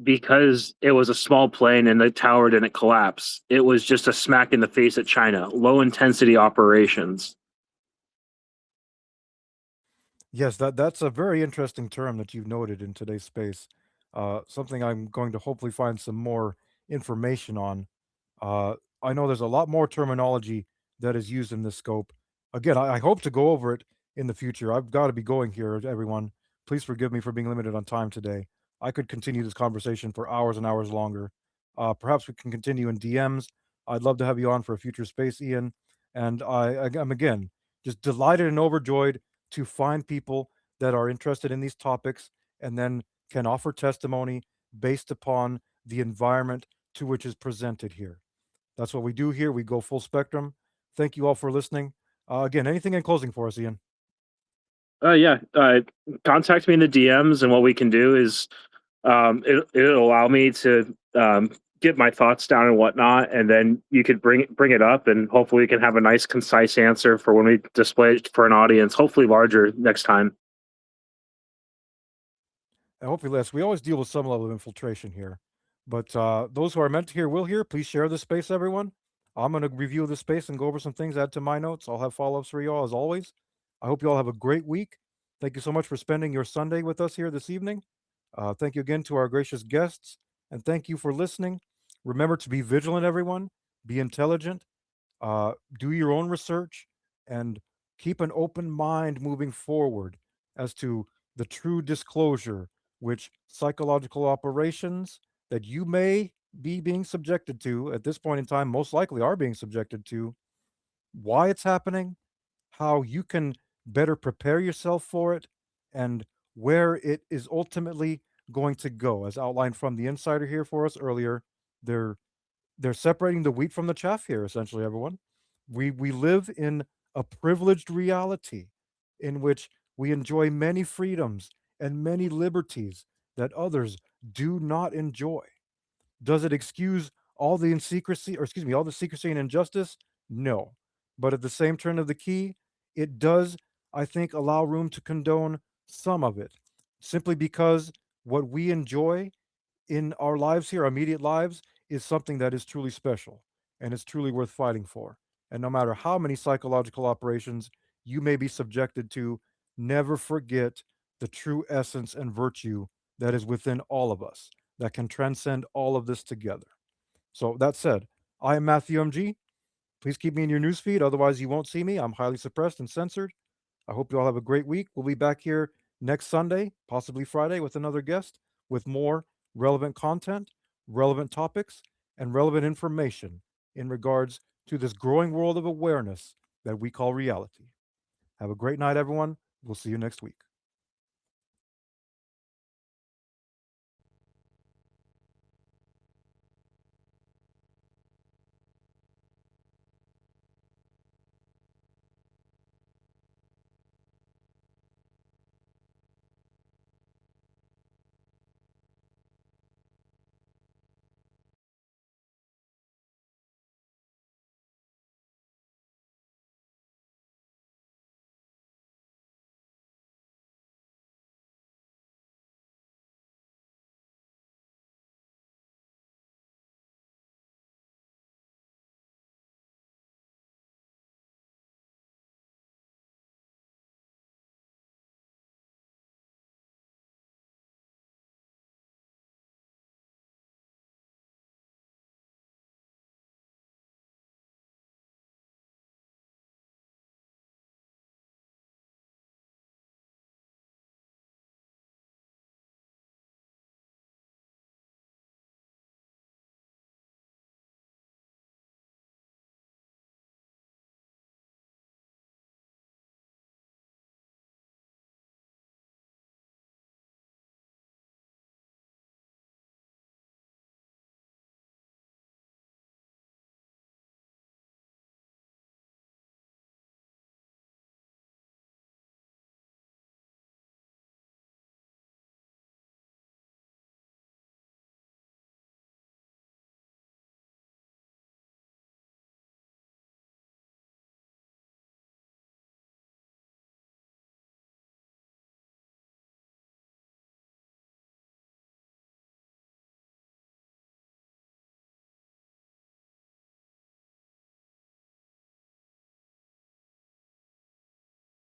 Because it was a small plane and the tower didn't collapse. It was just a smack in the face at China. Low intensity operations. Yes, that's a very interesting term that you've noted in today's space. Something I'm going to hopefully find some more information on. Uh, I know there's a lot more terminology that is used in this scope. Again, I hope to go over it in the future. I've got to be going here, everyone. Please forgive me for being limited on time today. I could continue this conversation for hours and hours longer. Perhaps we can continue in DMs. I'd love to have you on for a future space, Ian. And I'm again just delighted and overjoyed to find people that are interested in these topics and then can offer testimony based upon the environment to which is presented here. That's what we do here. We go full spectrum. Thank you all for listening. Again, anything in closing for us, Ian? Yeah. Contact me in the DMs, and what we can do is it'll allow me to get my thoughts down and whatnot, and then you could bring it up, and hopefully we can have a nice, concise answer for when we display it for an audience, hopefully larger next time. And hopefully less. We always deal with some level of infiltration here. But those who are meant to hear will hear. Please share this space, everyone. I'm going to review this space and go over some things, add to my notes. I'll have follow ups for you all as always. I hope you all have a great week. Thank you so much for spending your Sunday with us here this evening. Thank you again to our gracious guests, and thank you for listening. Remember to be vigilant, everyone. Be intelligent. Do your own research and keep an open mind moving forward as to the true disclosure which psychological operations that you may be being subjected to at this point in time, most likely are being subjected to, why it's happening, how you can better prepare yourself for it, and where it is ultimately going to go. As outlined from the insider here for us earlier, they're they're separating the wheat from the chaff here, essentially, everyone. We live in a privileged reality in which we enjoy many freedoms and many liberties that others do not enjoy. Does it excuse all the insecrecy, or excuse me, all the secrecy and injustice? No. But at the same turn of the key, it does, I think, allow room to condone some of it, simply because what we enjoy in our lives here, our immediate lives, is something that is truly special and is truly worth fighting for. And no matter how many psychological operations you may be subjected to, never forget the true essence and virtue that is within all of us that can transcend all of this together. So, that said, I am Matthew MG. Please keep me in your newsfeed, otherwise, you won't see me. I'm highly suppressed and censored. I hope you all have a great week. We'll be back here next Sunday, possibly Friday, with another guest with more relevant content, relevant topics, and relevant information in regards to this growing world of awareness that we call reality. Have a great night, everyone. We'll see you next week.